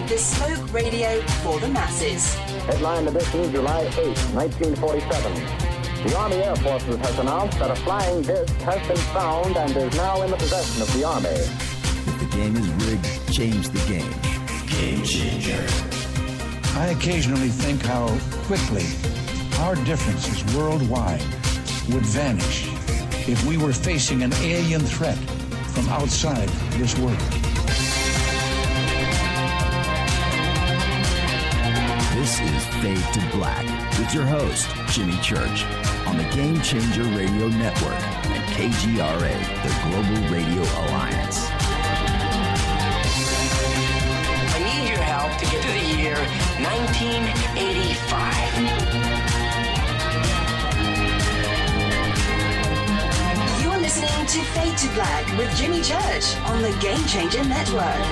Bespoke radio for the masses. Headline edition, July 8, 1947. The Army Air Forces has announced that a flying disc has been found and is now in the possession of the Army. If the game is rigged, change the game. Game changer. I occasionally think how quickly our differences worldwide would vanish if we were facing an alien threat from outside this world. This is Fade to Black with your host, Jimmy Church, on the Game Changer Radio Network and KGRA, the Global Radio Alliance. I need your help to get to the year 1985. You're listening to Fade to Black with Jimmy Church on the Game Changer Network.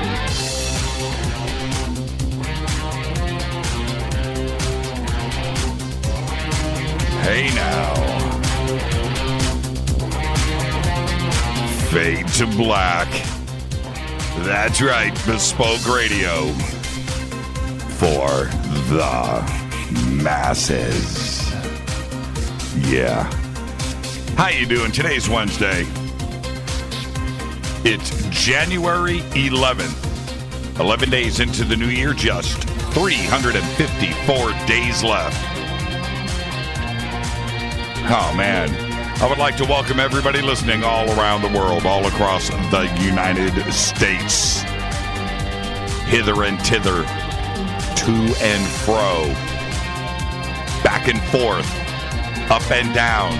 Hey now. Fade to Black. That's right, Bespoke Radio for the masses. Yeah. How you doing? Today's Wednesday. It's January 11th. 11 days into the new year, just 354 days left. Oh, man. I would like to welcome everybody listening all around the world, all across the United States. Hither and thither, to and fro, back and forth, up and down,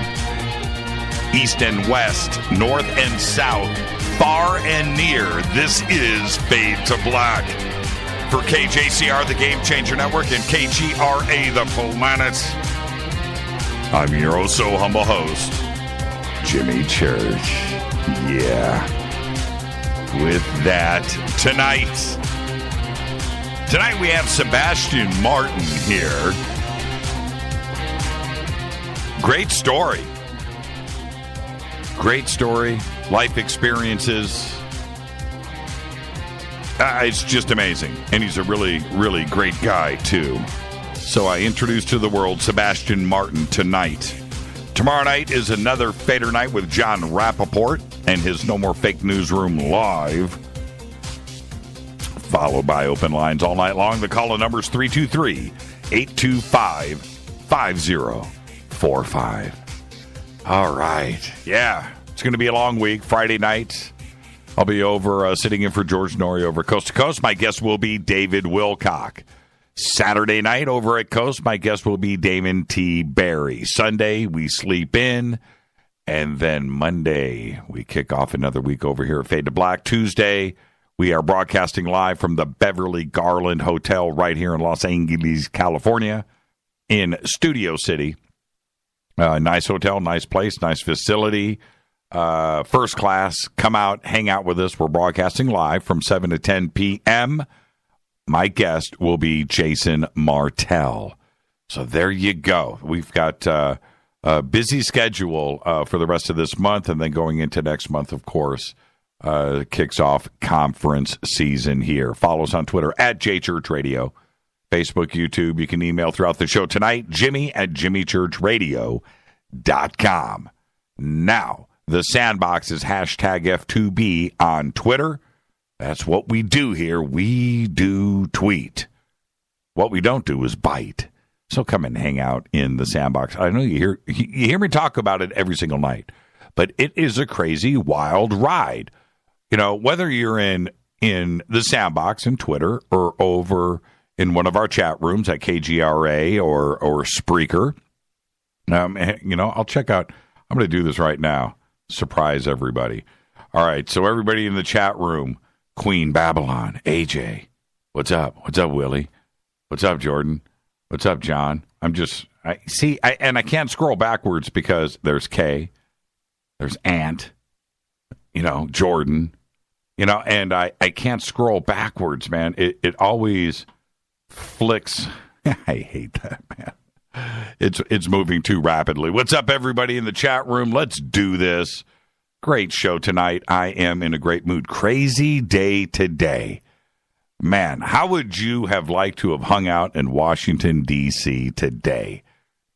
east and west, north and south, far and near. This is Fade to Black. For KJCR, the Game Changer Network, and KGRA, the Pleiades. I'm your oh so humble host, Jimmy Church. Yeah. With that, tonight we have Sebastien Martin here. Great story. Great story. Life experiences. It's just amazing. And he's a really, really great guy, too. So I introduce to the world Sebastien Martin tonight. Tomorrow night is another Fader Night with John Rappaport and his No More Fake Newsroom live. Followed by open lines all night long. The call-in number is 323-825-5045. All right. Yeah, it's going to be a long week. Friday night, I'll be over sitting in for George Norrie over Coast to Coast. My guest will be David Wilcock. Saturday night over at Coast, my guest will be Damon T. Barry. Sunday, we sleep in. And then Monday, we kick off another week over here at Fade to Black. Tuesday, we are broadcasting live from the Beverly Garland Hotel right here in Los Angeles, California, in Studio City. Nice hotel, nice place, nice facility. First class, come out, hang out with us. We're broadcasting live from 7 to 10 p.m., My guest will be Jason Martell. So there you go. We've got a busy schedule for the rest of this month, and then going into next month, of course, kicks off conference season here. Follow us on Twitter at JChurchRadio, Facebook, YouTube. You can email throughout the show tonight, Jimmy@JimmyChurchRadio.com. Now, the sandbox is hashtag F2B on Twitter. That's what we do here. We do tweet. What we don't do is bite. So come and hang out in the sandbox. I know you hear me talk about it every single night, but it is a crazy, wild ride. You know, whether you're in the sandbox in Twitter or over in one of our chat rooms at KGRA or Spreaker, I'll check out. I'm going to do this right now. Surprise everybody. All right, so everybody in the chat room. Queen Babylon, AJ, what's up? What's up, Willie? What's up, Jordan? What's up, John? I can't scroll backwards because there's Kay, there's Ant, Jordan, and I can't scroll backwards, man. It always flicks. I hate that, man. It's moving too rapidly. What's up, everybody in the chat room? Let's do this. Great show tonight. I am in a great mood. Crazy day today. Man, how would you have liked to have hung out in Washington, D.C. today?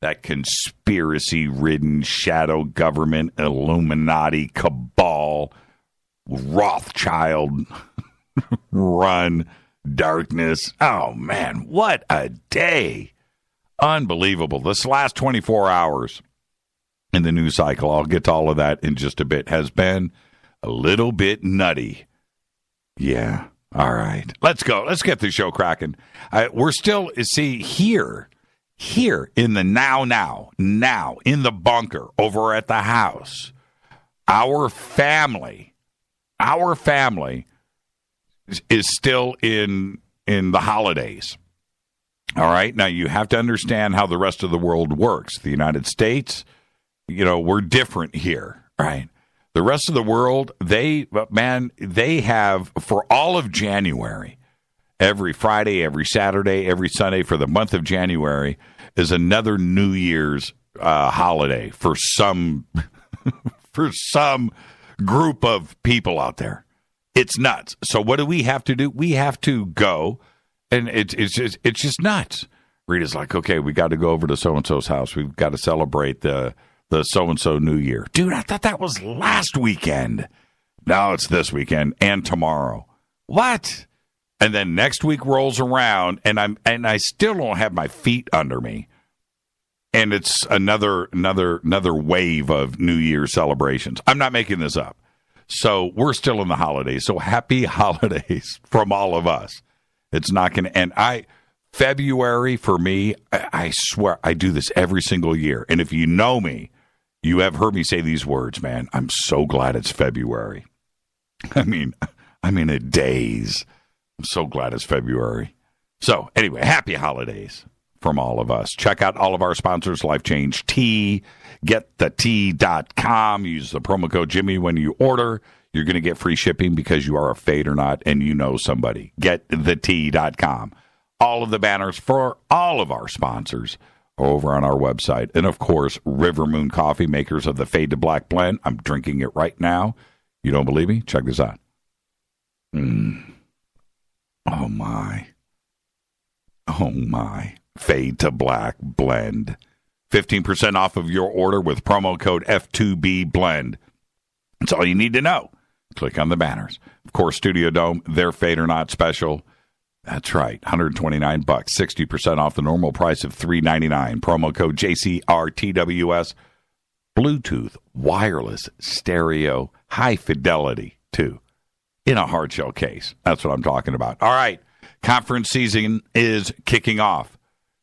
That conspiracy-ridden shadow government, Illuminati, cabal, Rothschild, run, darkness. Oh, man, what a day. Unbelievable. This last 24 hours in the news cycle, I'll get to all of that in just a bit, has been a little bit nutty. Yeah. All right. Let's go. Let's get the show cracking. We're still, here in the now, in the bunker over at the house, our family is still in the holidays. All right. Now, you have to understand how the rest of the world works. The United States, we're different here, right? The rest of the world, they have, for all of January, every Friday, every Saturday, every Sunday for the month of January is another New Year's holiday for some group of people out there. It's nuts. So what do we have to do? We have to go, and it's just nuts. Rita's like, okay, we got to go over to so-and-so's house. We've got to celebrate the so-and-so New Year. Dude, I thought that was last weekend. No, it's this weekend and tomorrow. What? And then next week rolls around, and I still don't have my feet under me. And it's another wave of New Year celebrations. I'm not making this up. So we're still in the holidays. So happy holidays from all of us. It's not going to end. February for me, I swear, I do this every single year. And if you know me, you have heard me say these words, man. I'm so glad it's February. I'm in a daze. I'm so glad it's February. So anyway, happy holidays from all of us. Check out all of our sponsors, Life Change Tea, getthetea.com. Use the promo code Jimmy when you order. You're going to get free shipping because you are a fade or not and you know somebody. Getthetea.com. All of the banners for all of our sponsors are over on our website. And, of course, River Moon Coffee, makers of the Fade to Black blend. I'm drinking it right now. You don't believe me? Check this out. Oh, my. Fade to Black blend. 15% off of your order with promo code F2B blend. That's all you need to know. Click on the banners. Of course, Studio Dome, their Fade or Not special. That's right, $129, 60% off the normal price of $399. Promo code JCRTWS. Bluetooth, wireless, stereo, high fidelity, too, in a hard shell case. That's what I'm talking about. All right, conference season is kicking off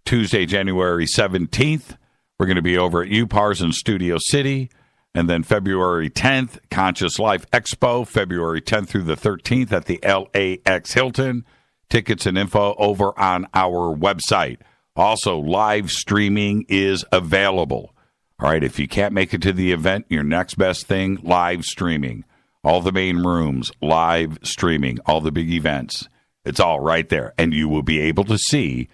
Tuesday, January 17th. We're going to be over at UPARS in Studio City. And then February 10th, Conscious Life Expo, February 10th through the 13th at the LAX Hilton. Tickets and info over on our website. Also, live streaming is available. All right, if you can't make it to the event, your next best thing, live streaming. All the main rooms, live streaming. All the big events. It's all right there. And you will be able to see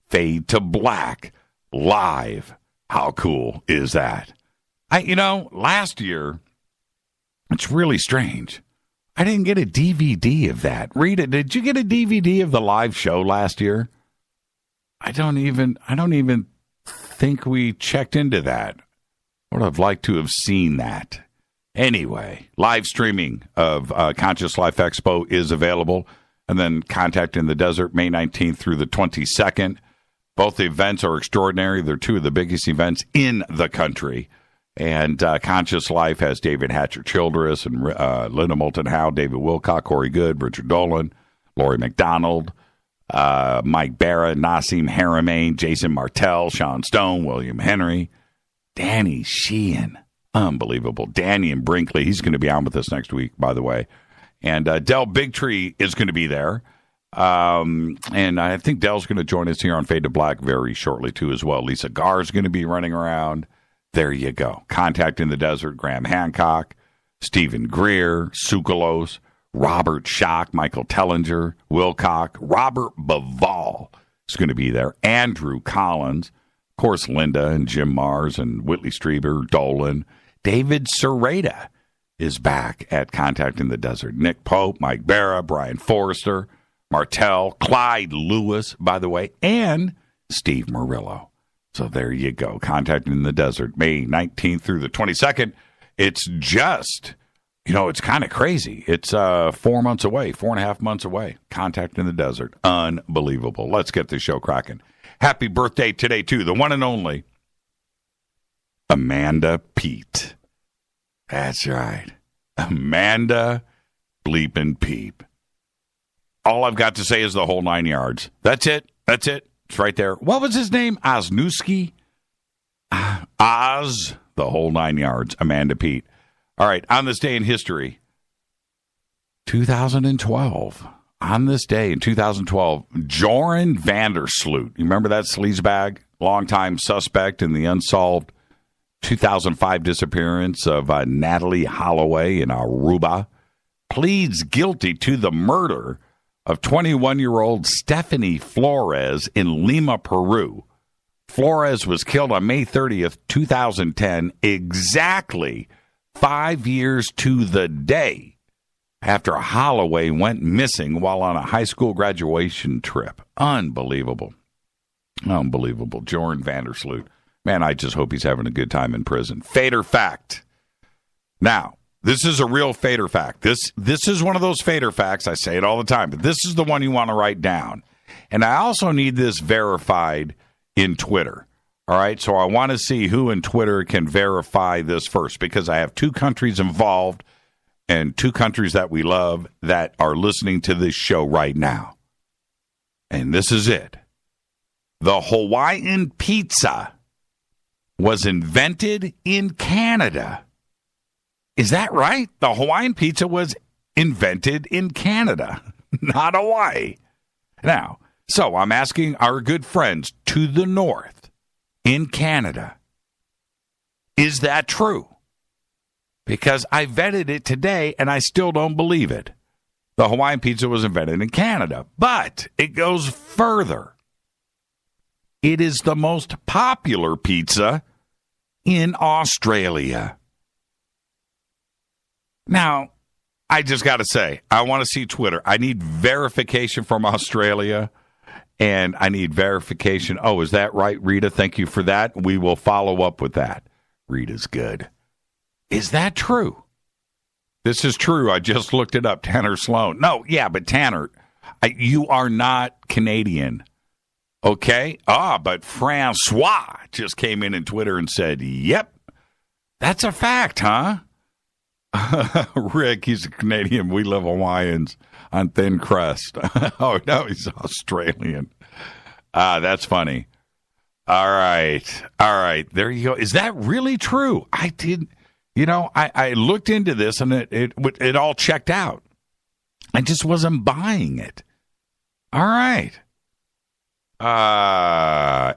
Fade to Black live. How cool is that? Last year, it's really strange. I didn't get a DVD of that. Rita, did you get a DVD of the live show last year? I don't even think we checked into that. Would have liked to have seen that. Anyway, live streaming of Conscious Life Expo is available. And then Contact in the Desert, May 19th through the 22nd. Both events are extraordinary. They're two of the biggest events in the country. And Conscious Life has David Hatcher Childress and Linda Moulton Howe, David Wilcock, Corey Good, Richard Dolan, Laurie McDonald, Mike Barra, Nassim Haramein, Jason Martell, Sean Stone, William Henry, Danny Sheehan. Unbelievable. Danny and Brinkley. He's going to be on with us next week, by the way. And Del Bigtree is going to be there. And I think Del's going to join us here on Fade to Black very shortly, too, as well. Lisa Garr is going to be running around. There you go. Contact in the Desert, Graham Hancock, Stephen Greer, Sukalos, Robert Schock, Michael Tellinger, Wilcock, Robert Bavall is going to be there. Andrew Collins, of course, Linda and Jim Mars and Whitley Strieber, Dolan. David Serrata is back at Contact in the Desert. Nick Pope, Mike Barra, Brian Forrester. Martell, Clyde Lewis, by the way, and Steve Murillo. So there you go. Contacting in the Desert, May 19th through the 22nd. It's just, it's kind of crazy. It's 4 months away, 4.5 months away. Contact in the Desert. Unbelievable. Let's get this show cracking. Happy birthday today, too. The one and only Amanda Peet. That's right. Amanda bleeping Peep. All I've got to say is the whole 9 yards. That's it. It's right there. What was his name? Osnewski? Oz. The whole 9 yards. Amanda Peet. All right. On this day in history, 2012. On this day in 2012, Joran Vandersloot. You remember that sleazebag? Longtime suspect in the unsolved 2005 disappearance of Natalie Holloway in Aruba. Pleads guilty to the murder of 21-year-old Stephanie Flores in Lima, Peru. Flores was killed on May 30th, 2010, exactly 5 years to the day after Holloway went missing while on a high school graduation trip. Unbelievable. Joran Vandersloot. Man, I just hope he's having a good time in prison. Fader fact. Now, this is a real fader fact. This is one of those fader facts. I say it all the time, but this is the one you want to write down. And I also need this verified in Twitter. All right, so I want to see who in Twitter can verify this first, because I have 2 countries involved and 2 countries that we love that are listening to this show right now. And this is it. The Hawaiian pizza was invented in Canada. Is that right? The Hawaiian pizza was invented in Canada, not Hawaii. Now, so I'm asking our good friends to the north in Canada, is that true? Because I vetted it today and I still don't believe it. The Hawaiian pizza was invented in Canada, but it goes further. It is the most popular pizza in Australia. Now, I just got to say, I want to see Twitter. I need verification from Australia, and I need verification. Oh, is that right, Rita? Thank you for that. We will follow up with that. Rita's good. Is that true? This is true. I just looked it up. Tanner Sloan. No, yeah, but Tanner, you are not Canadian. Okay? But Francois just came in Twitter and said, yep, that's a fact, huh? Rick, he's a Canadian. We love Hawaiians on thin crust. Oh, no, he's Australian. That's funny. All right. There you go. Is that really true? I didn't, I looked into this and it all checked out. I just wasn't buying it. All right.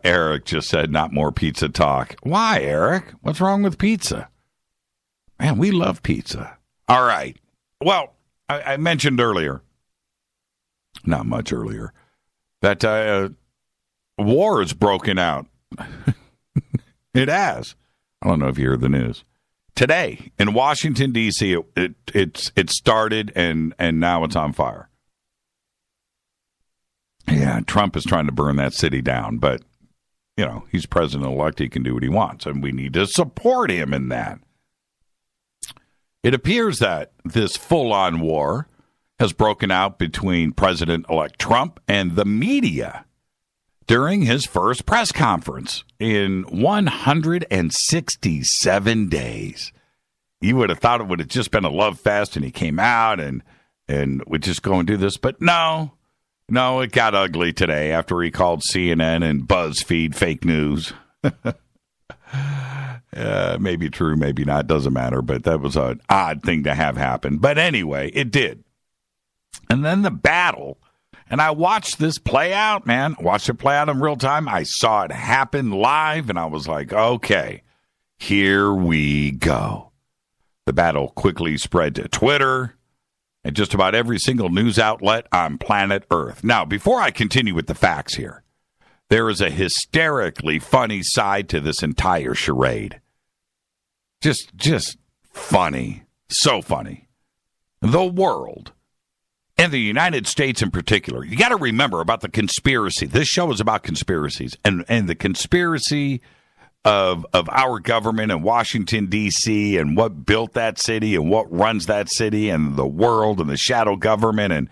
Eric just said not more pizza talk. Why, Eric? What's wrong with pizza? Man, we love pizza. All right. Well, I mentioned earlier, not much earlier, that war has broken out. It has. I don't know if you heard the news. Today, in Washington, D.C., it started, and now it's on fire. Yeah, Trump is trying to burn that city down, but, he's president-elect. He can do what he wants, and we need to support him in that. It appears that this full-on war has broken out between President-elect Trump and the media during his first press conference in 167 days. You would have thought it would have just been a love fest, and he came out and would just go and do this, but no, it got ugly today after he called CNN and BuzzFeed fake news. Maybe true, maybe not, doesn't matter, but that was an odd thing to have happen. But anyway, it did. And then the battle, and I watched this play out, man. I watched it play out in real time. I saw it happen live, and I was like, okay, here we go. The battle quickly spread to Twitter and just about every single news outlet on planet Earth. Now, before I continue with the facts here, there is a hysterically funny side to this entire charade. Just funny. So funny. The world and the United States in particular. You got to remember about the conspiracy. This show is about conspiracies and the conspiracy of our government in Washington, D.C., and what built that city and what runs that city and the world and the shadow government and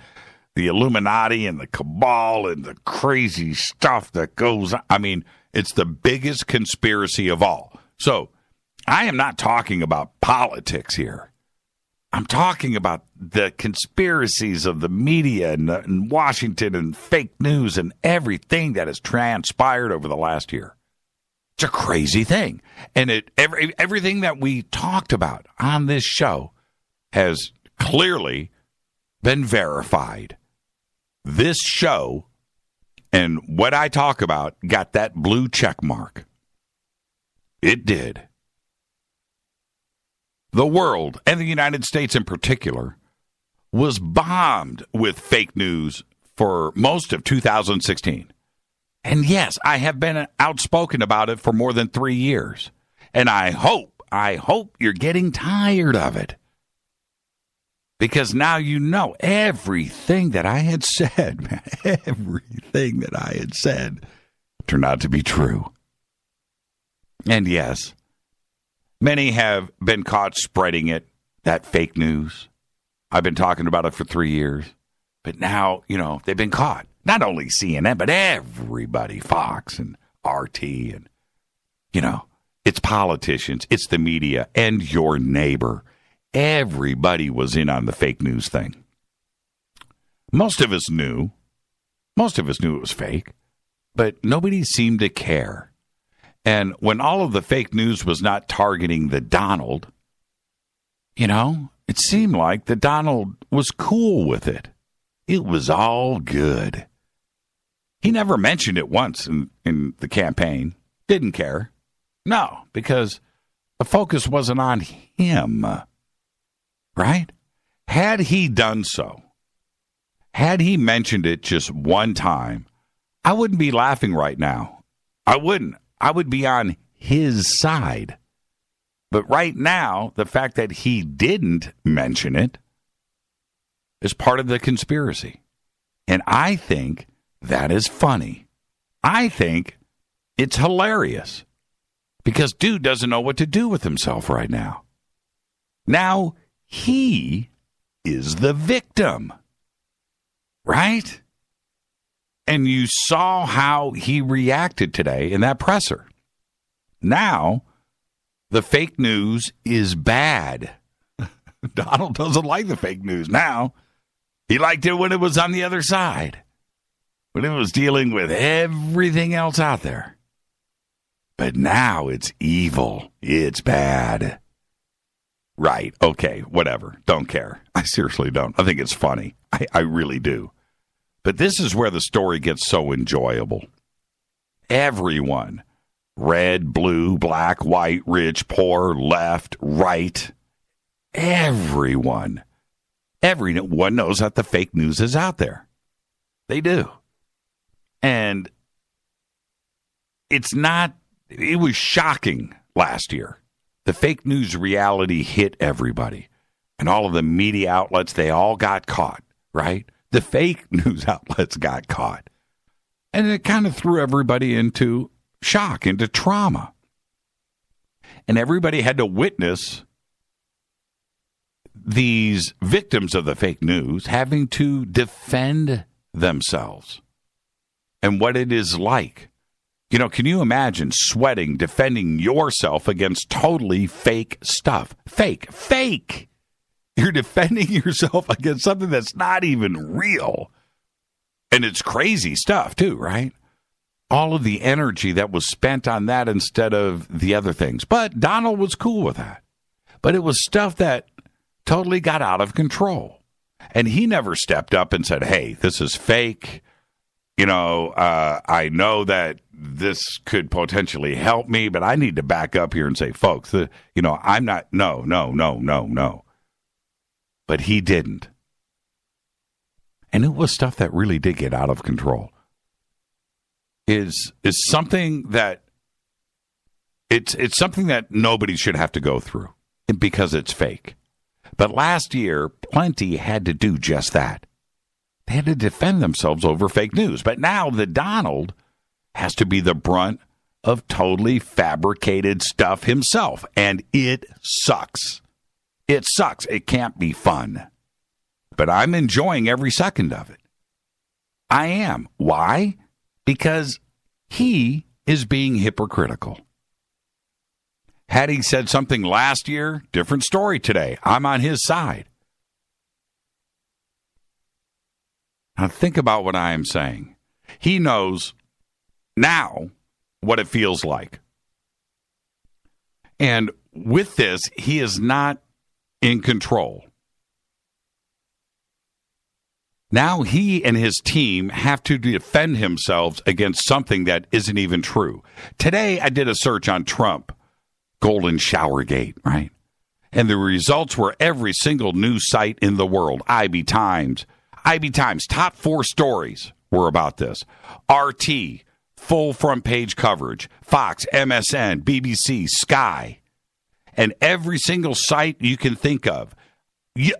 the Illuminati and the cabal and the crazy stuff that goes on. I mean, it's the biggest conspiracy of all. So I am not talking about politics here. I'm talking about the conspiracies of the media and Washington and fake news and everything that has transpired over the last year. It's a crazy thing. And everything that we talked about on this show has clearly been verified. This show and what I talk about got that blue check mark. It did. The world, and the United States in particular, was bombed with fake news for most of 2016. And yes, I have been outspoken about it for more than 3 years. And I hope you're getting tired of it. Because now you know everything that I had said, man, everything that I had said turned out to be true. And yes, many have been caught spreading it, that fake news. I've been talking about it for 3 years. But now, they've been caught. Not only CNN, but everybody, Fox and RT and, it's politicians, it's the media, and your neighbor. Everybody was in on the fake news thing. Most of us knew it was fake, but nobody seemed to care. And when all of the fake news was not targeting the Donald, it seemed like the Donald was cool with it. It was all good. He never mentioned it once in the campaign. Didn't care. No, because the focus wasn't on him. Right? Had he done so, had he mentioned it just one time, I wouldn't be laughing right now. I wouldn't. I would be on his side. But right now, the fact that he didn't mention it is part of the conspiracy. And I think that is funny. I think it's hilarious. Because dude doesn't know what to do with himself right now. Now, he is the victim. Right? And you saw how he reacted today in that presser. Now, the fake news is bad. Donald doesn't like the fake news now. He liked it when it was on the other side, when it was dealing with everything else out there. But now it's evil. It's bad. Right. Okay. Whatever. Don't care. I seriously don't. I think it's funny. I really do. But this is where the story gets so enjoyable. Everyone, red, blue, black, white, rich, poor, left, right, everyone knows that the fake news is out there. They do. And it was shocking last year. The fake news reality hit everybody. And all of the media outlets, they all got caught, right? The fake news outlets got caught. And it kind of threw everybody into shock, into trauma. And everybody had to witness these victims of the fake news having to defend themselves and what it is like. Can you imagine sweating, defending yourself against totally fake stuff? Fake. You're defending yourself against something that's not even real. And it's crazy stuff too, right? All of the energy that was spent on that instead of the other things. But Donald was cool with that. But it was stuff that totally got out of control. And he never stepped up and said, hey, this is fake. I know that this could potentially help me, but I need to back up here and say, folks, I'm not, no. But he didn't. And it was stuff that really did get out of control. Is something that it's something that nobody should have to go through because it's fake. But last year, plenty had to do just that. They had to defend themselves over fake news. But now the Donald has to be the brunt of totally fabricated stuff himself. And it sucks. It sucks. It can't be fun. But I'm enjoying every second of it. I am. Why? Because he is being hypocritical. Had he said something last year, different story today. I'm on his side. Now think about what I am saying. He knows now what it feels like. And with this, he is not in control. Now he and his team have to defend themselves against something that isn't even true. Today, I did a search on Trump, Golden Showergate, right? And the results were every single news site in the world. IB Times, top 4 stories were about this. RT, full front page coverage. Fox, MSN, BBC, Sky. And every single site you can think of.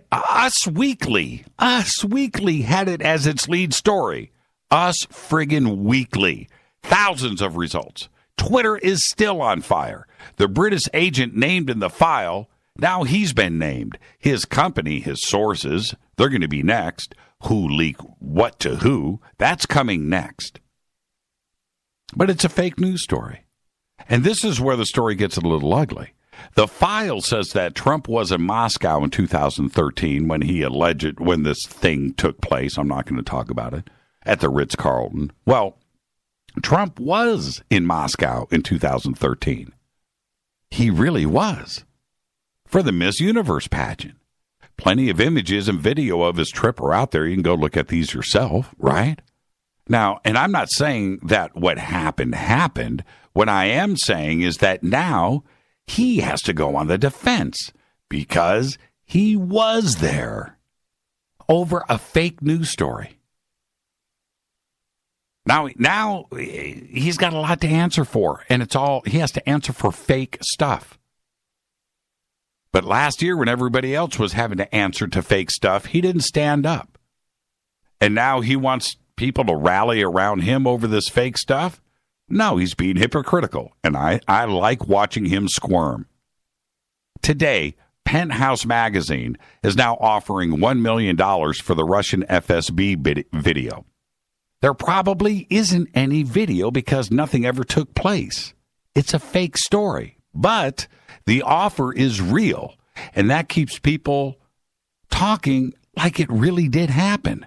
Us Weekly had it as its lead story. Us friggin' Weekly. Thousands of results. Twitter is still on fire. The British agent named in the file, now he's been named. His company, his sources, they're going to be next. Who leak what to who, that's coming next. But it's a fake news story. And this is where the story gets a little ugly. The file says that Trump was in Moscow in 2013 when this thing took place. I'm not going to talk about it. At the Ritz-Carlton. Well, Trump was in Moscow in 2013. He really was. For the Miss Universe pageant. Plenty of images and video of his trip are out there. You can go look at these yourself, right? Now, and I'm not saying that what happened. What I am saying is that now he has to go on the defense because he was there over a fake news story. Now he's got a lot to answer for, and he has to answer for fake stuff. But last year, when everybody else was having to answer to fake stuff, he didn't stand up. And now he wants people to rally around him over this fake stuff? No, he's being hypocritical, and I like watching him squirm. Today, Penthouse Magazine is now offering $1 million for the Russian FSB video. There probably isn't any video because nothing ever took place. It's a fake story, but the offer is real, and that keeps people talking like it really did happen.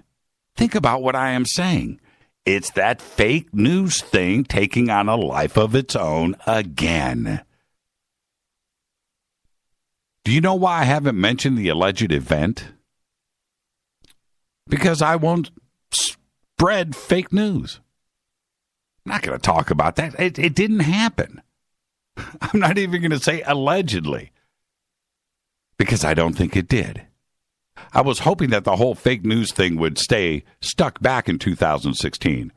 Think about what I am saying. It's that fake news thing taking on a life of its own again. Do you know why I haven't mentioned the alleged event? Because I won't spread fake news. I'm not going to talk about that. It didn't happen. I'm not even going to say allegedly. Because I don't think it did. I was hoping that the whole fake news thing would stay stuck back in 2016.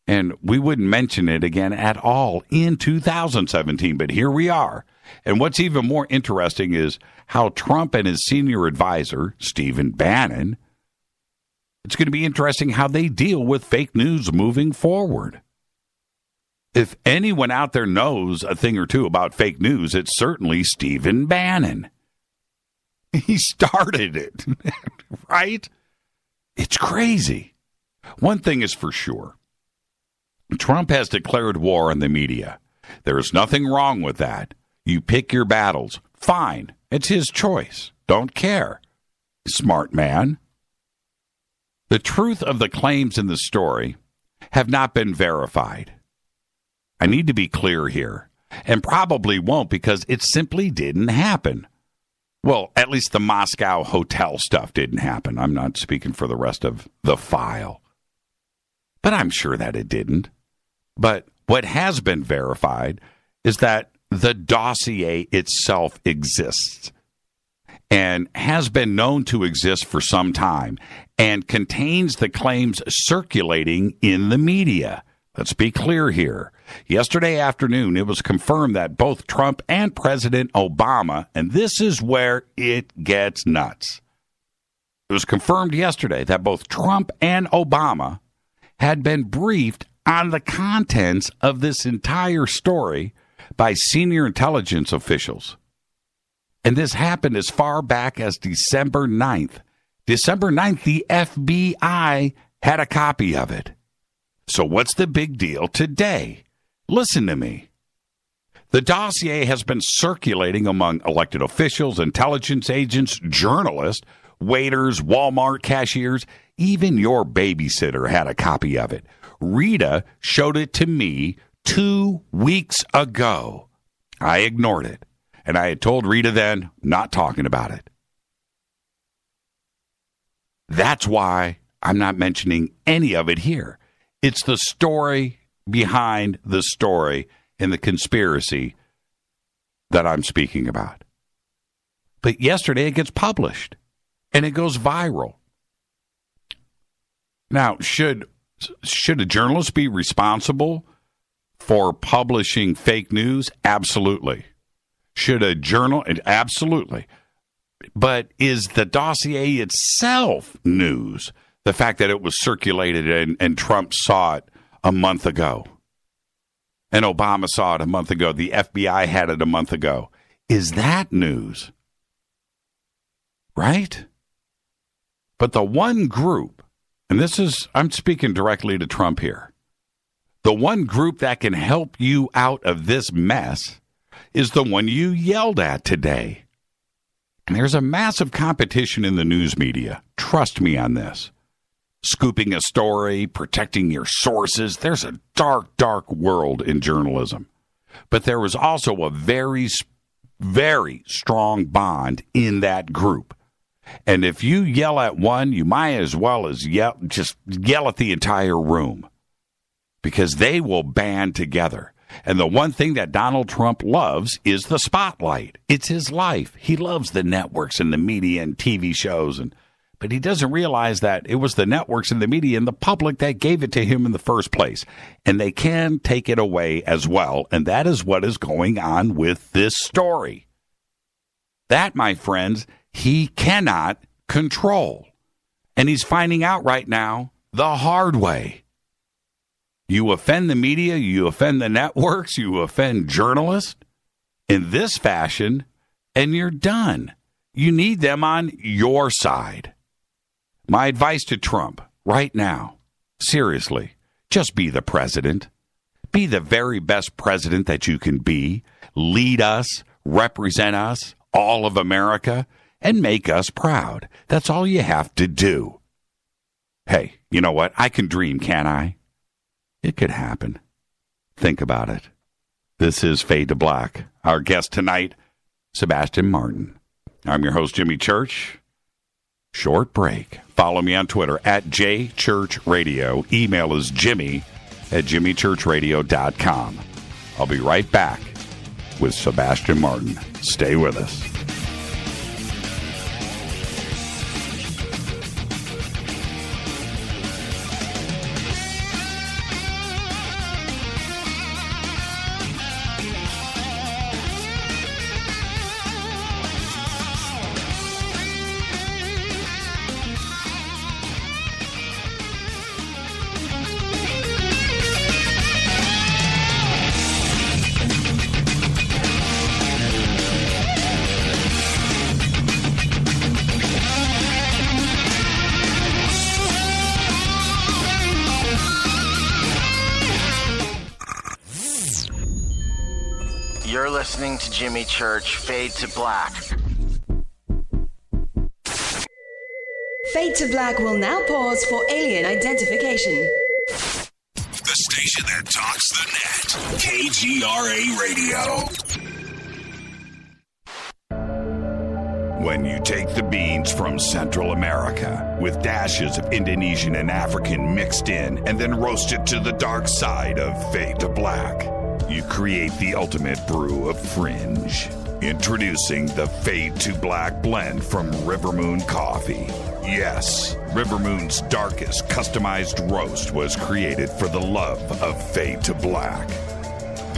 And we wouldn't mention it again at all in 2017. But here we are. And what's even more interesting is how Trump and his senior advisor, Stephen Bannon, it's going to be interesting how they deal with fake news moving forward. If anyone out there knows a thing or two about fake news, it's certainly Stephen Bannon. He started it, right? It's crazy. One thing is for sure. Trump has declared war on the media. There is nothing wrong with that. You pick your battles. Fine. It's his choice. Don't care. Smart man. The truth of the claims in the story have not been verified. I need to be clear here, and probably won't because it simply didn't happen. Well, at least the Moscow hotel stuff didn't happen. I'm not speaking for the rest of the file. But I'm sure that it didn't. But what has been verified is that the dossier itself exists and has been known to exist for some time and contains the claims circulating in the media. Let's be clear here. Yesterday afternoon, it was confirmed that both Trump and President Obama, and this is where it gets nuts, It was confirmed yesterday that both Trump and Obama had been briefed on the contents of this entire story by senior intelligence officials. And this happened as far back as December 9th. December 9th, the FBI had a copy of it. So what's the big deal today? Listen to me. The dossier has been circulating among elected officials, intelligence agents, journalists, waiters, Walmart cashiers. Even your babysitter had a copy of it. Rita showed it to me 2 weeks ago. I ignored it. And I had told Rita then, not talking about it. That's why I'm not mentioning any of it here. It's the story behind the story in the conspiracy that I'm speaking about. But yesterday it gets published and it goes viral. Now, should a journalist be responsible for publishing fake news? Absolutely. Should a journal? Absolutely. But is the dossier itself news? The fact that it was circulated and Trump saw it a month ago, and Obama saw it a month ago, the FBI had it a month ago. Is that news? Right? But the one group, and I'm speaking directly to Trump here, the one group that can help you out of this mess is the one you yelled at today. And there's a massive competition in the news media. Trust me on this. Scooping a story, protecting your sources. There's a dark, dark world in journalism. But there was also a very, very strong bond in that group. And if you yell at one, you might as well as yell at the entire room. Because they will band together. And the one thing that Donald Trump loves is the spotlight. It's his life. He loves the networks and the media and TV shows. But he doesn't realize that it was the networks and the media and the public that gave it to him in the first place. And they can take it away as well. And that is what is going on with this story. That, my friends, he cannot control. And he's finding out right now the hard way. You offend the media, you offend the networks, you offend journalists in this fashion, and you're done. You need them on your side. My advice to Trump right now, seriously, just be the president. Be the very best president that you can be. Lead us, represent us, all of America, and make us proud. That's all you have to do. Hey, you know what? I can dream, can't I? It could happen. Think about it. This is Fade to Black. Our guest tonight, Sebastien Martin. I'm your host, Jimmy Church. Short break. Follow me on Twitter at JChurchRadio. Email is jimmy@jimmychurchradio.com. I'll be right back with Sebastien Martin. Stay with us. You're listening to Jimmy Church, Fade to Black. Fade to Black will now pause for alien identification. The station that talks the net. KGRA Radio. When you take the beans from Central America with dashes of Indonesian and African mixed in and then roast it to the dark side of Fade to Black, you create the ultimate brew of fringe. Introducing the Fade to Black blend from River Moon Coffee. Yes, River Moon's darkest customized roast was created for the love of Fade to Black.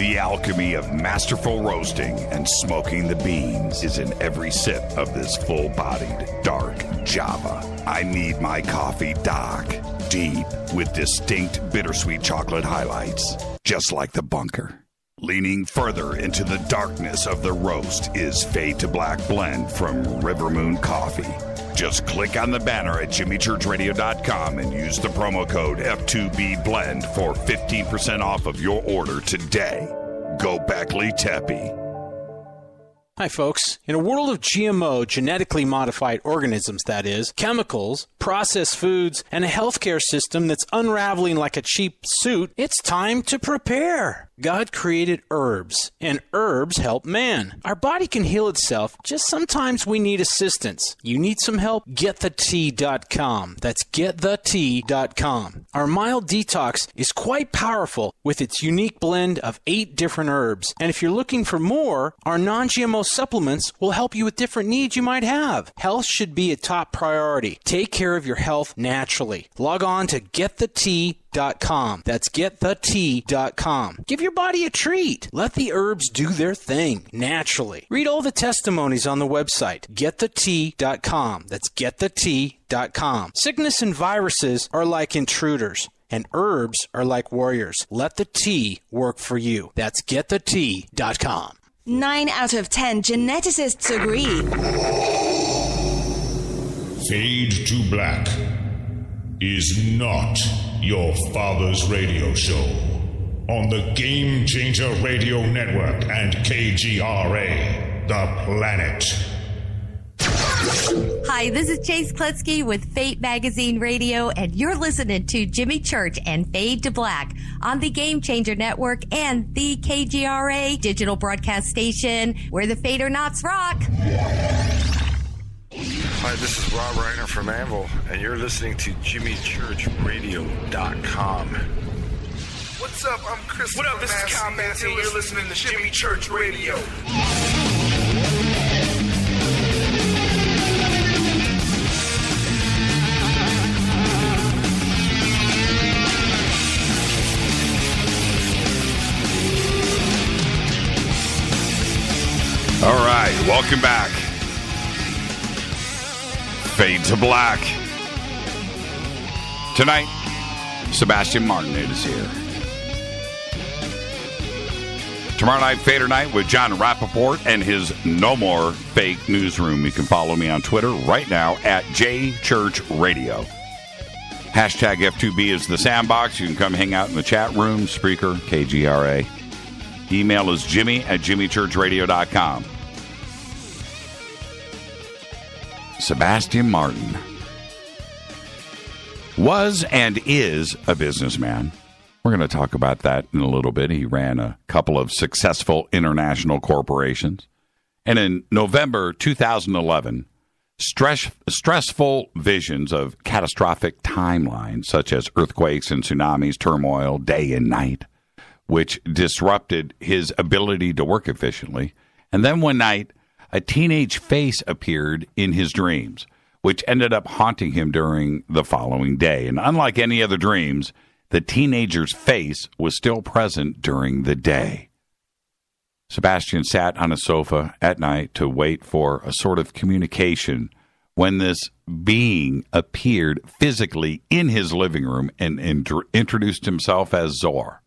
The alchemy of masterful roasting and smoking the beans is in every sip of this full-bodied, dark Java. I need my coffee dark, deep, with distinct bittersweet chocolate highlights, just like the bunker. Leaning further into the darkness of the roast is Fade to Black Blend from River Moon Coffee. Just click on the banner at jimmychurchradio.com and use the promo code F2BBLEND for 15% off of your order today. Go Beckley Teppy. Hi, folks. In a world of GMO, genetically modified organisms, that is, chemicals, processed foods, and a healthcare system that's unraveling like a cheap suit, it's time to prepare. God created herbs, and herbs help man. Our body can heal itself, just sometimes we need assistance. You need some help? GetTheTea.com. That's GetTheTea.com. Our mild detox is quite powerful with its unique blend of 8 different herbs. And if you're looking for more, our non-GMO supplements will help you with different needs you might have. Health should be a top priority. Take care of your health naturally. Log on to GetTheTea.com. That's GetTheTea.com. Give your body a treat. Let the herbs do their thing naturally. Read all the testimonies on the website, GetTheTea.com. That's GetTheTea.com. Sickness and viruses are like intruders, and herbs are like warriors. Let the tea work for you. That's GetTheTea.com. 9 out of 10 geneticists agree. Fade to Black is not your father's radio show on the Game Changer Radio Network and KGRA, The Planet. Hi, this is Chase Klutsky with Fate Magazine Radio, and you're listening to Jimmy Church and Fade to Black on the Game Changer Network and the KGRA digital broadcast station, where the Fader-Knots rock. Hi, this is Rob Reiner from Anvil, and you're listening to JimmyChurchRadio.com. What's up? I'm Chris. What up? This is Kyle Manson. You're listening to Jimmy Church Radio. All right, welcome back. Fade to Black. Tonight, Sebastien Martin is here. Tomorrow night, Fader Night with John Rappaport and his No More Fake Newsroom. You can follow me on Twitter right now at JChurchRadio. Hashtag F2B is the sandbox. You can come hang out in the chat room, Spreaker, KGRA. Email is jimmy@jimmychurchradio.com. Sebastien Martin was and is a businessman. We're going to talk about that in a little bit. He ran a couple of successful international corporations. And in November 2011, stressful visions of catastrophic timelines, such as earthquakes and tsunamis, turmoil, day and night, which disrupted his ability to work efficiently. And then one night, a teenage face appeared in his dreams, which ended up haunting him during the following day. And unlike any other dreams, the teenager's face was still present during the day. Sebastien sat on a sofa at night to wait for a sort of communication when this being appeared physically in his living room and introduced himself as Zoar,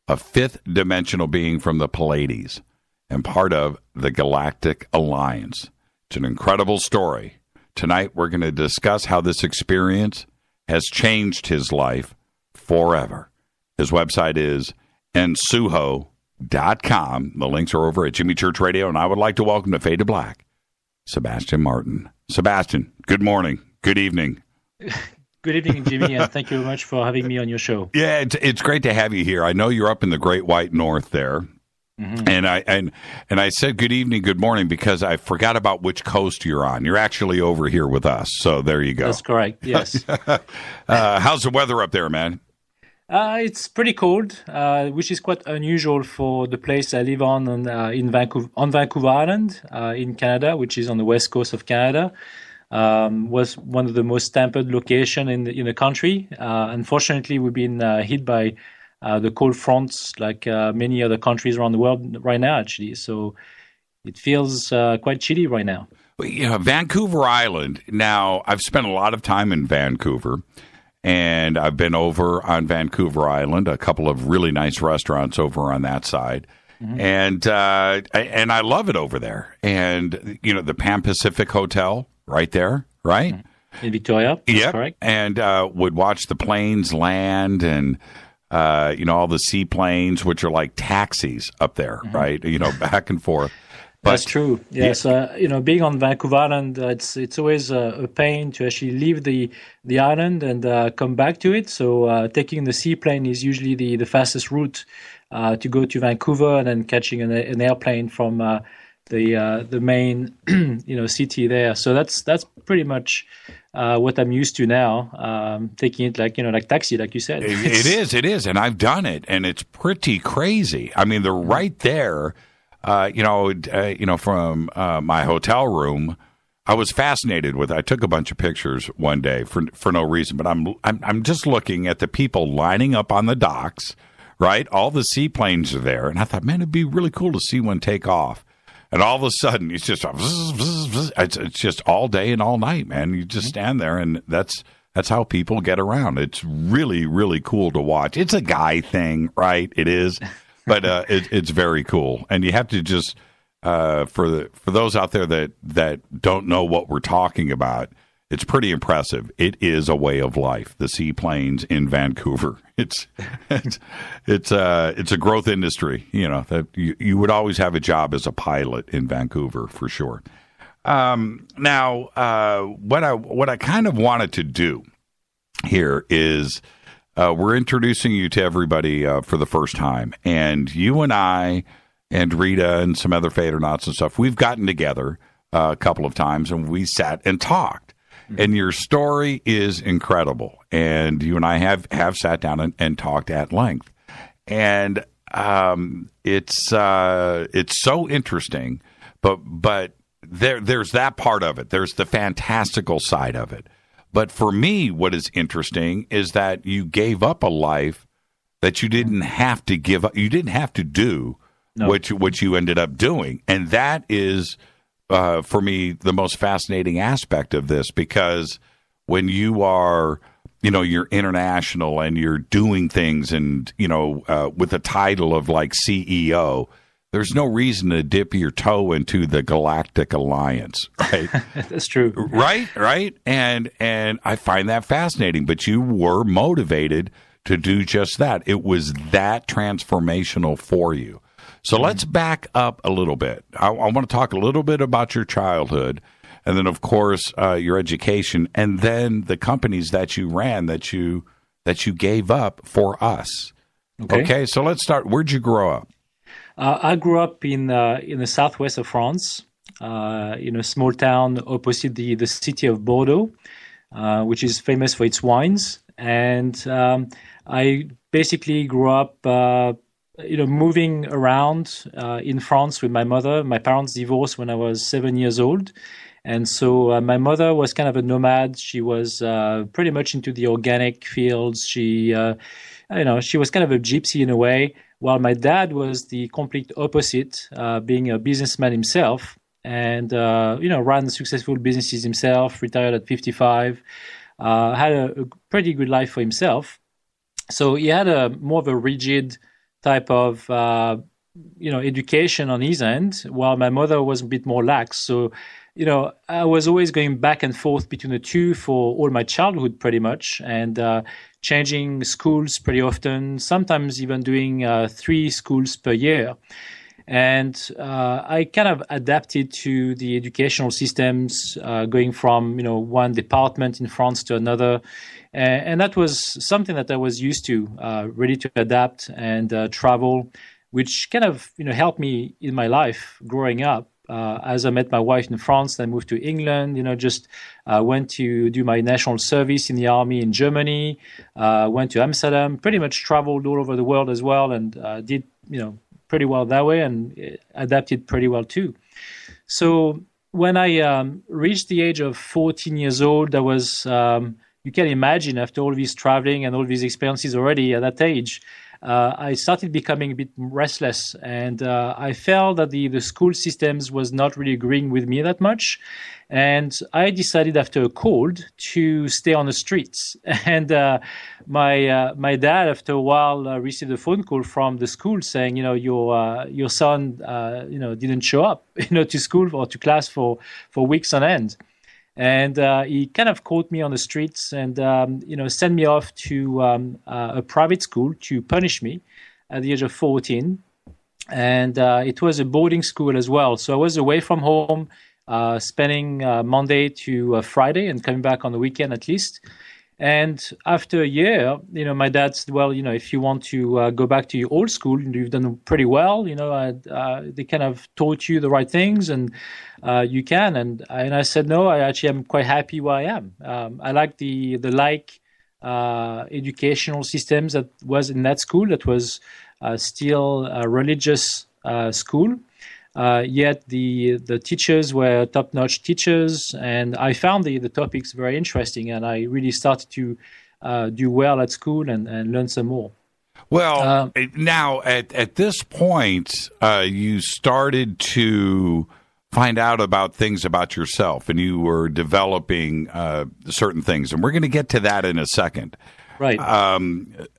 a fifth-dimensional being from the Pleiades and part of the Galactic Alliance. It's an incredible story. Tonight, we're going to discuss how this experience has changed his life forever. His website is ensuho.com. The links are over at Jimmy Church Radio, and I would like to welcome to Fade to Black, Sebastien Martin. Sebastien, good morning. Good evening. Good evening, Jimmy, and thank you very much for having me on your show. Yeah, it's great to have you here. I know you're up in the Great White North there. Mm-hmm. And I said good evening, good morning because I forgot about which coast you're on. You're actually over here with us, so there you go. That's correct. Yes. How's the weather up there, man? It's pretty cold, which is quite unusual for the place I live on Vancouver Island in Canada, which is on the west coast of Canada. Was one of the most tempered location in the country. Unfortunately, we've been hit by the cold fronts like many other countries around the world right now, actually. So it feels quite chilly right now. Yeah, Vancouver Island. Now, I've spent a lot of time in Vancouver, and I've been over on Vancouver Island, a couple of really nice restaurants over on that side. Mm-hmm. And I love it over there. And, the Pan Pacific Hotel right there, right? In Victoria, that's correct. And would watch the planes land and, all the seaplanes, which are like taxis up there, mm-hmm. right? Back and forth. But, that's true. Yes, being on Vancouver Island, it's always a pain to actually leave the island and come back to it. So taking the seaplane is usually the fastest route to go to Vancouver, and then catching an airplane from the main city there. So that's pretty much what I'm used to now. Taking it like taxi, like you said. It is, and I've done it, and it's pretty crazy. I mean, they're right there. From my hotel room, I was fascinated with it. I took a bunch of pictures one day for no reason, but I'm just looking at the people lining up on the docks, right? All the seaplanes are there, and I thought, man, it'd be really cool to see one take off. And all of a sudden, it's just it's just all day and all night, man. You just stand there, and that's how people get around. It's really, really cool to watch. It's a guy thing, right? It is. But it's very cool, and you have to just for those out there that don't know what we're talking about, it's pretty impressive. It is a way of life. The seaplanes in Vancouver, it's a growth industry. That you would always have a job as a pilot in Vancouver for sure. Now, what I kind of wanted to do here is. We're introducing you to everybody for the first time. And you and I and Rita and some other Fadernauts and stuff, we've gotten together a couple of times and we sat and talked. Mm-hmm. And your story is incredible. And you and I have sat down and talked at length. And it's so interesting. But there's that part of it. There's the fantastical side of it. But for me, what is interesting is that you gave up a life that you didn't have to give up. You didn't have to do what you ended up doing. And that is, for me, the most fascinating aspect of this, because when you are, you're international and you're doing things and, with a title of like CEO, there's no reason to dip your toe into the Galactic Alliance, right? That's true. Right? And I find that fascinating. But you were motivated to do just that. It was that transformational for you. So let's back up a little bit. I want to talk a little bit about your childhood, and then, of course, your education, and then the companies that you ran that you gave up for us. Okay, so let's start. Where'd you grow up? I grew up in the southwest of France, in a small town opposite the city of Bordeaux, which is famous for its wines. And I basically grew up, moving around in France with my mother. My parents divorced when I was 7 years old. And so my mother was kind of a nomad. She was pretty much into the organic fields. She was kind of a gypsy in a way. While my dad was the complete opposite, being a businessman himself and, ran successful businesses himself, retired at 55, had a pretty good life for himself. So he had more of a rigid type of, education on his end, while my mother was a bit more lax. So, I was always going back and forth between the two for all my childhood pretty much, and changing schools pretty often, sometimes even doing 3 schools per year. And I kind of adapted to the educational systems, going from, one department in France to another. And that was something that I was used to, ready to adapt and travel, which kind of, helped me in my life growing up. As I met my wife in France, I moved to England, went to do my national service in the army in Germany, went to Amsterdam, pretty much traveled all over the world as well, and did, pretty well that way, and adapted pretty well too. So when I reached the age of 14 years old, I was, you can imagine, after all this traveling and all these experiences already at that age, I started becoming a bit restless, and I felt that the school systems was not really agreeing with me that much. And I decided after a cold to stay on the streets. And my dad, after a while, received a phone call from the school saying, your son, didn't show up, to school or to class for weeks on end. And he kind of caught me on the streets and, sent me off to a private school to punish me at the age of 14. And it was a boarding school as well. So I was away from home, spending Monday to Friday and coming back on the weekend at least. And after a year, my dad said, well, if you want to go back to your old school, you've done pretty well. They kind of taught you the right things and you can. And I said, no, I actually am quite happy where I am. I like the educational systems that was in that school. That was still a religious school. Yet the teachers were top-notch teachers, and I found the topics very interesting, and I really started to do well at school and learn some more. Well, now at this point, you started to find out about things about yourself, and you were developing certain things, and we're going to get to that in a second. Right.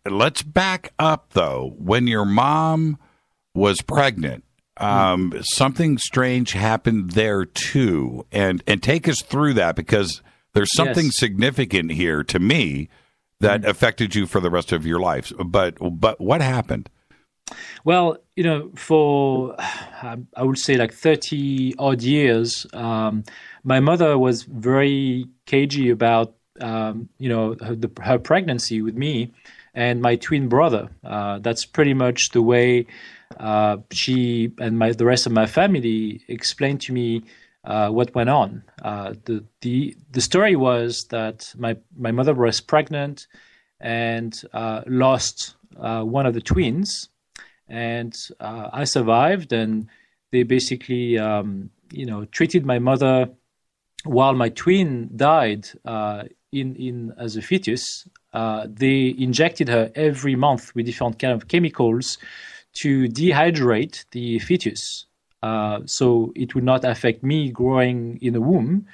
Let's back up, though. When your mom was pregnant, something strange happened there too, and take us through that, because there's something significant here to me that affected you for the rest of your life. But what happened? Well, for I would say like 30 odd years, my mother was very cagey about her pregnancy with me and my twin brother. That's pretty much the way she and the rest of my family explained to me what went on. The story was that my mother was pregnant and lost one of the twins, and I survived. And they basically, treated my mother while my twin died in as a fetus. They injected her every month with different kind of chemicals to dehydrate the fetus, so it would not affect me growing in the womb.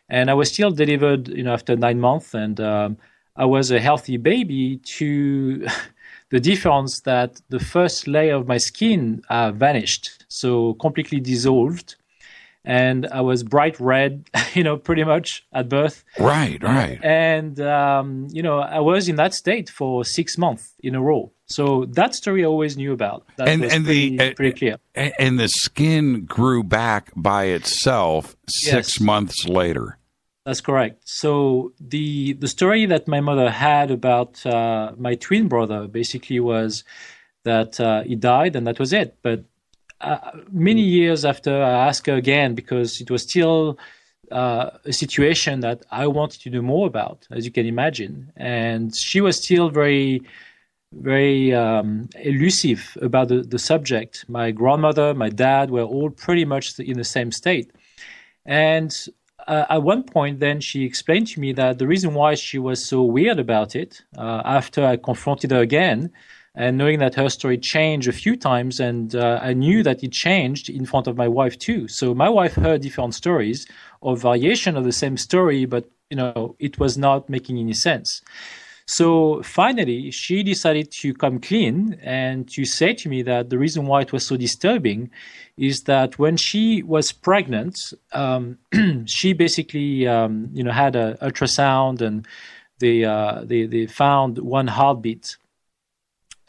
And I was still delivered, after 9 months, and I was a healthy baby, to the difference that the first layer of my skin vanished, so completely dissolved. And I was bright red, pretty much at birth. Right. And, I was in that state for 6 months in a row. So that story I always knew about. That was pretty clear. And the skin grew back by itself 6 months later. That's correct. So the story that my mother had about my twin brother basically was that he died and that was it. But many years after, I asked her again, because it was still a situation that I wanted to know more about, as you can imagine. And she was still very, very elusive about the subject. My grandmother, my dad were all pretty much in the same state. And at one point, then she explained to me that the reason why she was so weird about it, after I confronted her again, and knowing that her story changed a few times, and I knew that it changed in front of my wife too. So my wife heard different stories or variation of the same story, but it was not making any sense. So finally, she decided to come clean and to say to me that the reason why it was so disturbing is that when she was pregnant, she basically had an ultrasound, and they found one heartbeat.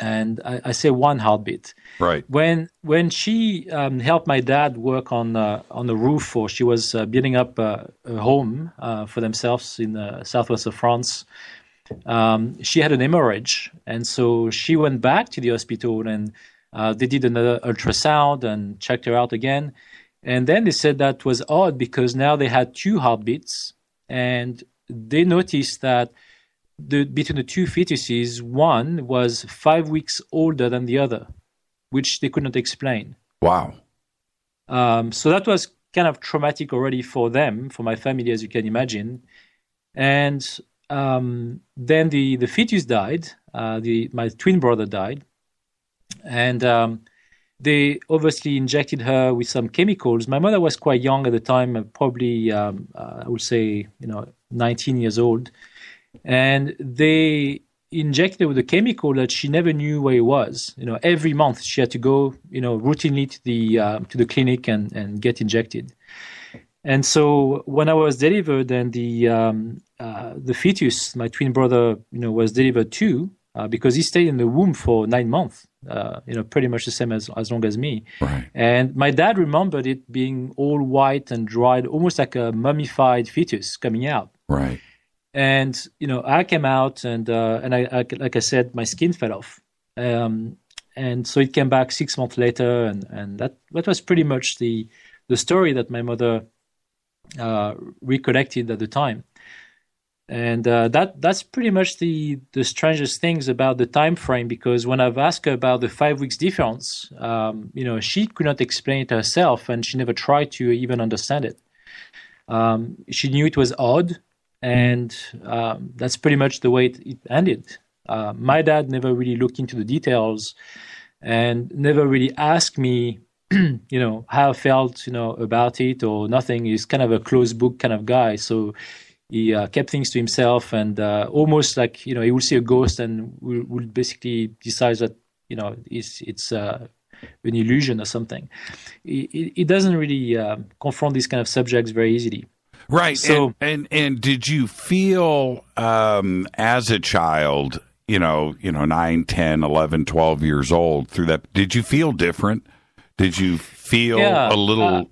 And I say one heartbeat. Right. When she helped my dad work on the roof, or she was building up a home for themselves in the southwest of France, she had an hemorrhage, and so she went back to the hospital, and they did another ultrasound and checked her out again. And then they said that was odd, because now they had two heartbeats, and they noticed that between the two fetuses, one was 5 weeks older than the other, which they could not explain. Wow. So that was kind of traumatic already for them, for my family, as you can imagine. And then the fetus died. My twin brother died. And they obviously injected her with some chemicals. My mother was quite young at the time, probably, I would say, 19 years old. And they injected her with a chemical that she never knew where it was. Every month she had to go, routinely to the clinic and get injected. And so when I was delivered, and the fetus, my twin brother, was delivered too, because he stayed in the womb for 9 months, pretty much the same as long as me. Right. And my dad remembered it being all white and dried, almost like a mummified fetus coming out. Right. And I came out, and I like I said, my skin fell off, and so it came back 6 months later, and that was pretty much the story that my mother recollected at the time. And that's pretty much the strangest things about the time frame, because when I've asked her about the 5 weeks difference, she could not explain it herself, and she never tried to even understand it. She knew it was odd, and that's pretty much the way it ended. My dad never really looked into the details, and never really asked me, how I felt, about it or nothing. He's kind of a closed book kind of guy, so he kept things to himself, and almost like, he would see a ghost and would basically decide that, it's an illusion or something. It doesn't really confront these kind of subjects very easily. Right. So, and did you feel as a child, 9, 10, 11, 12 years old through that, did you feel different? Did you feel a little...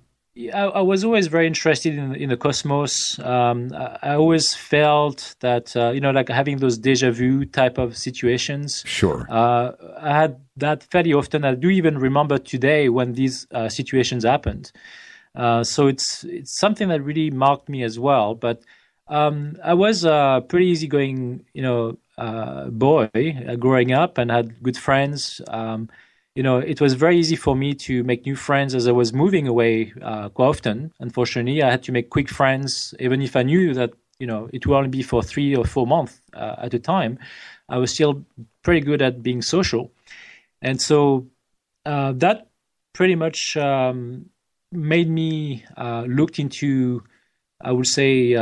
I was always very interested in the cosmos. I always felt that, like having those deja vu type of situations. Sure. I had that fairly often. I do even remember today when these situations happened. So it's something that really marked me as well. But I was a pretty easygoing, boy growing up, and had good friends. It was very easy for me to make new friends as I was moving away quite often. Unfortunately, I had to make quick friends, even if I knew that, it would only be for 3 or 4 months at a time. I was still pretty good at being social. And so that pretty much made me look into, I would say,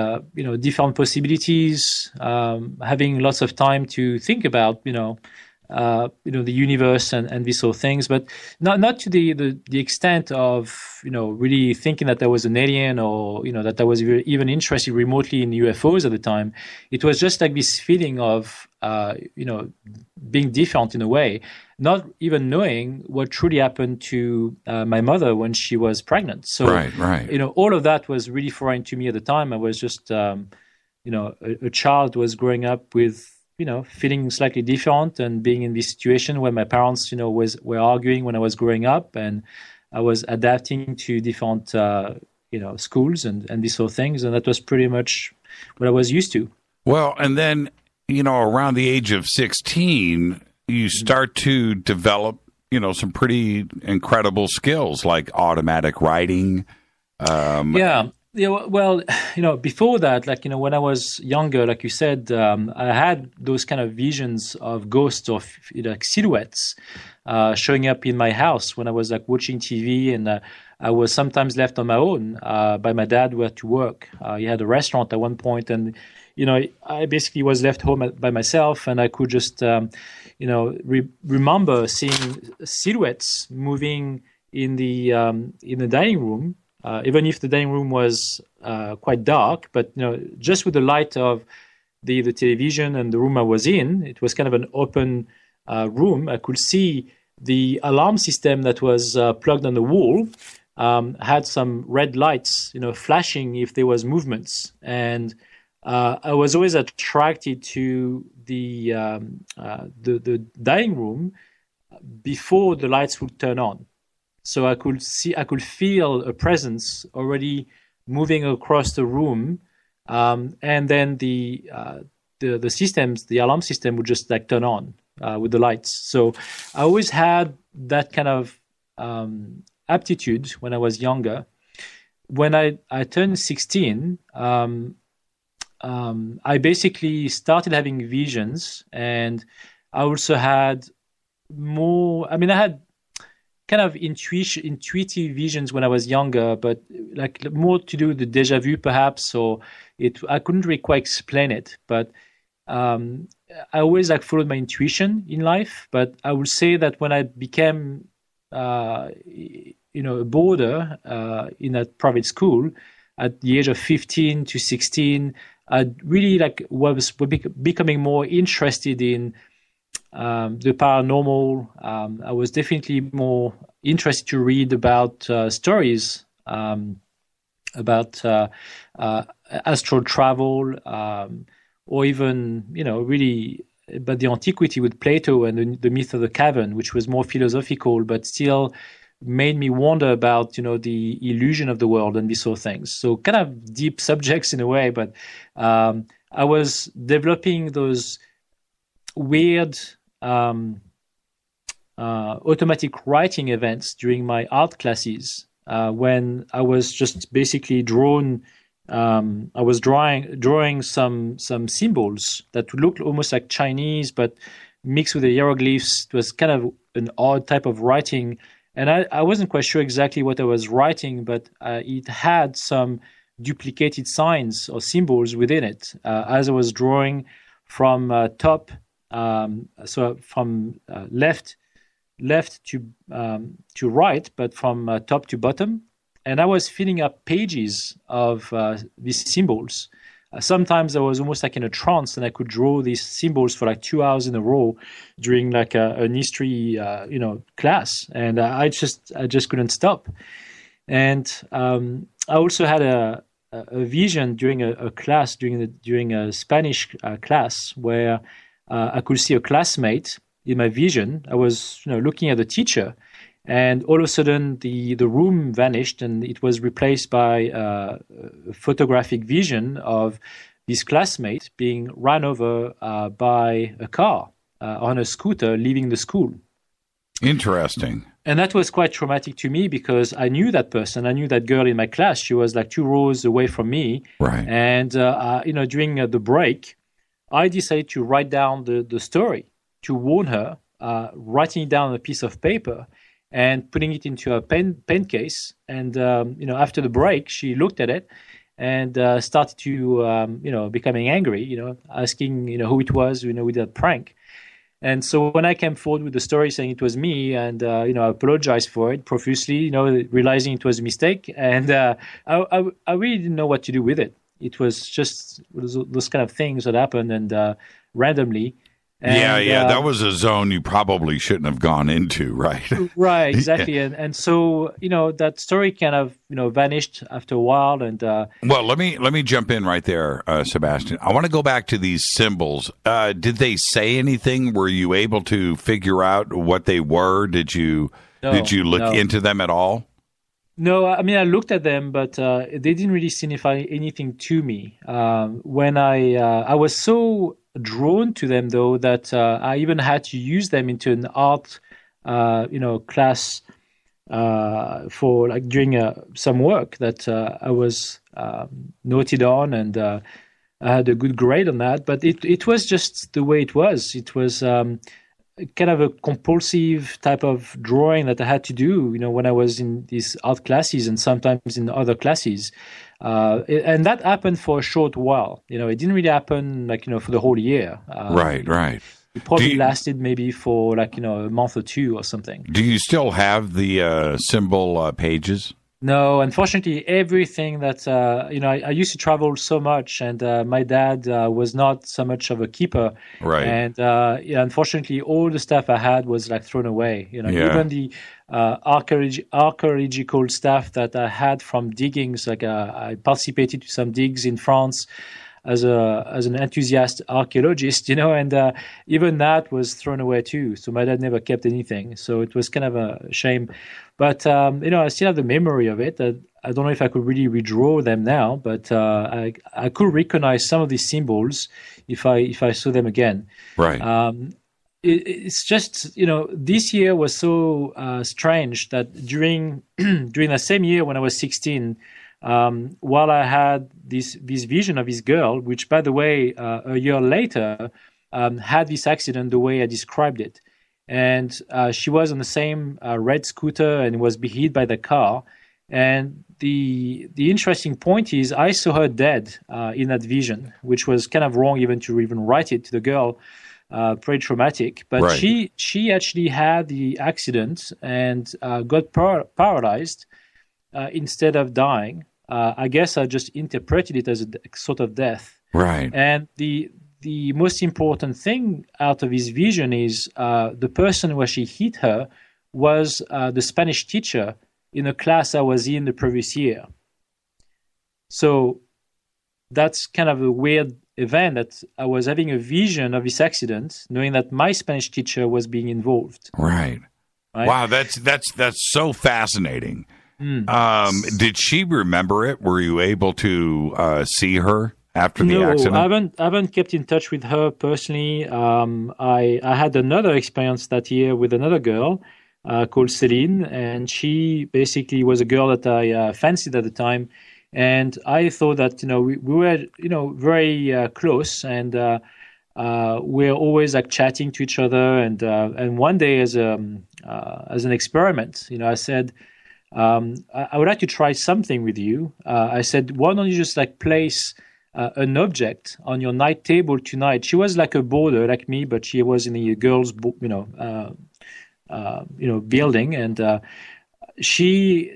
different possibilities, having lots of time to think about, the universe and these sort of things, but not to the extent of, really thinking that there was an alien, or, that I was even interested remotely in UFOs at the time. It was just like this feeling of, being different in a way, not even knowing what truly happened to my mother when she was pregnant. So, right. All of that was really foreign to me at the time. I was just, a child was growing up with, feeling slightly different, and being in this situation where my parents, were arguing when I was growing up, and I was adapting to different, schools and these sort of things. And that was pretty much what I was used to. Well, and then, around the age of 16, you start to develop, some pretty incredible skills like automatic writing. Yeah, well, before that, when I was younger, like you said, I had those kind of visions of ghosts, or silhouettes showing up in my house when I was watching TV, and I was sometimes left on my own by my dad who had to work. He had a restaurant at one point, and I basically was left home by myself, and I could just remember seeing silhouettes moving in the dining room. Even if the dining room was quite dark, but just with the light of the television and the room I was in, it was kind of an open room. I could see the alarm system that was plugged on the wall had some red lights, flashing if there was movements. And I was always attracted to the dining room before the lights would turn on. So I could feel a presence already moving across the room, and then the systems, the alarm system would just turn on with the lights. So I always had that kind of aptitude when I was younger. When I turned 16, I basically started having visions, and I also had more. I mean, I had kind of intuitive visions when I was younger, but like more to do with the déjà vu, perhaps. Or I couldn't really quite explain it, but I always like followed my intuition in life. But I would say that when I became, a boarder in a private school at the age of 15 to 16, I really was becoming more interested in the paranormal. I was definitely more interested to read about stories about astral travel, or even, really about the antiquity with Plato and the myth of the cavern, which was more philosophical, but still made me wonder about, the illusion of the world and these sort of things. So kind of deep subjects in a way, but I was developing those weird automatic writing events during my art classes when I was just basically drawn. I was drawing some symbols that looked almost like Chinese, but mixed with the hieroglyphs. It was kind of an odd type of writing, and I wasn't quite sure exactly what I was writing, but it had some duplicated signs or symbols within it as I was drawing from top. So from left to right, but from top to bottom. And I was filling up pages of these symbols. Sometimes I was almost like in a trance, and I could draw these symbols for like 2 hours in a row during like an history, class. And I just couldn't stop. And I also had a vision during a class, during a Spanish class, where I could see a classmate in my vision. I was, looking at the teacher, and all of a sudden the room vanished, and it was replaced by a photographic vision of this classmate being run over by a car on a scooter leaving the school. Interesting. And that was quite traumatic to me because I knew that person. I knew that girl in my class. She was like 2 rows away from me. Right. And, during the break, I decided to write down the story to warn her, writing it down on a piece of paper and putting it into a pen case. And, after the break, she looked at it and started to, becoming angry, asking, who it was, with that prank. And so when I came forward with the story saying it was me, and, I apologized for it profusely, realizing it was a mistake. And I really didn't know what to do with it. It was just those kind of things that happened and randomly. And, that was a zone you probably shouldn't have gone into, right? Right, exactly. Yeah. And so, that story kind of, vanished after a while. And well, let me jump in right there, Sebastien. I want to go back to these symbols. Did they say anything? Were you able to figure out what they were? Did you look into them at all? No, I mean, I looked at them, but they didn't really signify anything to me. When I was so drawn to them, though, that I even had to use them into an art, class for like during some work that I was noted on, and I had a good grade on that. But it was just the way it was. It was kind of a compulsive type of drawing that I had to do, when I was in these art classes and sometimes in other classes. And that happened for a short while. It didn't really happen for the whole year. Right. It probably lasted maybe for a month or two or something. Do you still have the symbol pages? No, unfortunately, everything that, I used to travel so much, and my dad was not so much of a keeper. Right. And, unfortunately, all the stuff I had was thrown away. Even the archaeological stuff that I had from diggings, I participated to some digs in France as an enthusiast archaeologist, and even that was thrown away too. So my dad never kept anything. So it was kind of a shame. But, I still have the memory of it. I don't know if I could really redraw them now, but I could recognize some of these symbols if I saw them again. Right. It's just, this year was so strange that during the same year when I was 16, while I had this vision of this girl, which, by the way, a year later had this accident the way I described it. and she was on the same red scooter and was hit by the car. And the interesting point is I saw her dead in that vision, which was kind of wrong even to even write it to the girl. Pretty traumatic, but right. she actually had the accident and got paralyzed instead of dying. I guess I just interpreted it as a sort of death. Right. And the most important thing out of his vision is the person where she hit her was the Spanish teacher in a class I was in the previous year. So that's kind of a weird event that I was having a vision of this accident, knowing that my Spanish teacher was being involved. Right. Wow, that's so fascinating. Did she remember it? Were you able to see her after the accident? No, I haven't kept in touch with her personally. I had another experience that year with another girl called Celine, and she basically was a girl that I fancied at the time. And I thought that, we were, very close, and we're always like chatting to each other. And one day as an experiment, I said, I would like to try something with you. I said, why don't you just like place an object on your night table tonight? She was like a boarder like me, but she was in the girls' building, and she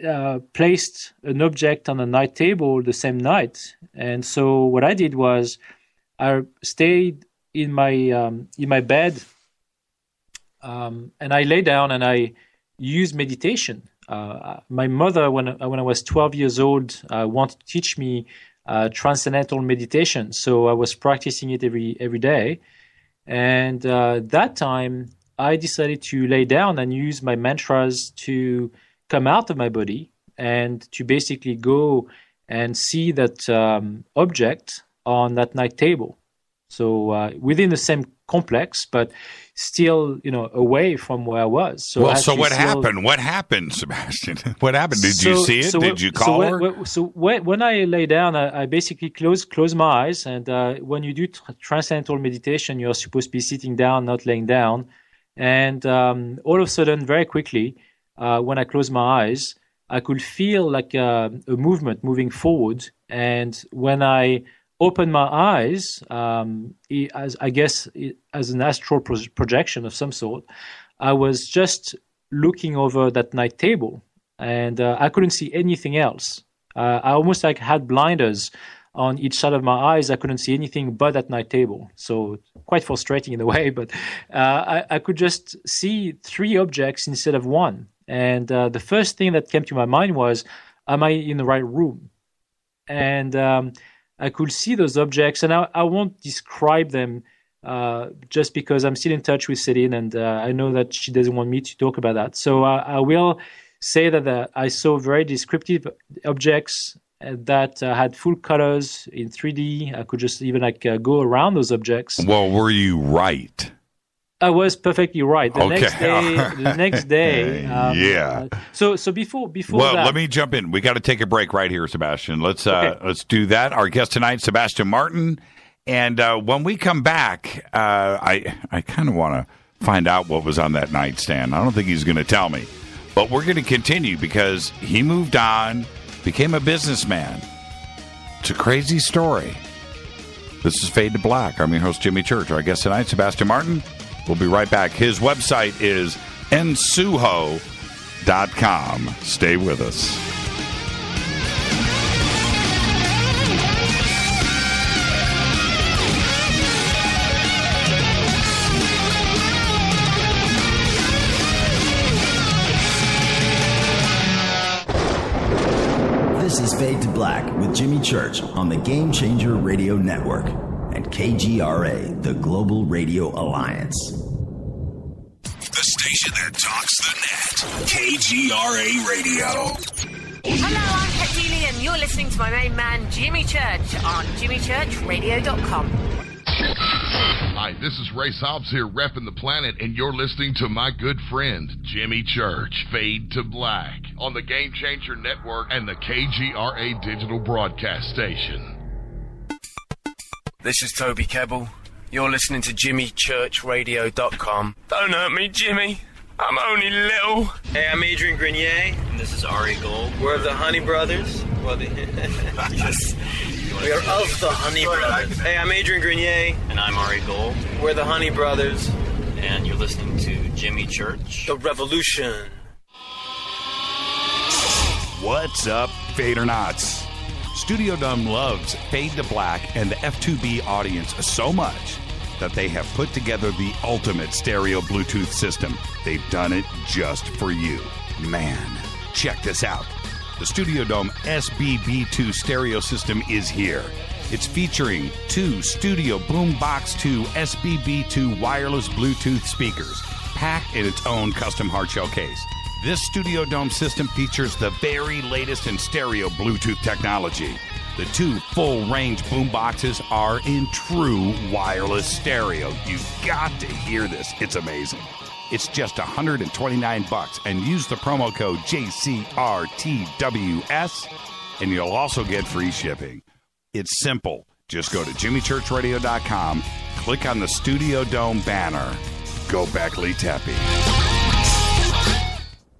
placed an object on the night table the same night. And so what I did was I stayed in my bed, and I lay down and I used meditation. My mother, when I was 12 years old, wanted to teach me transcendental meditation. So I was practicing it every day. And that time I decided to lay down and use my mantras to come out of my body and to basically go and see that object on that night table. So within the same complex, but still, away from where I was. So what happened? What happened, Sebastien? What happened? Did you see it? Did you call her? When I lay down, I basically close my eyes. And when you do transcendental meditation, you're supposed to be sitting down, not laying down. And all of a sudden, very quickly, when I closed my eyes, I could feel like a movement moving forward. And when I opened my eyes, as an astral projection of some sort, I was just looking over that night table, and I couldn't see anything else. I almost like had blinders on each side of my eyes. I couldn't see anything but that night table. So quite frustrating in a way, but I could just see 3 objects instead of 1. And the first thing that came to my mind was, am I in the right room? And I could see those objects, and I won't describe them just because I'm still in touch with Celine, and I know that she doesn't want me to talk about that. So I will say that I saw very descriptive objects that had full colors in 3D. I could just even go around those objects. Well, were you right? I was perfectly right. The next day. Yeah. So before well, that, let me jump in. We got to take a break right here, Sebastien. Let's do that. Our guest tonight, Sebastien Martin, and when we come back, I kind of want to find out what was on that nightstand. I don't think he's going to tell me, but we're going to continue because he moved on, became a businessman. It's a crazy story. This is Fade to Black. I'm your host, Jimmy Church. Our guest tonight, Sebastien Martin. We'll be right back. His website is nsuho.com. Stay with us. This is Fade to Black with Jimmy Church on the Game Changer Radio Network and KGRA, the Global Radio Alliance. The station that talks the net. KGRA Radio. Hello, I'm Kat and you're listening to my main man, Jimmy Church, on jimmychurchradio.com. Hi, this is Ray Hobbs here, repping the planet, and you're listening to my good friend, Jimmy Church, Fade to Black, on the Game Changer Network and the KGRA Digital Broadcast Station. This is Toby Kebbell. You're listening to JimmyChurchRadio.com. Don't hurt me, Jimmy. I'm only little. Hey, I'm Adrian Grenier, and this is Ari Gold. We're the Honey Brothers. Well, we are of the Honey Brothers. Hey, I'm Adrian Grenier, and I'm Ari Gold. We're the Honey Brothers, and you're listening to Jimmy Church. The Revolution. What's up, Fadernauts? Studio Dome loves Fade to Black and the F2B audience so much that they have put together the ultimate stereo Bluetooth system. They've done it just for you. Man, check this out. The Studio Dome SBB2 stereo system is here. It's featuring 2 Studio Boombox 2 SBB2 wireless Bluetooth speakers, packed in its own custom hardshell case. This Studio Dome system features the very latest in stereo Bluetooth technology. The 2 full-range boomboxes are in true wireless stereo. You've got to hear this. It's amazing. It's just $129, and use the promo code JCRTWS, and you'll also get free shipping. It's simple. Just go to JimmyChurchRadio.com, click on the Studio Dome banner. Go Beckley Teppy.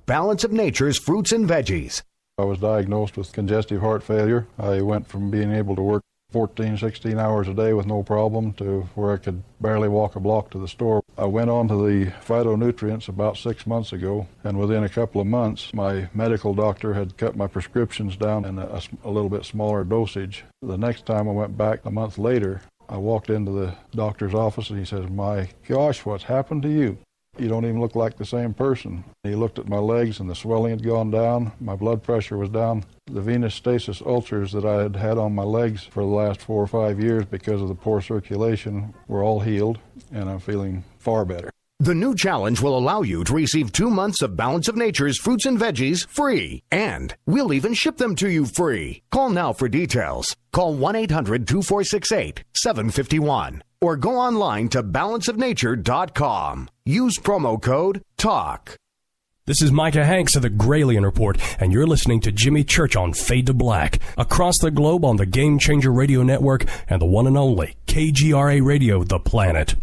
Balance of Nature's fruits and veggies. I was diagnosed with congestive heart failure. I went from being able to work 14, 16 hours a day with no problem to where I could barely walk a block to the store. I went on to the phytonutrients about 6 months ago, and within a couple of months, my medical doctor had cut my prescriptions down in a little bit smaller dosage. The next time I went back a month later, I walked into the doctor's office and he says, "My gosh, what's happened to you? You don't even look like the same person." He looked at my legs and the swelling had gone down. My blood pressure was down. The venous stasis ulcers that I had had on my legs for the last 4 or 5 years because of the poor circulation were all healed, and I'm feeling far better. The new challenge will allow you to receive 2 months of Balance of Nature's fruits and veggies free. And we'll even ship them to you free. Call now for details. Call 1-800-246-8751. Or go online to balanceofnature.com. Use promo code TALK. This is Micah Hanks of the Gralien Report, and you're listening to Jimmy Church on Fade to Black, across the globe on the Game Changer Radio Network and the one and only KGRA Radio, The Planet.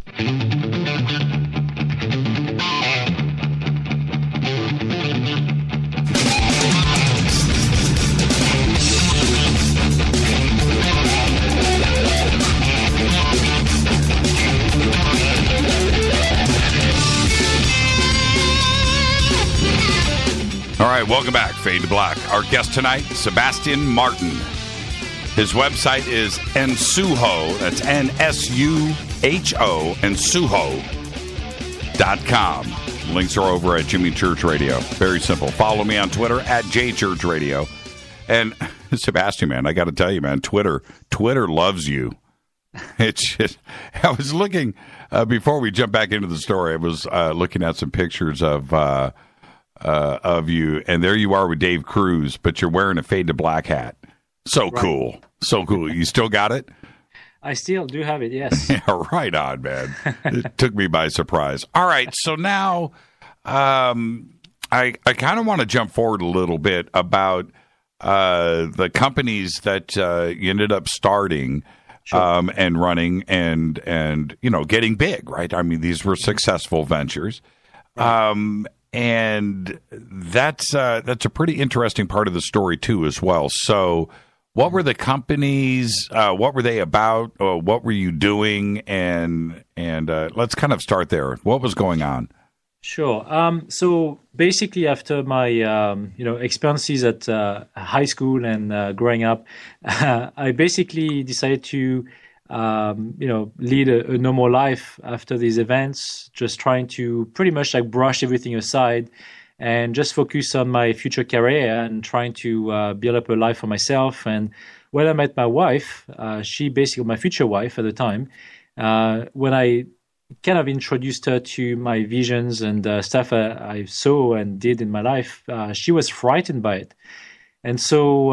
All right, welcome back, Fade to Black. Our guest tonight, Sebastien Martin. His website is Nsuho, that's N-S-U-H-O, Nsuho.com. Links are over at Jimmy Church Radio. Very simple. Follow me on Twitter at JChurchRadio. And Sebastien, man, I got to tell you, man, Twitter loves you. It's just, I was looking, before we jump back into the story, I was looking at some pictures of you, and there you are with Dave Cruz, but you're wearing a Fade to Black hat. So right. Cool. So cool. You still got it? I still do have it, yes. Yeah, right on, man. It took me by surprise. All right, so now I kind of want to jump forward a little bit about the companies that you ended up starting. Sure. And running and you know, getting big, right? I mean, these were successful ventures. Right. And that's a pretty interesting part of the story, too, as well. So what were the companies? What were they about? What were you doing? And let's kind of start there. What was going on? Sure. So basically, after my experiences at high school and growing up, I basically decided to lead a normal life after these events, just trying to pretty much like brush everything aside and just focus on my future career and trying to build up a life for myself. And when I met my wife, she basically, my future wife at the time, when I kind of introduced her to my visions and stuff I saw and did in my life, she was frightened by it. And so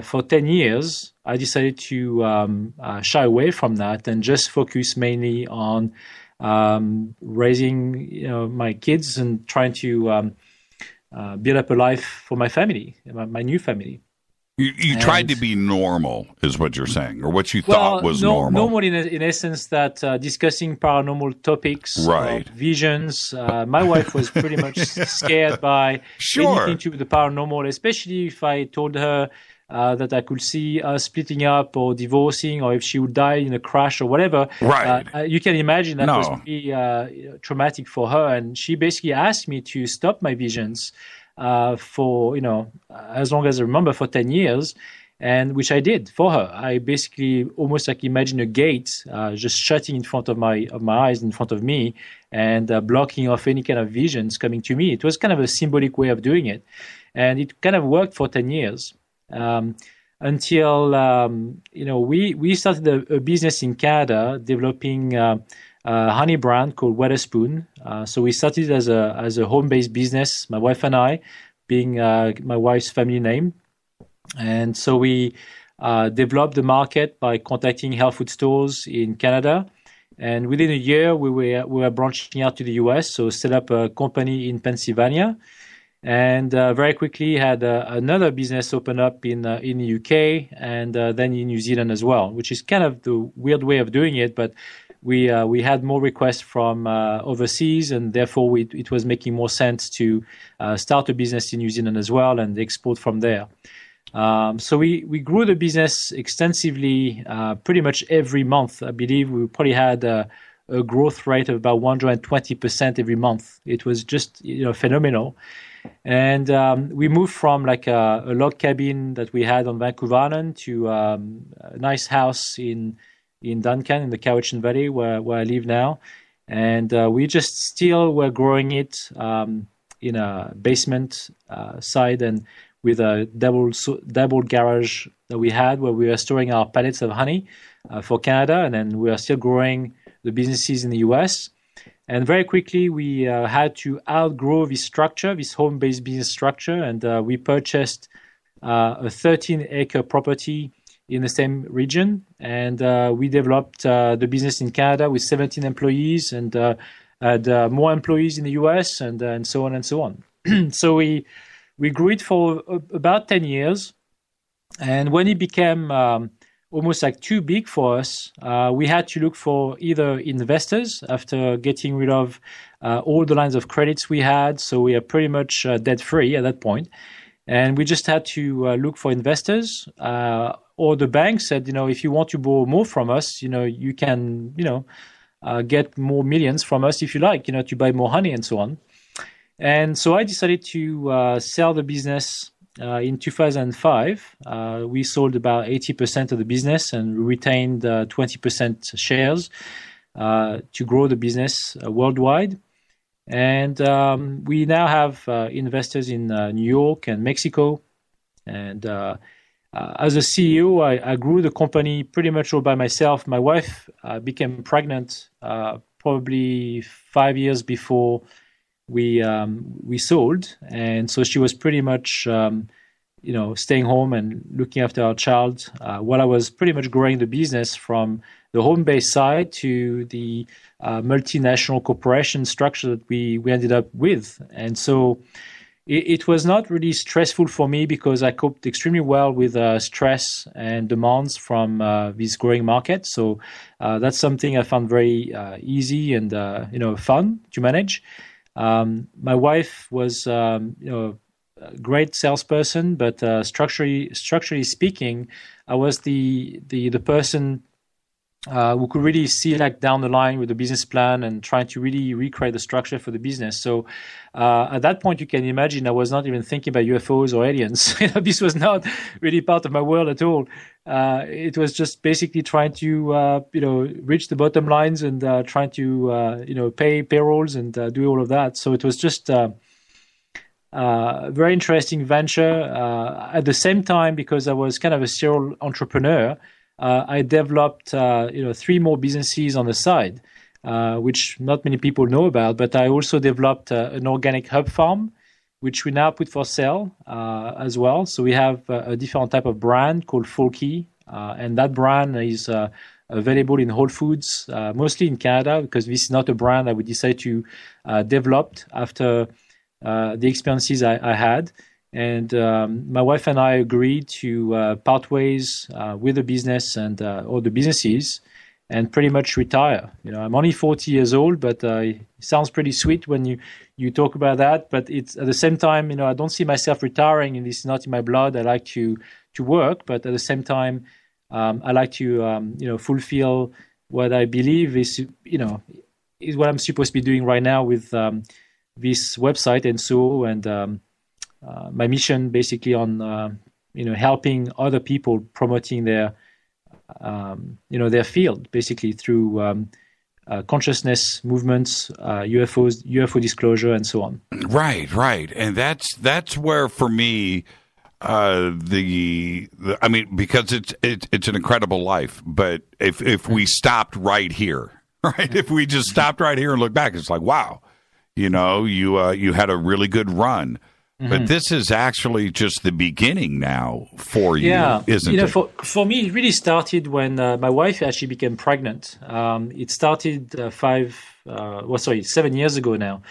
for 10 years, I decided to shy away from that and just focus mainly on raising my kids and trying to build up a life for my family, my new family. You tried to be normal, is what you're saying, or what you thought was normal. Normal in essence that discussing paranormal topics, right. Visions. My wife was pretty much scared by anything to do with the paranormal, especially if I told her that I could see us splitting up or divorcing, or if she would die in a crash or whatever. Right. You can imagine that was pretty traumatic for her, and she basically asked me to stop my visions for, as long as I remember, for 10 years, and which I did for her. I basically almost like imagine a gate just shutting in front of my eyes, in front of me, and blocking off any kind of visions coming to me. It was kind of a symbolic way of doing it, and it kind of worked for 10 years until we started a business in Canada developing a honey brand called Wetherspoon. So we started as a home-based business, my wife and I, being my wife's family name. And so we developed the market by contacting health food stores in Canada. And within a year, we were branching out to the US, so set up a company in Pennsylvania. And very quickly had another business open up in the UK and then in New Zealand as well, which is kind of the weird way of doing it, but we had more requests from overseas, and therefore it was making more sense to start a business in New Zealand as well and export from there. So we grew the business extensively, pretty much every month. I believe we probably had a growth rate of about 120% every month. It was just phenomenal. And we moved from like a log cabin that we had on Vancouver Island to a nice house in Duncan in the Cowichan Valley where I live now. And we just still were growing it in a basement side and with a double garage that we had where we were storing our pallets of honey for Canada. And then we are still growing the businesses in the US. And very quickly, we had to outgrow this structure, this home-based business structure, and we purchased a 13-acre property in the same region. And we developed the business in Canada with 17 employees and had more employees in the US and so on and so on. So we grew it for about 10 years. And when it became almost like too big for us, we had to look for either investors after getting rid of all the lines of credits we had. So we are pretty much debt-free at that point. And we just had to look for investors, or the bank said, if you want to borrow more from us, you can, get more millions from us if you like, to buy more honey and so on. And so I decided to sell the business in 2005. We sold about 80% of the business and retained 20% shares to grow the business worldwide. And we now have investors in New York and Mexico. And as a CEO, I grew the company pretty much all by myself. My wife became pregnant probably 5 years before we sold, and so she was pretty much staying home and looking after our child while I was pretty much growing the business from the home-based side to the multinational corporation structure that we ended up with. And so it was not really stressful for me because I coped extremely well with stress and demands from this growing market. So that's something I found very easy and fun to manage. My wife was, a great salesperson, but structurally speaking, I was the person who could really see like down the line with the business plan and trying to really recreate the structure for the business. So at that point, you can imagine I was not even thinking about UFOs or aliens. This was not really part of my world at all. It was just basically trying to reach the bottom lines and trying to pay payrolls and do all of that. So it was just a very interesting venture. At the same time, because I was kind of a serial entrepreneur, I developed 3 more businesses on the side, which not many people know about. But I also developed an organic hub farm, which we now put for sale as well. So we have a different type of brand called Folky, and that brand is available in Whole Foods, mostly in Canada, because this is not a brand that we decided to develop after the experiences I had. And my wife and I agreed to part ways with the business and or the businesses, and pretty much retire. I'm only 40 years old, but it sounds pretty sweet when you talk about that. But it's at the same time, I don't see myself retiring, and it's not in my blood. I like to work, but at the same time, I like to fulfill what I believe is what I'm supposed to be doing right now with this website and so and. My mission basically on helping other people promoting their their field basically through consciousness movements, UFO disclosure, and so on. Right, and that's where for me because it's an incredible life, but if we stopped right here, right, if we just stopped right here and looked back, it's like wow, you had a really good run. But this is actually just the beginning now for you, isn't it? For me, it really started when my wife actually became pregnant. It started 7 years ago now,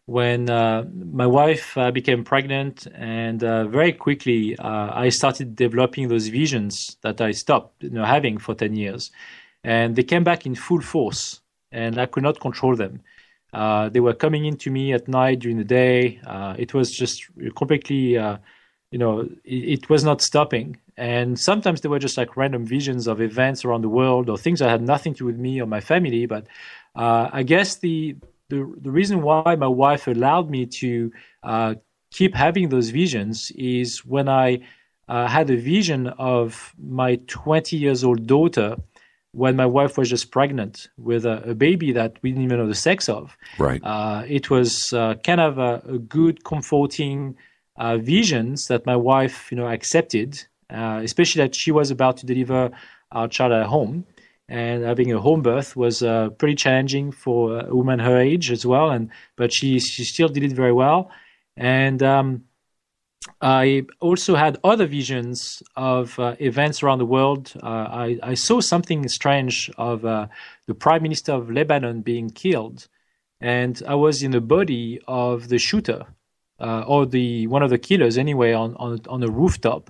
when my wife became pregnant, and very quickly I started developing those visions that I stopped having for 10 years. And they came back in full force, and I could not control them. They were coming into me at night, during the day. It was just completely, it was not stopping. And sometimes they were just like random visions of events around the world or things that had nothing to do with me or my family. But I guess the reason why my wife allowed me to keep having those visions is when I had a vision of my 20-year-old daughter when my wife was just pregnant with a baby that we didn't even know the sex of. Right. It was kind of a good, comforting visions that my wife, accepted, especially that she was about to deliver our child at home. And having a home birth was pretty challenging for a woman her age as well. But she still did it very well. And I also had other visions of events around the world. I saw something strange of the Prime Minister of Lebanon being killed, and I was in the body of the shooter or one of the killers anyway on a rooftop.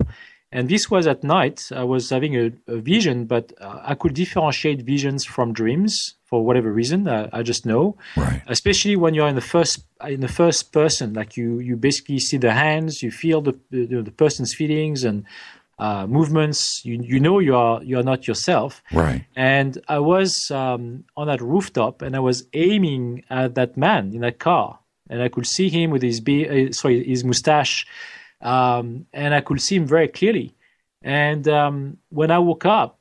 And this was at night. I was having a vision, but I could differentiate visions from dreams for whatever reason. I just know, right. Especially when you're in the first person, like you basically see the hands, you feel the person's feelings and movements. You know you are not yourself, right? And I was on that rooftop, and I was aiming at that man in that car, and I could see him with his mustache. And I could see him very clearly. And when I woke up,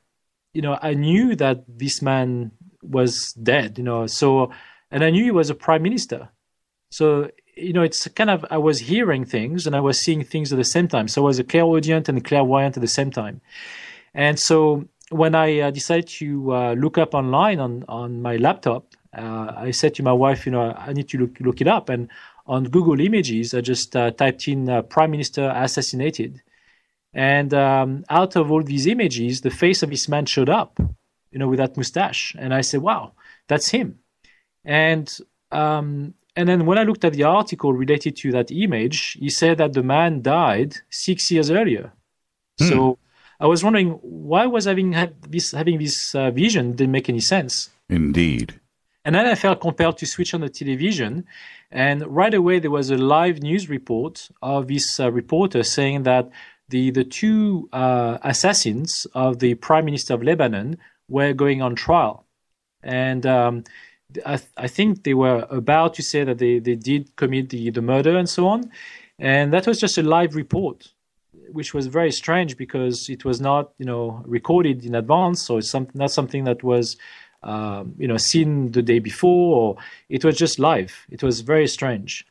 I knew that this man was dead, and I knew he was a prime minister. So, it's kind of, I was hearing things and I was seeing things at the same time. So I was a clairaudient and a clairvoyant at the same time. And so when I decided to look up online on my laptop, I said to my wife, I need to look it up. And on Google Images, I just typed in Prime Minister assassinated. And out of all these images, the face of this man showed up, with that mustache. And I said, wow, that's him. And then when I looked at the article related to that image, he said that the man died 6 years earlier. So I was wondering, why was having this vision didn't make any sense? Indeed. And then I felt compelled to switch on the television. And right away, there was a live news report of this reporter saying that the two assassins of the Prime Minister of Lebanon were going on trial. And I think they were about to say that they did commit the murder and so on. And that was just a live report, which was very strange because it was not, recorded in advance. So it's not something that was seen the day before, or it was just live. It was very strange.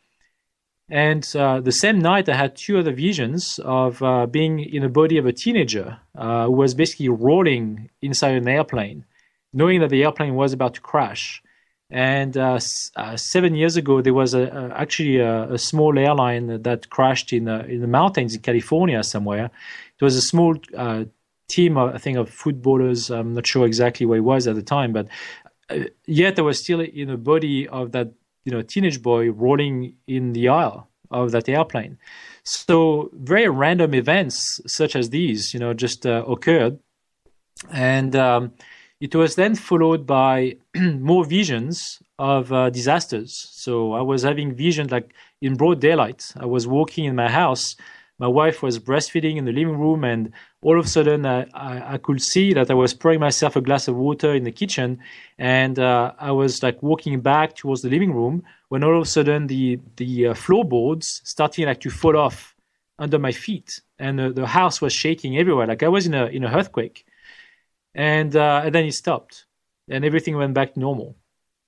And the same night, I had two other visions of being in the body of a teenager who was basically rolling inside an airplane, knowing that the airplane was about to crash. And 7 years ago, there was actually a small airline that crashed in the mountains in California somewhere. It was a small team, I think, of footballers. I'm not sure exactly where it was at the time, but yet I was still in the body of that, teenage boy rolling in the aisle of that airplane. So very random events such as these, just occurred. And it was then followed by more visions of disasters. So I was having visions like in broad daylight. I was walking in my house. My wife was breastfeeding in the living room, and all of a sudden I could see that I was pouring myself a glass of water in the kitchen, and I was like walking back towards the living room when all of a sudden the floorboards started like to fall off under my feet, and the house was shaking everywhere, like I was in a earthquake, and then it stopped, and everything went back to normal.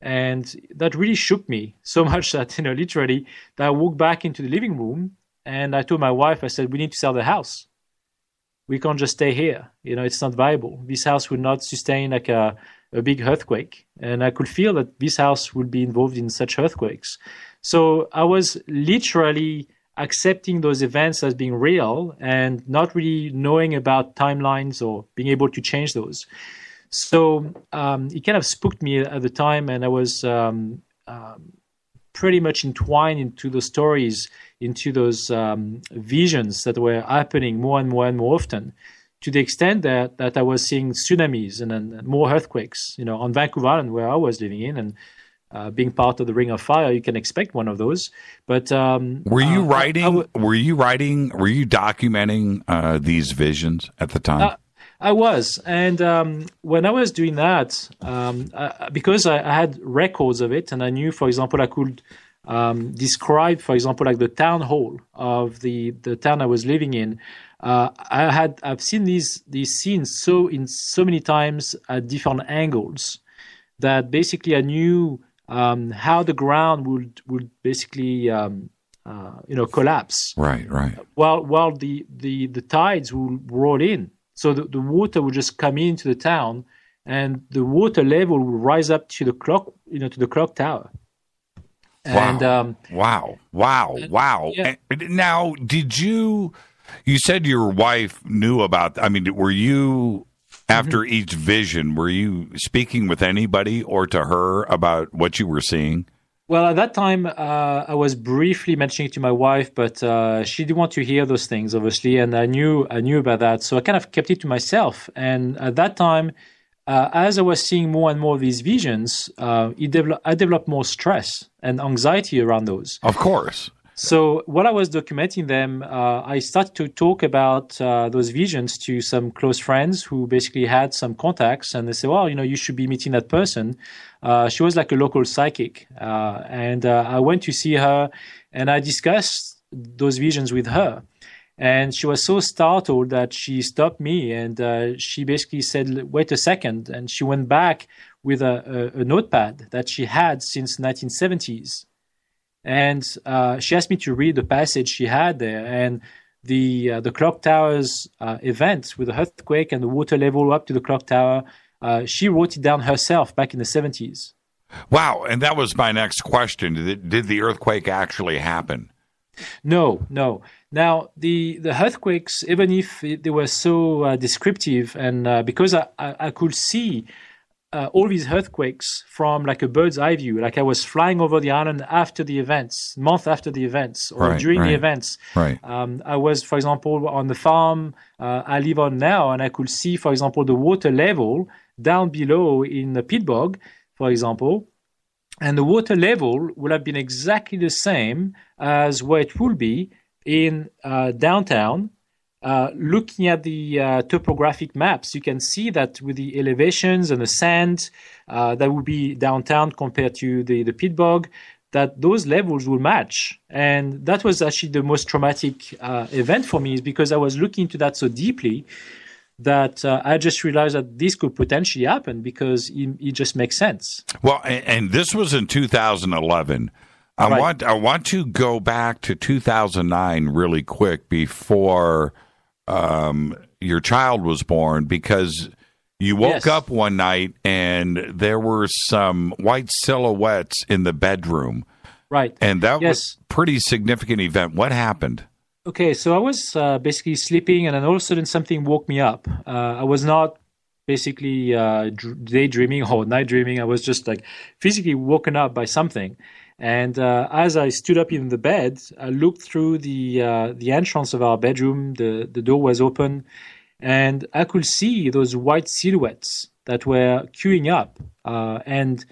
And that really shook me so much that literally that I walked back into the living room. And I told my wife, I said, we need to sell the house. We can't just stay here. It's not viable. This house would not sustain like a big earthquake. And I could feel that this house would be involved in such earthquakes. So I was literally accepting those events as being real and not really knowing about timelines or being able to change those. So it kind of spooked me at the time, and I was pretty much entwined into the stories, into those visions that were happening more and more and more often, to the extent that I was seeing tsunamis and more earthquakes. On Vancouver Island, where I was living in, and being part of the Ring of Fire, you can expect one of those. But were you writing? Were you documenting these visions at the time? I was, and when I was doing that, because I had records of it, and I knew, for example, I could describe, for example, like the town hall of the town I was living in. I've seen these scenes so many times at different angles that basically I knew how the ground would basically collapse. Right. While the tides will roll in. So the water would just come into the town, and the water level would rise up to the clock, to the clock tower. And, wow. Yeah. Now, you said your wife knew about, were you, after each vision, were you speaking with anybody or to her about what you were seeing? Well, at that time, I was briefly mentioning it to my wife, but she didn't want to hear those things, obviously, and I knew about that, so I kind of kept it to myself. And at that time, as I was seeing more and more of these visions, I developed more stress and anxiety around those. Of course. So while I was documenting them, I started to talk about those visions to some close friends who basically had some contacts, and they said, well, you should be meeting that person. She was like a local psychic. And I went to see her, and I discussed those visions with her. And she was so startled that she stopped me, and she basically said, wait a second. And she went back with a notepad that she had since 1970s. And she asked me to read the passage she had there, and the clock tower's event with the earthquake and the water level up to the clock tower. She wrote it down herself back in the 70s. Wow, and that was my next question. Did the earthquake actually happen? No. Now, the earthquakes, even if they were so descriptive, and because I could see all these earthquakes from like a bird's eye view, like I was flying over the island after the events, month after the events, or during the events. Right. I was, for example, on the farm I live on now, and I could see, for example, the water level down below in the pit bog, for example, and the water level would have been exactly the same as where it will be in downtown. Looking at the topographic maps, you can see that with the elevations and the sand that would be downtown compared to the pit bog, that those levels will match. And that was actually the most traumatic event for me, is because I was looking into that so deeply that I just realized that this could potentially happen, because it just makes sense. Well, and this was in 2011. Right. I want to go back to 2009 really quick before your child was born, because you woke up one night and there were some white silhouettes in the bedroom. Right. And that was a pretty significant event. What happened? Okay, so I was basically sleeping, and then all of a sudden something woke me up. I was not basically daydreaming or night dreaming. I was just like physically woken up by something. And as I stood up in the bed, I looked through the entrance of our bedroom. The door was open, and I could see those white silhouettes that were queuing up, and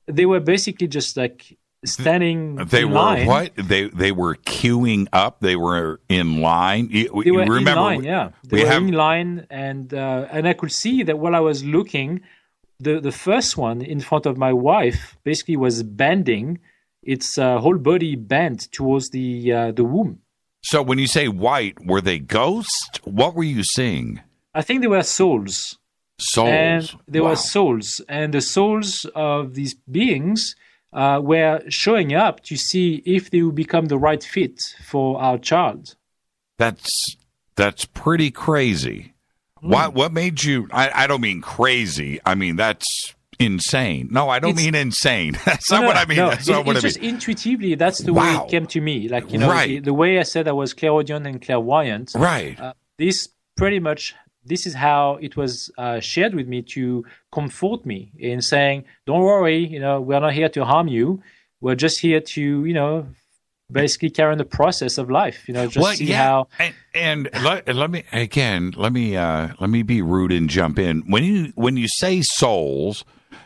they were basically just like standing. They in were line. what? They were queuing up. They were in line. They were in line, yeah. They were in line, and I could see that while I was looking, the first one in front of my wife basically was bending. Its whole body bent towards the womb. So when you say white, were they ghosts? What were you seeing? I think they were souls. Souls. And they were souls. And the souls of these beings were showing up to see if they would become the right fit for our child. That's pretty crazy. What made you... I don't mean crazy. I mean, that's... insane. No, I don't mean insane. That's not what I mean. That's not what I mean. Just intuitively, that's the way it came to me. Like, the way I said I was clairaudient and clairvoyant. Right. This is how it was shared with me to comfort me in saying, don't worry, we're not here to harm you. We're just here to, basically carry on the process of life, how. And let me be rude and jump in. When you say souls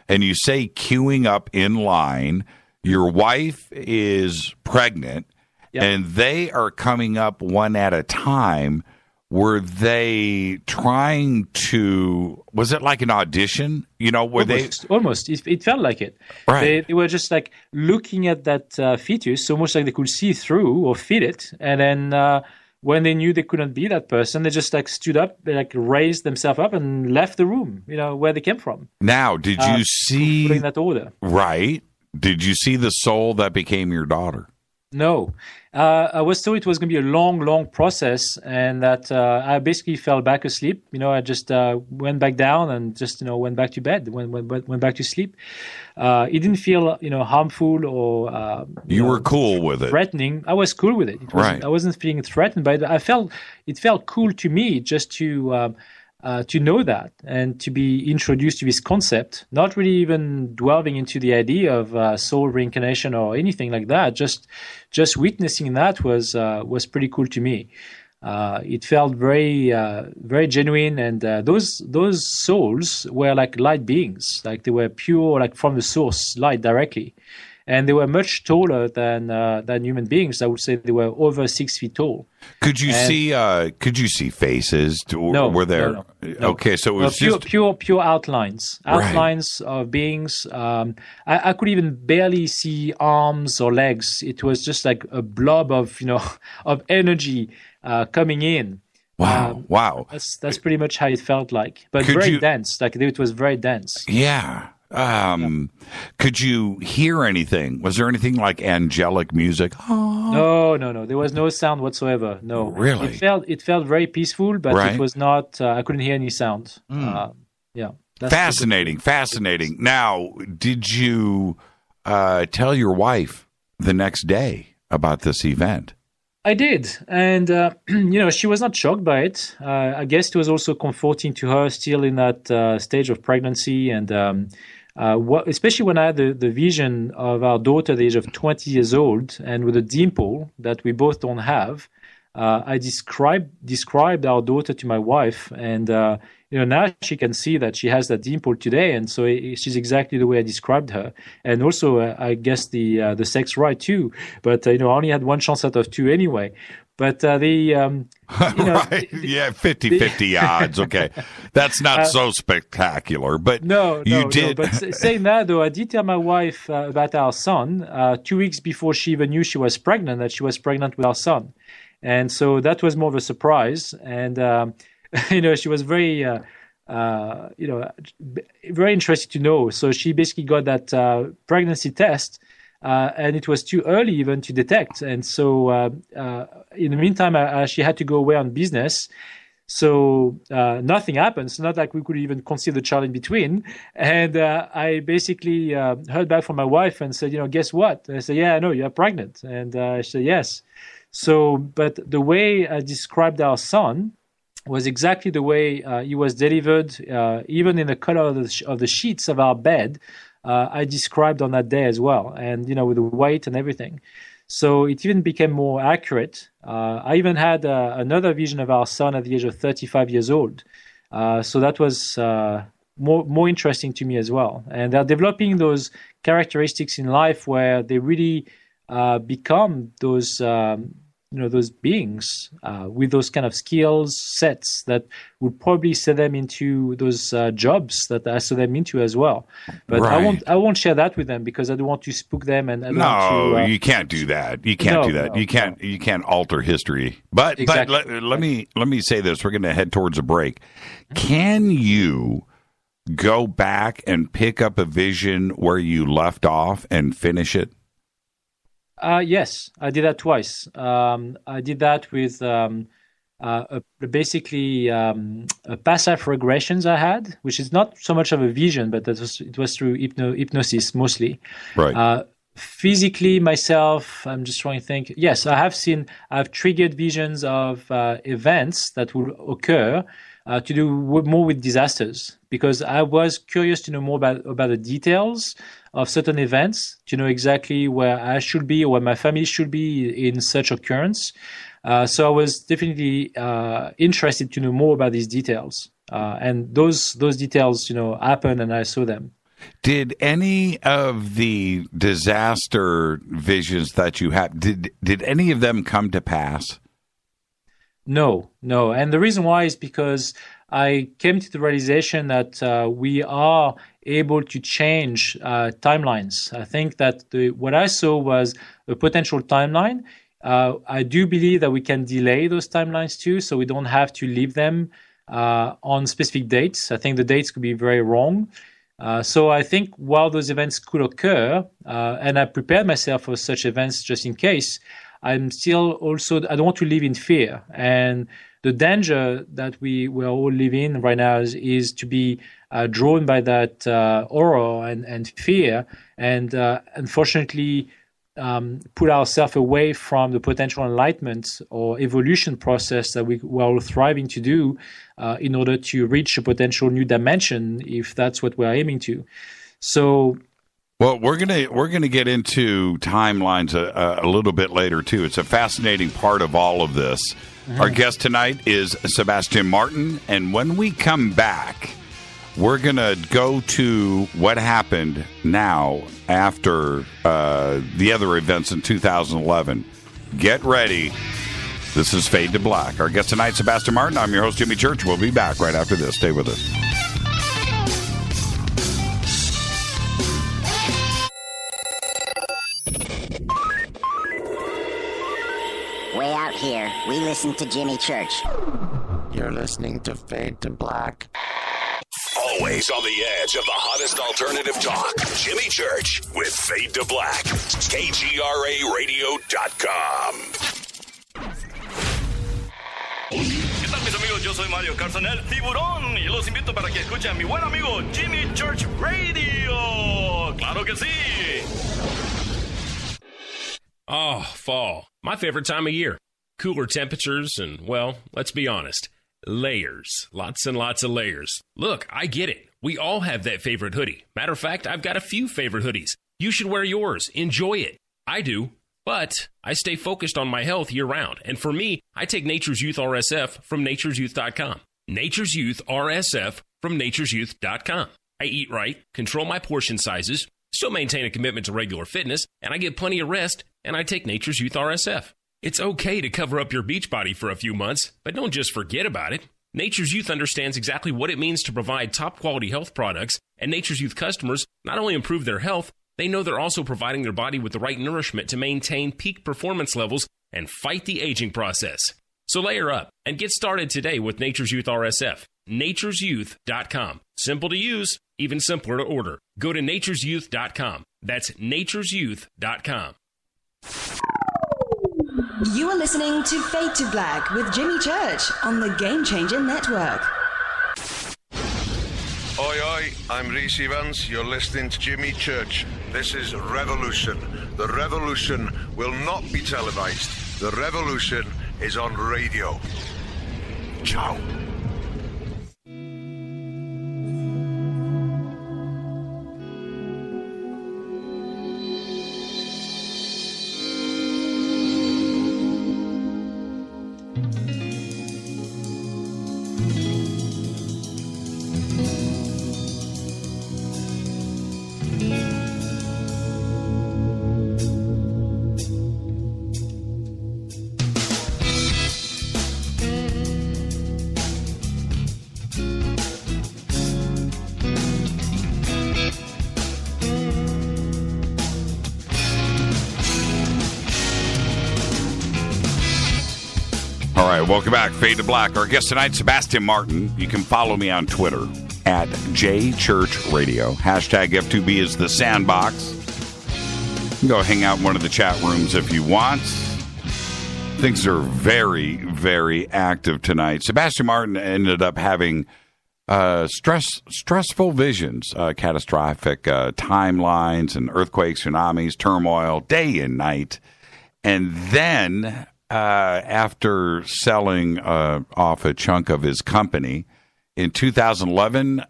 and you say queuing up in line, your wife is pregnant, and they are coming up one at a time. Were they trying to? Was it like an audition? Almost. It felt like it. Right. They were just like looking at that fetus, almost like they could see through or feel it. And then when they knew they couldn't be that person, they just like stood up, they like raised themselves up and left the room. Where they came from. Now, did you see in that order? Right. Did you see the soul that became your daughter? No. I was told it was going to be a long, long process, and that I basically fell back asleep. I just went back down and just, went back to bed, went back to sleep. It didn't feel, harmful or... you were cool with it. Threatening. I was cool with it. I wasn't feeling threatened by it. It felt cool to me just to know that and to be introduced to this concept, not really even delving into the idea of soul reincarnation or anything like that. Just witnessing that was pretty cool to me. It felt very very genuine, and those souls were like light beings, like they were pure, like from the source, light directly. And they were much taller than human beings. I would say they were over 6 feet tall. Could you see faces? No. Were there? No. Okay, so it was just pure outlines of beings. I could even barely see arms or legs. It was just like a blob of of energy coming in. Wow. That's pretty much how it felt like, but very dense. Like it was very dense. Yeah. Could you hear anything? Was there anything like angelic music? Oh. No. There was no sound whatsoever. No. Really? It felt very peaceful, but it was not. I couldn't hear any sound. Yeah. Fascinating. Now, did you tell your wife the next day about this event? I did, and she was not shocked by it. I guess it was also comforting to her, still in that stage of pregnancy, and especially when I had the vision of our daughter at the age of 20 years old, and with a dimple that we both don't have. I described our daughter to my wife, and now she can see that she has that dimple today, and so she's exactly the way I described her. And also, I guess the sex right too, but I only had one chance out of two anyway. But right, 50-50 odds. Okay, that's not so spectacular, but you did. No. But saying that though, I did tell my wife about our son 2 weeks before she even knew she was pregnant. That she was pregnant with our son. And so that was more of a surprise, and she was very, very interested to know. So she basically got that pregnancy test, and it was too early even to detect. And so in the meantime, she had to go away on business. So nothing happened. It's not like we could even conceive the child in between. And I basically heard back from my wife and said, guess what? And I said, yeah, I know, you're pregnant. And she said, yes. So, but the way I described our son was exactly the way he was delivered, even in the color of the sheets of our bed. I described on that day as well, and with the weight and everything. So it even became more accurate. I even had another vision of our son at the age of 35 years old. So that was more interesting to me as well. And they're developing those characteristics in life where they really become those beings with those kind of skills sets that would probably set them into those jobs that I saw them into as well. But right. I won't share that with them because I don't want to spook them. And I don't want to, you can't do that. You can't do that. You can't alter history. But exactly. but let me say this. We're going to head towards a break. Can you go back and pick up a vision where you left off and finish it? Yes, I did that twice. I did that with basically a past regressions I had, which is not so much of a vision, but it was through hypnosis mostly. Right. Physically, myself, I'm just trying to think. Yes, I've triggered visions of events that will occur to do more with disasters, because I was curious to know more about the details of certain events, to know exactly where I should be or where my family should be in such occurrence. So I was definitely interested to know more about these details. And those details, happened and I saw them. Did any of the disaster visions that you had, did any of them come to pass? No. And the reason why is because I came to the realization that we are able to change timelines. I think that what I saw was a potential timeline. I do believe that we can delay those timelines too, so we don't have to leave them on specific dates. I think the dates could be very wrong. So I think while those events could occur, and I prepared myself for such events just in case, I'm still also, I don't want to live in fear. And the danger that we all live in right now is to be drawn by that horror and fear, and unfortunately put ourselves away from the potential enlightenment or evolution process that we're all thriving to do in order to reach a potential new dimension, if that's what we're aiming to. So, well, we're gonna get into timelines a little bit later too. It's a fascinating part of all of this. Mm-hmm. Our guest tonight is Sebastien Martin, and when we come back, we're gonna go to what happened now after the other events in 2011. Get ready. This is Fade to Black. Our guest tonight, Sebastien Martin. I'm your host, Jimmy Church. We'll be back right after this. Stay with us. Way out here, we listen to Jimmy Church. You're listening to Fade to Black. Always on the edge of the hottest alternative talk. Jimmy Church with Fade to Black. KGRARadio.com. ¿Qué tal, mis amigos? Yo soy Mario Carson, el tiburón, y los invito para que escuchen a mi buen amigo Jimmy Church Radio. ¡Claro que sí! Oh, fall. My favorite time of year. Cooler temperatures and, well, let's be honest, layers. Lots and lots of layers. Look, I get it. We all have that favorite hoodie. Matter of fact, I've got a few favorite hoodies. You should wear yours. Enjoy it. I do. But I stay focused on my health year-round. And for me, I take Nature's Youth RSF from nature'syouth.com. Nature's Youth RSF from nature'syouth.com. I eat right, control my portion sizes, still maintain a commitment to regular fitness, and I get plenty of rest, and I take Nature's Youth RSF. It's okay to cover up your beach body for a few months, but don't just forget about it. Nature's Youth understands exactly what it means to provide top-quality health products, and Nature's Youth customers not only improve their health, they know they're also providing their body with the right nourishment to maintain peak performance levels and fight the aging process. So layer up and get started today with Nature's Youth RSF. nature'syouth.com. Simple to use, even simpler to order. Go to nature'syouth.com. That's nature'syouth.com. You are listening to Fade to Black with Jimmy Church on the Game Changer Network. Oi, oi, I'm Reese Evans. You're listening to Jimmy Church. This is Revolution. The revolution will not be televised. The revolution is on radio. Ciao. All right, welcome back. Fade to Black. Our guest tonight, Sebastien Martin. You can follow me on Twitter at JChurchRadio. Hashtag F2B is the sandbox. You can go hang out in one of the chat rooms if you want. Things are very, very active tonight. Sebastien Martin ended up having stressful visions, catastrophic timelines and earthquakes, tsunamis, turmoil, day and night. And then after selling off a chunk of his company in 2011,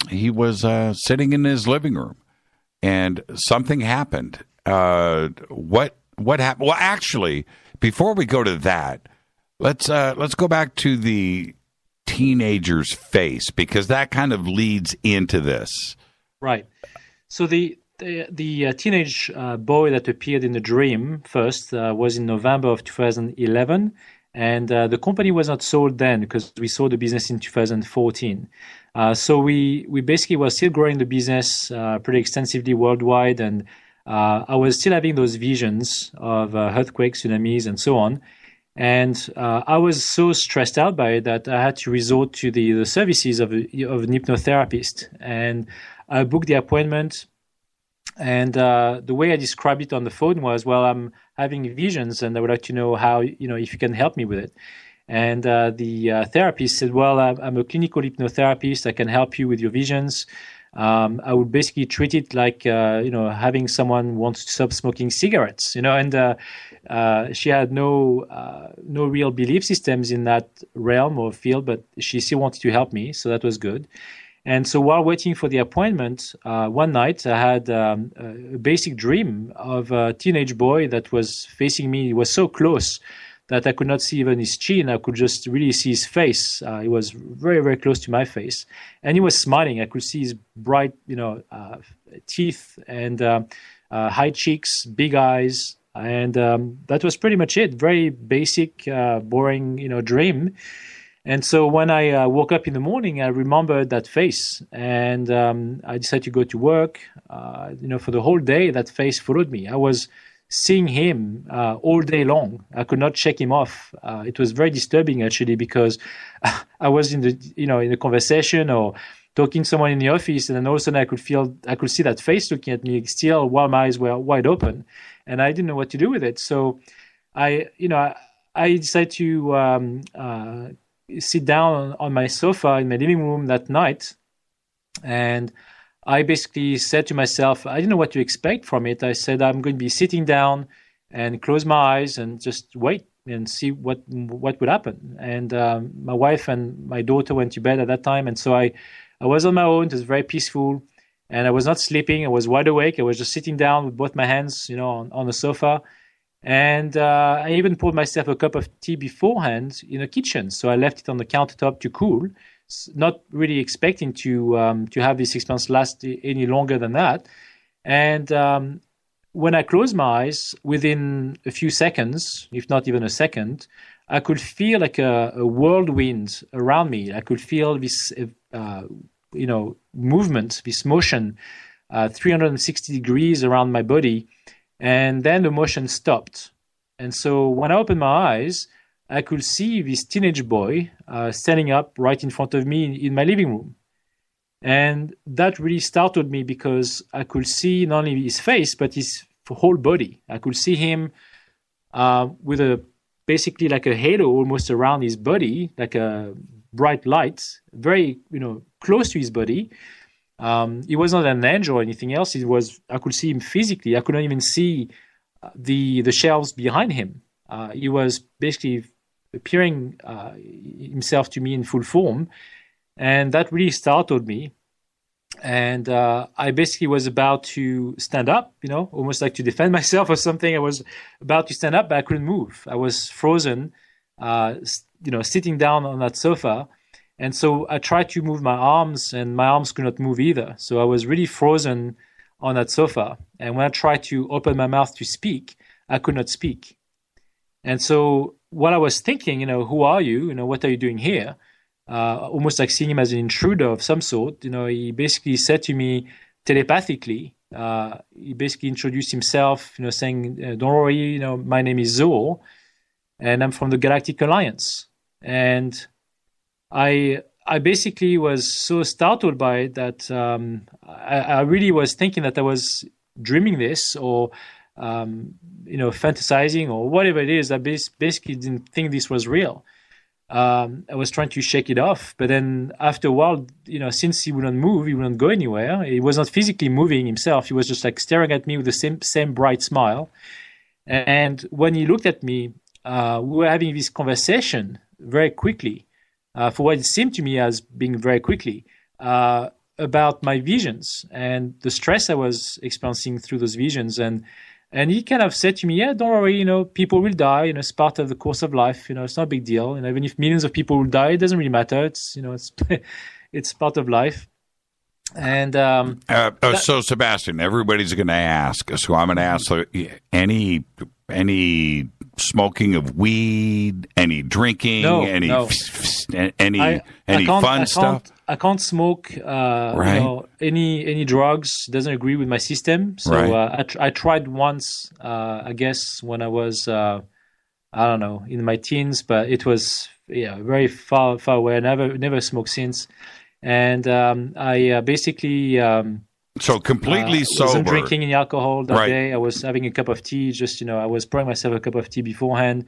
he was sitting in his living room, and something happened. What happened? Well, actually, before we go to that, let's go back to the teenager's face, because that kind of leads into this. Right. So the teenage boy that appeared in the dream first was in November of 2011, and the company was not sold then because we sold the business in 2014. So we basically were still growing the business pretty extensively worldwide, and I was still having those visions of earthquakes, tsunamis, and so on. And I was so stressed out by it that I had to resort to the services of an hypnotherapist, and I booked the appointment. And the way I described it on the phone was, well, I'm having visions and I would like to know how, if you can help me with it. And the therapist said, well, I'm a clinical hypnotherapist. I can help you with your visions. I would basically treat it like, having someone wants to stop smoking cigarettes, and she had no real belief systems in that realm or field, but she still wanted to help me. So that was good. And so while waiting for the appointment, one night I had a basic dream of a teenage boy that was facing me. He was so close that I could not see even his chin. I could just really see his face. He was very, very close to my face. And he was smiling. I could see his bright, teeth and high cheeks, big eyes. And that was pretty much it. Very basic, boring, dream. And so when I woke up in the morning, I remembered that face, and I decided to go to work. For the whole day, that face followed me. I was seeing him all day long. I could not check him off. It was very disturbing, actually, because I was in a conversation or talking to someone in the office, and then all of a sudden I could see that face looking at me still while my eyes were wide open, and I didn't know what to do with it. So I decided to sit down on my sofa in my living room that night, and I basically said to myself, I didn't know what to expect from it. I said, I'm going to be sitting down and close my eyes and just wait and see what would happen. And my wife and my daughter went to bed at that time, and so I was on my own. It was very peaceful, and I was not sleeping. I was wide awake. I was just sitting down with both my hands, on the sofa. And I even poured myself a cup of tea beforehand in the kitchen. So I left it on the countertop to cool, not really expecting to have this experience last any longer than that. And when I closed my eyes, within a few seconds, if not even a second, I could feel like a whirlwind around me. I could feel this, movement, this motion, 360 degrees around my body. And then the motion stopped. And so when I opened my eyes, I could see this teenage boy standing up right in front of me in my living room. And that really startled me because I could see not only his face, but his whole body. I could see him with basically like a halo almost around his body, like a bright light, very, close to his body. He was not an angel or anything else. I could see him physically. I could not even see the shelves behind him. He was basically appearing himself to me in full form, and that really startled me. And I basically was about to stand up, almost like to defend myself or something. I was about to stand up, but I couldn't move. I was frozen, sitting down on that sofa. And so I tried to move my arms, and my arms could not move either. So I was really frozen on that sofa. And when I tried to open my mouth to speak, I could not speak. And so what I was thinking, who are you? What are you doing here? Almost like seeing him as an intruder of some sort. He basically said to me telepathically, he basically introduced himself, saying, don't worry, my name is Zoar, and I'm from the Galactic Alliance. And I basically was so startled by it that I really was thinking that I was dreaming this or, fantasizing or whatever it is. I basically didn't think this was real. I was trying to shake it off. But then after a while, since he wouldn't move, he wouldn't go anywhere. He was not physically moving himself. He was just like staring at me with the same bright smile. And when he looked at me, we were having this conversation very quickly. For what it seemed to me as being very quickly, about my visions and the stress I was experiencing through those visions. And he kind of said to me, yeah, don't worry, people will die, it's part of the course of life, it's not a big deal. Even if millions of people will die, it doesn't really matter. It's, it's part of life. And so Sebastien, everybody's going to ask, so I'm going to ask, any smoking of weed, any drinking, any fun stuff? I can't smoke any drugs. It doesn't agree with my system. So I tried once, I guess, when I was I don't know, in my teens, but it was very far away. I never smoked since. And I basically so completely sober. Wasn't drinking any alcohol that day. I was having a cup of tea. Just I was pouring myself a cup of tea beforehand.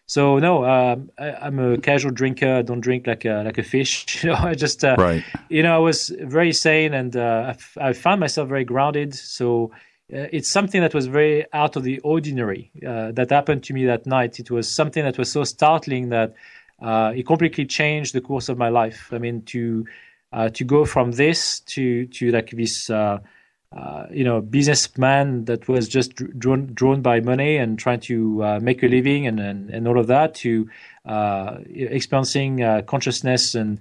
So no, I'm a casual drinker. I don't drink like a fish. I just I was very sane, and I found myself very grounded. So it's something that was very out of the ordinary that happened to me that night. It was something that was so startling that it completely changed the course of my life. I mean, to go from this to like this, businessman that was just drawn by money and trying to make a living and all of that, to experiencing consciousness and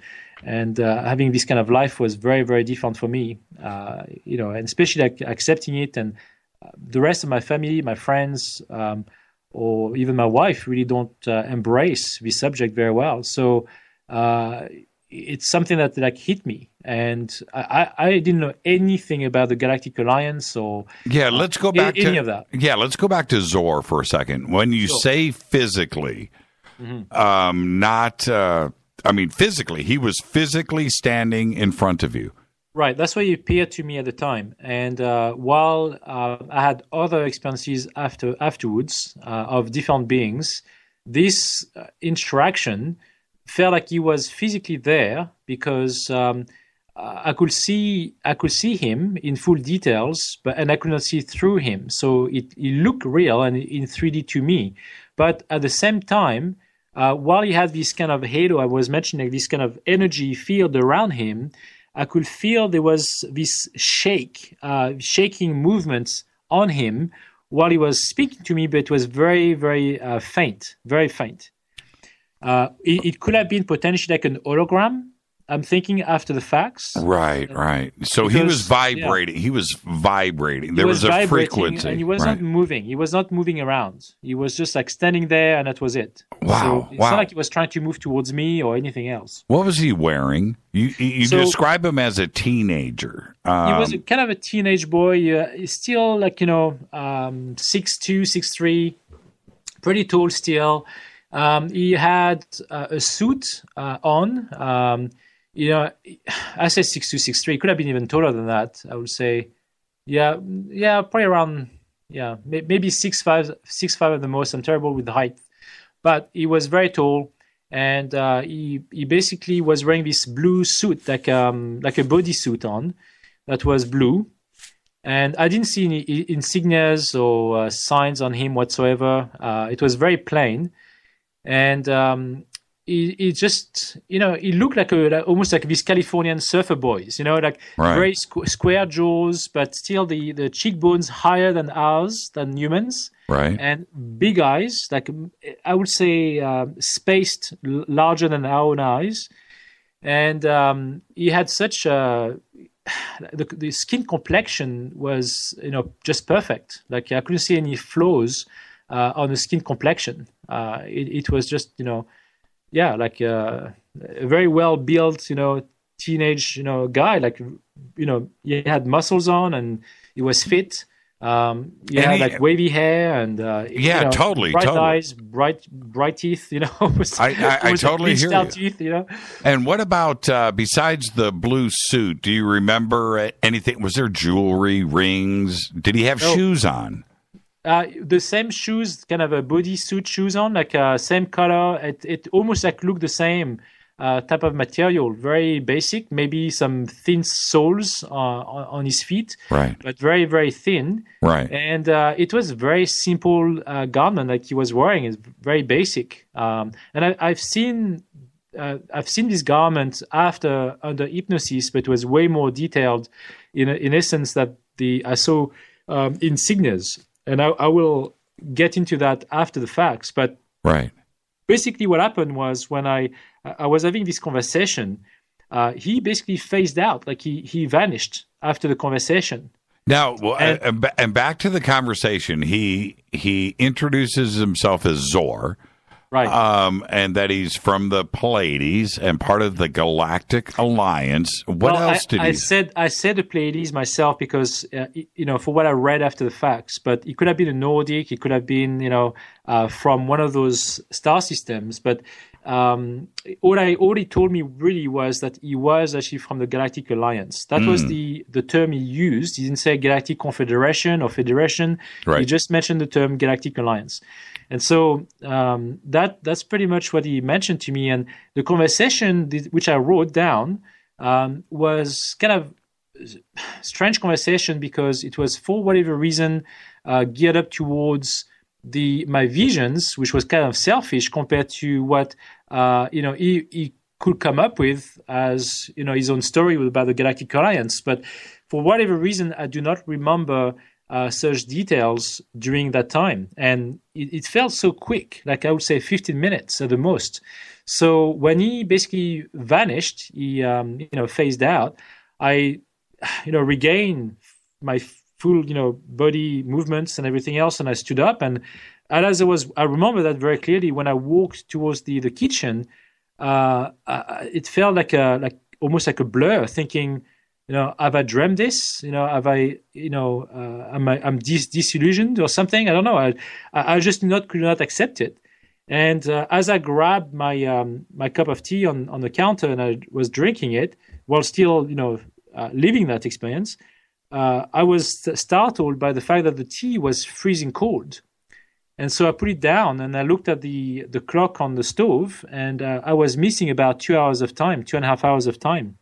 having this kind of life was very, very different for me. And especially like accepting it, and the rest of my family, my friends, or even my wife really don't embrace this subject very well. So it's something that like hit me, and I didn't know anything about the Galactic Alliance or let's go back any to of that. Let's go back to Zoar for a second. When you say physically, physically, he was physically standing in front of you. Right, that's what it appeared to me at the time. And while I had other experiences afterwards of different beings, this interaction felt like he was physically there, because I could see him in full details, and I could not see through him. So it looked real and in 3D to me. But at the same time, while he had this kind of halo, I was mentioning this kind of energy field around him, I could feel there was this shaking movements on him while he was speaking to me, but it was very, very faint, very faint. It could have been potentially like an hologram, I'm thinking, after the facts. Right. So he was vibrating. He was vibrating. There was a frequency. And he was not moving. He was not moving around. He was just like standing there, and that was it. Wow. So it's not like he was trying to move towards me or anything else. What was he wearing? You describe him as a teenager. He was kind of a teenage boy. He's still like, 6'2", 6'3", pretty tall still. He had a suit on. I say 6'2", 6'3". He could have been even taller than that, I would say. Yeah, probably around, maybe 6'5" at the most. I'm terrible with the height. But he was very tall, and he basically was wearing this blue suit, like a bodysuit on, that was blue. And I didn't see any insignias or signs on him whatsoever. It was very plain. And he just, he looked like almost like these Californian surfer boys, like Right. very square jaws, but still the cheekbones higher than ours, than humans. Right. And big eyes, like I would say spaced larger than our own eyes. And he had such the skin complexion was, just perfect. Like I couldn't see any flaws on the skin complexion. It was just, like a very well built, teenage, guy. Like, he had muscles on and he was fit. He had like wavy hair and totally, bright totally. eyes, bright teeth. I totally hear you. Teeth, And what about besides the blue suit? Do you remember anything? Was there jewelry, rings? Did he have shoes on? The same shoes, kind of a bodysuit shoes on, like same color. It almost like looked the same type of material, very basic. Maybe some thin soles on his feet, right? But very, very thin, right? And it was very simple garment like he was wearing. It's very basic. And I've seen this garment under hypnosis, but it was way more detailed. In essence, that I saw insignias. And I will get into that after the facts. But right. Basically what happened was when I was having this conversation, he basically phased out, like he vanished after the conversation. Now, and back to the conversation, he introduces himself as Zoar. Right. And that he's from the Pleiades and part of the Galactic Alliance. What else did he say? I said the Pleiades myself because, for what I read after the facts, but it could have been a Nordic, it could have been, from one of those star systems. But all he told me really was that he was actually from the Galactic Alliance. That was the term he used. He didn't say Galactic Confederation or Federation. Right. He just mentioned the term Galactic Alliance. And so that's pretty much what he mentioned to me. And the conversation, which I wrote down, was kind of strange conversation because it was, for whatever reason, geared up towards my visions, which was kind of selfish compared to what he could come up with as his own story about the Galactic Alliance. But for whatever reason, I do not remember such details during that time, and it felt so quick, like I would say 15 minutes at the most. So when he basically vanished, he phased out, I regained my full body movements and everything else, and I stood up, and as I remember that very clearly. When I walked towards the kitchen, it felt like almost like a blur, thinking, have I dreamt this? Have I, I'm disillusioned or something? I don't know. I just could not accept it. And as I grabbed my cup of tea on the counter and I was drinking it while still, living that experience, I was startled by the fact that the tea was freezing cold. And so I put it down and I looked at the clock on the stove, and I was missing about 2.5 hours of time.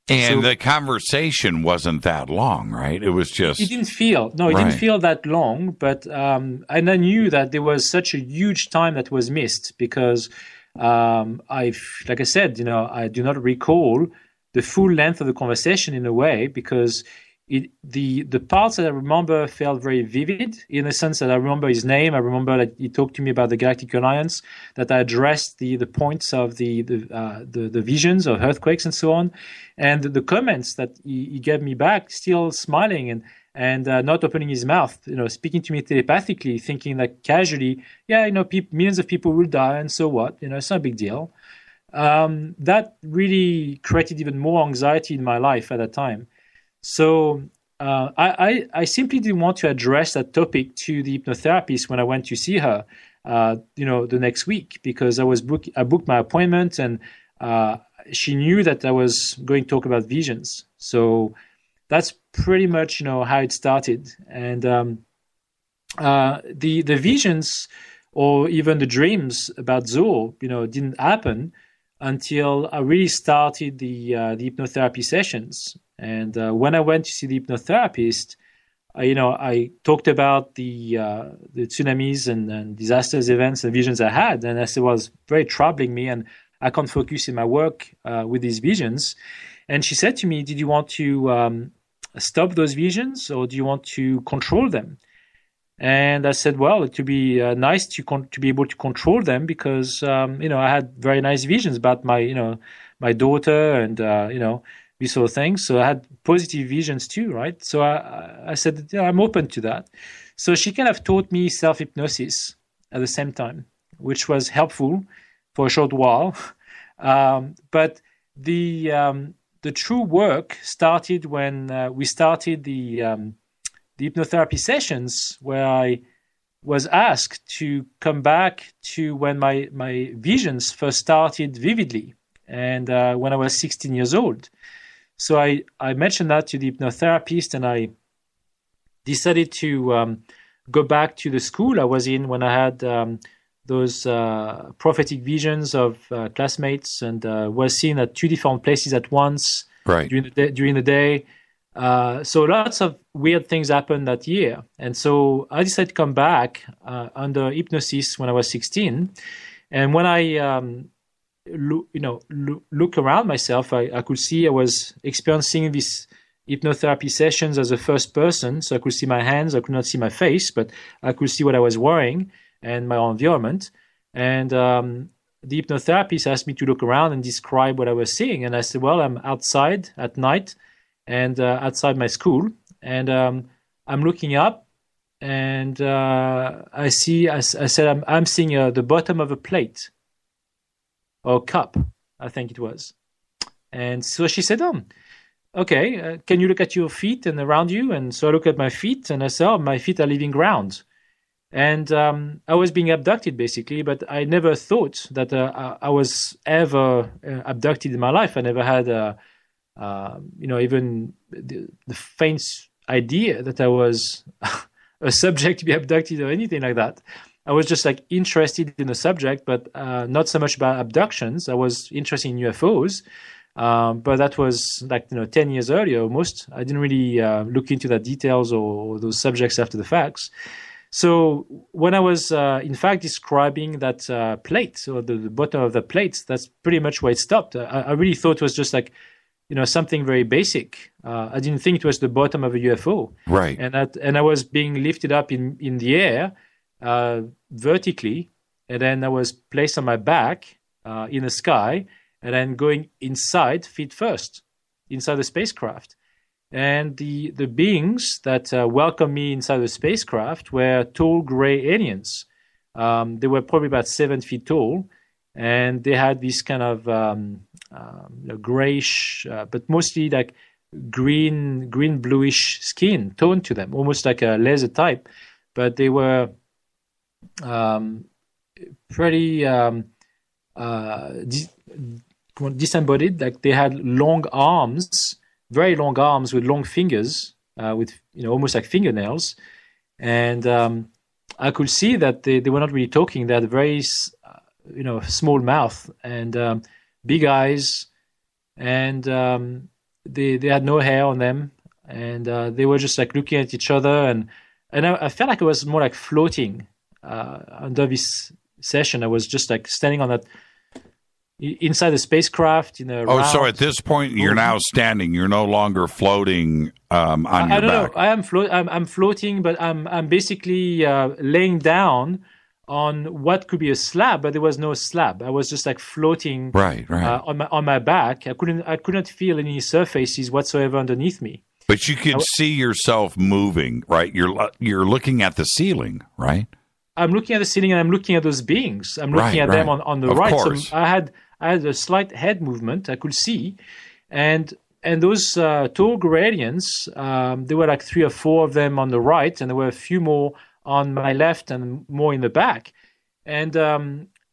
And the conversation wasn't that long, right? It was just... It didn't feel that long, but and I knew that there was such a huge time that was missed because like I said, I do not recall the full length of the conversation in a way, because the parts that I remember felt very vivid, in the sense that I remember his name. I remember that he talked to me about the Galactic Alliance, that I addressed the points of the visions of earthquakes and so on, and the comments that he gave me back, still smiling and not opening his mouth, speaking to me telepathically, thinking like casually, millions of people will die, and so what? It's not a big deal. That really created even more anxiety in my life at that time. So I simply didn't want to address that topic to the hypnotherapist when I went to see her, the next week, because I booked my appointment, and she knew that I was going to talk about visions. So that's pretty much, how it started. And the visions or even the dreams about Zoar, didn't happen until I really started the hypnotherapy sessions. And when I went to see the hypnotherapist, I talked about the tsunamis and disasters events and visions I had, and I said it was very troubling me, and I can't focus in my work with these visions. And she said to me, "Did you want to stop those visions, or do you want to control them?" And I said, "Well, it would be nice to be able to control them because I had very nice visions about my daughter and these sort of things. So I had positive visions too, right? So I said, yeah, I'm open to that." So she kind of taught me self-hypnosis at the same time, which was helpful for a short while. But the true work started when we started the hypnotherapy sessions, where I was asked to come back to when my visions first started vividly, and when I was 16 years old. So I mentioned that to the hypnotherapist, and I decided to go back to the school I was in when I had those prophetic visions of classmates, and was seen at 2 different places at once during the day. So lots of weird things happened that year. And so I decided to come back under hypnosis when I was 16. And when I look around myself, I could see I was experiencing these hypnotherapy sessions as a first person. So I could see my hands, I could not see my face, but I could see what I was wearing and my environment. And the hypnotherapist asked me to look around and describe what I was seeing. And I said, well, I'm outside at night and outside my school. And I'm looking up, and I said, I'm seeing the bottom of a plate or cup, I think it was. And so she said, okay, can you look at your feet and around you? And so I look at my feet, and I said, my feet are leaving ground. And I was being abducted, basically, but I never thought that I was ever abducted in my life. I never had, even the faint idea that I was a subject to be abducted or anything like that. I was just interested in the subject, but not so much about abductions. I was interested in UFOs, but that was 10 years earlier almost. I didn't really look into the details or those subjects after the facts. So when I was in fact describing that plate, or the bottom of the plate, that's pretty much where it stopped. I really thought it was just something very basic. I didn't think it was the bottom of a UFO. Right. And I was being lifted up in the air vertically, and then I was placed on my back in the sky, and then going inside feet first, inside the spacecraft. And the beings that welcomed me inside the spacecraft were tall gray aliens. They were probably about 7 feet tall, and they had this kind of grayish, but mostly green bluish skin tone to them, almost like a laser type. But they were pretty disembodied. They had long arms, very long arms with long fingers, with almost like fingernails, and I could see that they were not really talking. They had a very small mouth and big eyes, and they had no hair on them, and they were just looking at each other, and I felt like I was more floating under this session. I was just standing on that inside the spacecraft in a round. So at this point you're now standing, you're no longer floating on your back. I don't know. I'm floating, but I'm basically laying down on what could be a slab, but there was no slab. I was just floating right. on my back. I could not feel any surfaces whatsoever underneath me. But you could see yourself moving, right? You're looking at the ceiling, right? I'm looking at the ceiling, and I'm looking at those beings. I'm looking at them on the right. Course. So I had a slight head movement. I could see, and those tall gray aliens, there were 3 or 4 of them on the right, and there were a few more on my left and more in the back. And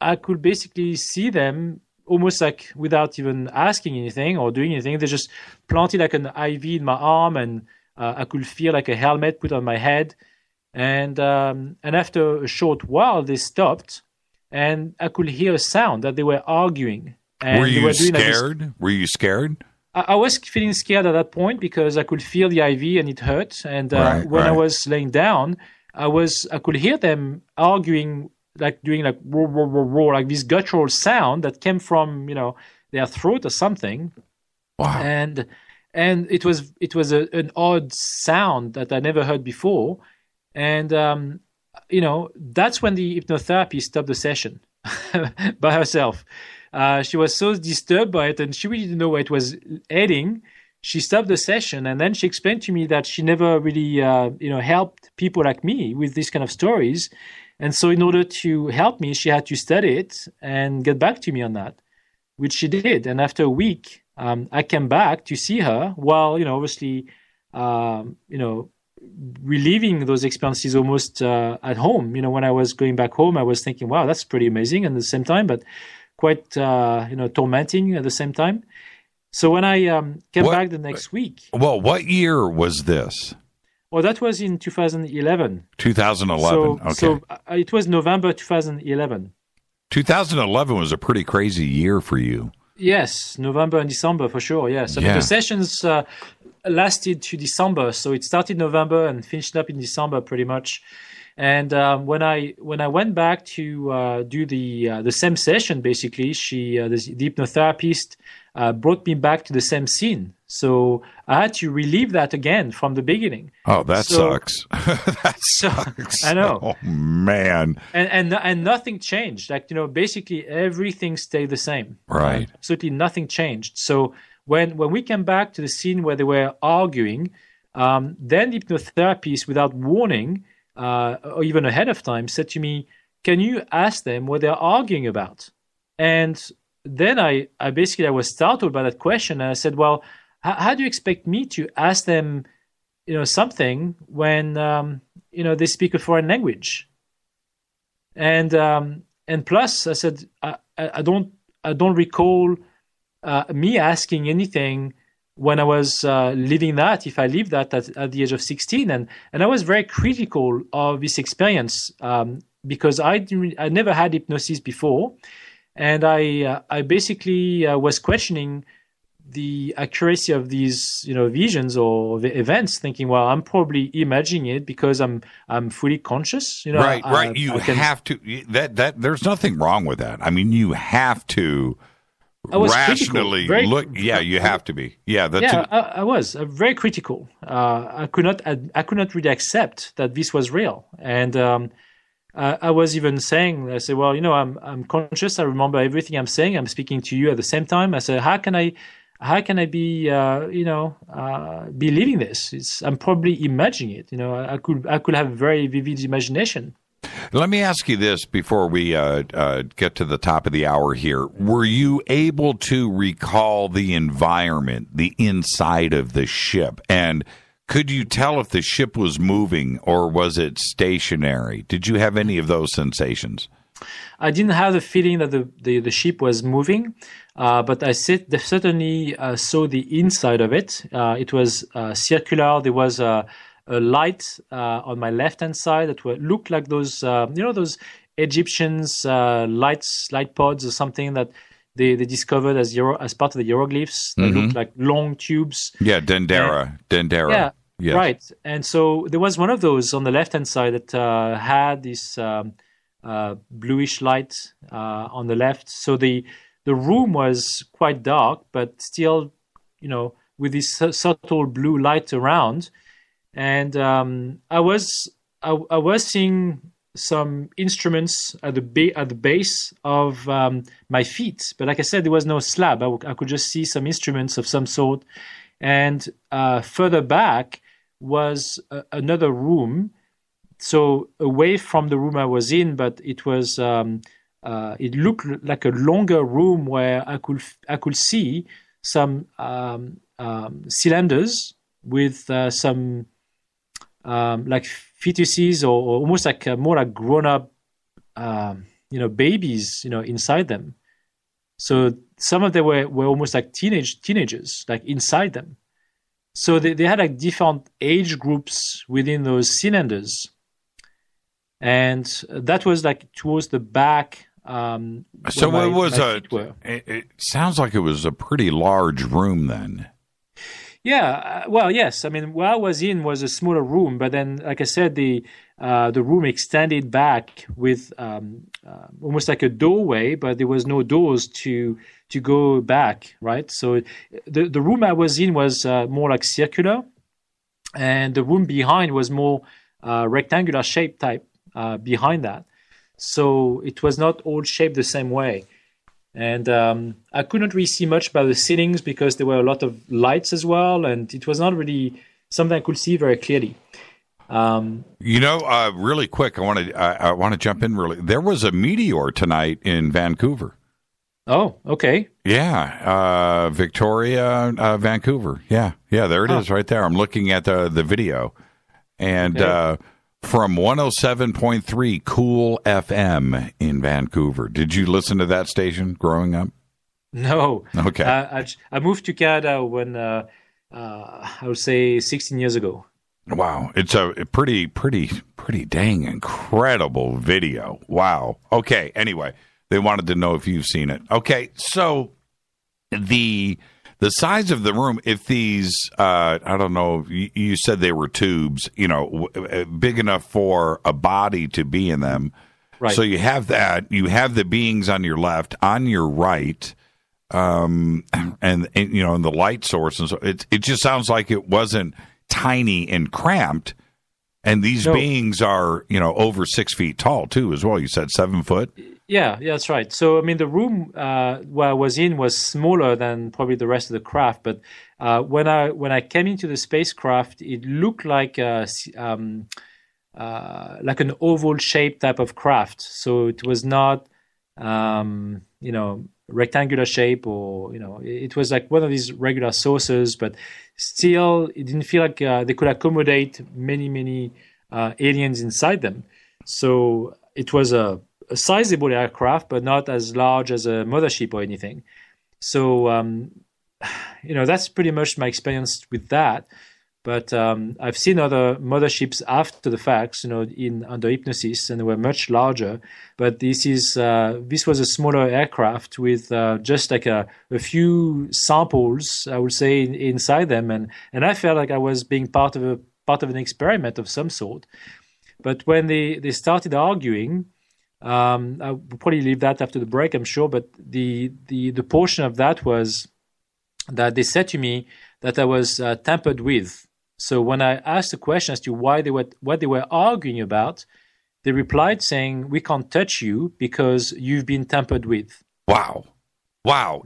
I could basically see them almost without even asking anything or doing anything. They just planted an IV in my arm, and I could feel a helmet put on my head. And after a short while, they stopped, and I could hear a sound that they were arguing. And were you scared? Were you scared? I was feeling scared at that point because I could feel the IV and it hurt. And when I was laying down, I could hear them arguing, like doing like roar, roar, roar, roar, like this guttural sound that came from their throat or something. Wow. And it was an odd sound that I never heard before. And that's when the hypnotherapist stopped the session by herself. She was so disturbed by it, and she really didn't know where it was heading. She stopped the session, and then she explained to me that she never really, helped people like me with these kind of stories. And so in order to help me, she had to study it and get back to me on that, which she did. And after a week, I came back to see her while, obviously, reliving those experiences almost at home. When I was going back home, I was thinking, wow, that's pretty amazing at the same time, but quite, tormenting at the same time. So when I came back the next week. Well, what year was this? Well, that was in 2011. 2011, okay. So it was November 2011. 2011 was a pretty crazy year for you. Yes, November and December for sure, yes. I mean, the sessions lasted to December, so it started November and finished up in December pretty much. And when I went back to do the same session, basically, the hypnotherapist brought me back to the same scene. So I had to relive that again from the beginning. Oh, that sucks. That sucks. I know. Oh man. And nothing changed. Like basically everything stayed the same. Right. Absolutely nothing changed. So when we came back to the scene where they were arguing, then the hypnotherapist, without warning, or even ahead of time, said to me, "Can you ask them what they're arguing about?" And then I was startled by that question, and I said, "Well, how do you expect me to ask them, something when they speak a foreign language?" And plus, I said, I don't recall me asking anything when I was living that, if I lived that at the age of 16. And I was very critical of this experience because I never had hypnosis before. And I basically was questioning the accuracy of these, visions or the events, thinking, well, I'm probably imagining it because I'm fully conscious. Right. You have to. That there's nothing wrong with that. I mean, you have to. I was rationally look. Yeah, you have to be. Yeah, I was very critical. I could not really accept that this was real, and I was even saying, I said, well, I'm conscious. I remember everything I'm saying. I'm speaking to you at the same time. I said, how can I be believing this? I'm probably imagining it. I could have very vivid imagination. Let me ask you this before we get to the top of the hour here. Were you able to recall the environment, the inside of the ship? And could you tell if the ship was moving or was it stationary? Did you have any of those sensations? I didn't have the feeling that the ship was moving, but I certainly saw the inside of it. It was circular. There was a light on my left-hand side that looked like those, those Egyptians light pods or something that they discovered as part of the hieroglyphs. They looked like long tubes. Yeah, Dendera. Yeah, yes. Right. And so there was one of those on the left-hand side that had this bluish light on the left. So the room was quite dark, but still, with this subtle blue light around. And I was seeing some instruments at the base of my feet, but like I said, there was no slab. I could just see some instruments of some sort. And further back was another room, so away from the room I was in, but it was it looked like a longer room where I could see some cylinders with some like fetuses or almost like more like grown-up babies inside them. So some of them were almost like teenagers like inside them. So they had like different age groups within those cylinders. And that was like towards the back So it was it sounds like it was a pretty large room then. Yeah, well, yes. I mean, where I was in was a smaller room, but then, like I said, the room extended back with almost like a doorway, but there was no doors to go back, right? So the room I was in was more like circular, and the room behind was more rectangular shape type behind that. So it was not all shaped the same way. And I could not really see much by the ceilings because there were a lot of lights as well, and it was not really something I could see very clearly. Really quick, I want to jump in really. There was a meteor tonight in Vancouver. Oh, okay. Yeah, Victoria, Vancouver. Yeah, there it is right there. I'm looking at the video, and okay. From 107.3 Cool FM in Vancouver. Did you listen to that station growing up? No. Okay. I moved to Canada when I would say 16 years ago. Wow, it's a pretty dang incredible video. Wow. Okay. Anyway, they wanted to know if you've seen it. Okay, so the size of the room, if these, I don't know, you said they were tubes, big enough for a body to be in them. Right. So you have that. You have the beings on your left, on your right, and the light source. And so it just sounds like it wasn't tiny and cramped. And these beings are, over 6 feet tall, too, as well. You said 7 foot? Yeah, that's right. So, I mean, the room where I was in was smaller than probably the rest of the craft. But when I came into the spacecraft, it looked like an oval-shaped type of craft. So it was not, rectangular shape or, it was like one of these regular saucers, but still it didn't feel like they could accommodate many aliens inside them. So it was a sizable aircraft, but not as large as a mothership or anything. So, that's pretty much my experience with that. But I've seen other motherships after the facts, under hypnosis, and they were much larger. But this was a smaller aircraft with just like a few samples, I would say, inside them, and I felt like I was being part of an experiment of some sort. But when they started arguing, I'll probably leave that after the break, I'm sure. But the portion of that was that they said to me that I was tampered with. So when I asked the question as to what they were arguing about, they replied saying, "We can't touch you because you've been tampered with." Wow,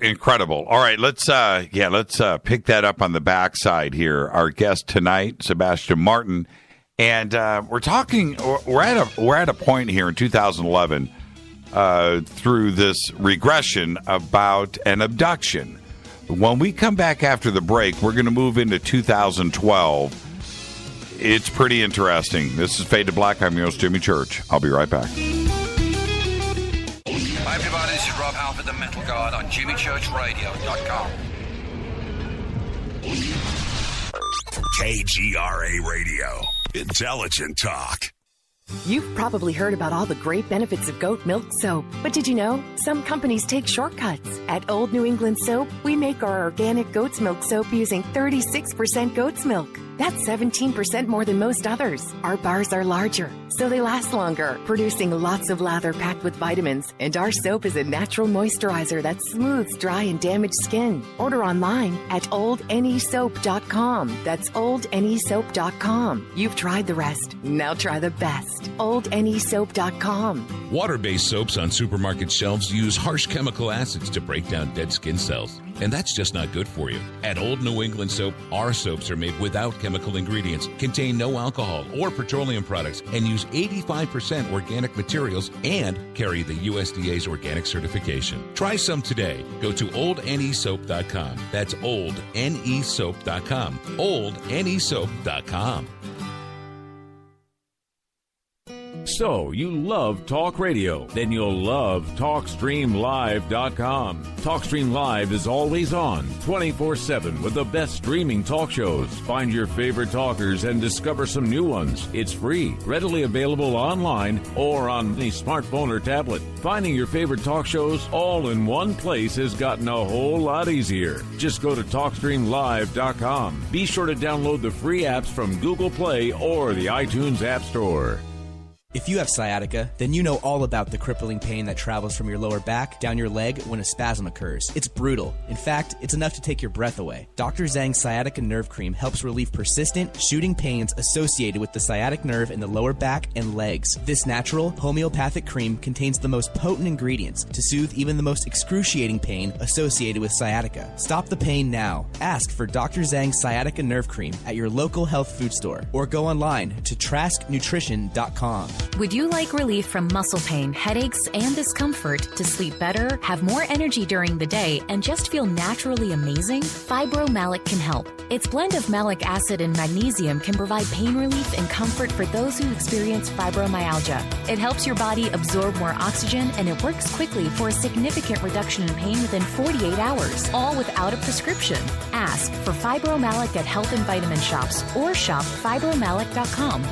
incredible. All right, let's pick that up on the backside here. Our guest tonight, Sebastien Martin, and we're talking. We're at a point here in 2011 through this regression about an abduction. When we come back after the break, we're going to move into 2012. It's pretty interesting. This is Fade to Black. I'm your host, Jimmy Church. I'll be right back. Hi, everybody. This is Rob Halford, the Metal God, on JimmyChurchRadio.com. KGRA Radio. Intelligent talk. You've probably heard about all the great benefits of goat milk soap, but did you know some companies take shortcuts? At Old New England Soap, we make our organic goat's milk soap using 36% goat's milk. That's 17% more than most others. Our bars are larger, so they last longer, producing lots of lather packed with vitamins. And our soap is a natural moisturizer that smooths dry and damaged skin. Order online at oldnesoap.com. That's oldnesoap.com. You've tried the rest. Now try the best. oldnesoap.com. Water-based soaps on supermarket shelves use harsh chemical acids to break down dead skin cells. And that's just not good for you. At Old New England Soap, our soaps are made without chemical ingredients, contain no alcohol or petroleum products, and use 85% organic materials and carry the USDA's organic certification. Try some today. Go to oldnesoap.com. That's oldnesoap.com. oldnesoap.com. So, you love talk radio? Then you'll love TalkStreamLive.com. TalkStream Live is always on, 24/7, with the best streaming talk shows. Find your favorite talkers and discover some new ones. It's free, readily available online or on any smartphone or tablet. Finding your favorite talk shows all in one place has gotten a whole lot easier. Just go to TalkStreamLive.com. Be sure to download the free apps from Google Play or the iTunes App Store. If you have sciatica, then you know all about the crippling pain that travels from your lower back down your leg when a spasm occurs. It's brutal. In fact, it's enough to take your breath away. Dr. Zhang's Sciatica Nerve Cream helps relieve persistent, shooting pains associated with the sciatic nerve in the lower back and legs. This natural, homeopathic cream contains the most potent ingredients to soothe even the most excruciating pain associated with sciatica. Stop the pain now. Ask for Dr. Zhang's Sciatica Nerve Cream at your local health food store or go online to trasknutrition.com. Would you like relief from muscle pain, headaches, and discomfort to sleep better, have more energy during the day, and just feel naturally amazing? Fibromalic can help. Its blend of malic acid and magnesium can provide pain relief and comfort for those who experience fibromyalgia. It helps your body absorb more oxygen, and it works quickly for a significant reduction in pain within 48 hours, all without a prescription. Ask for Fibromalic at health and vitamin shops or shop fibromalic.com.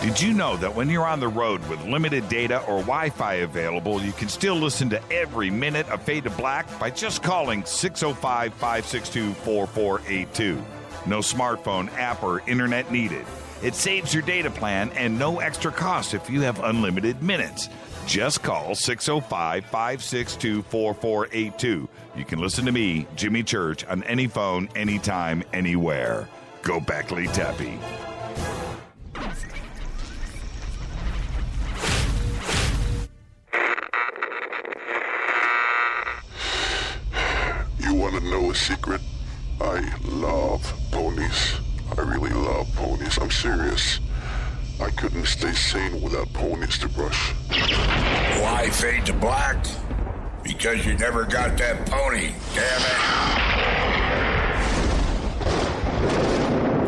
Did you know that when you're on the road with limited data or Wi-Fi available, you can still listen to every minute of Fade to Black by just calling 605-562-4482. No smartphone, app, or internet needed. It saves your data plan and no extra cost if you have unlimited minutes. Just call 605-562-4482. You can listen to me, Jimmy Church, on any phone, anytime, anywhere. Go Beckley Teppy. You want to know a secret? I love ponies. I really love ponies. I'm serious. I couldn't stay sane without ponies to brush. Why Fade to Black? Because you never got that pony, damn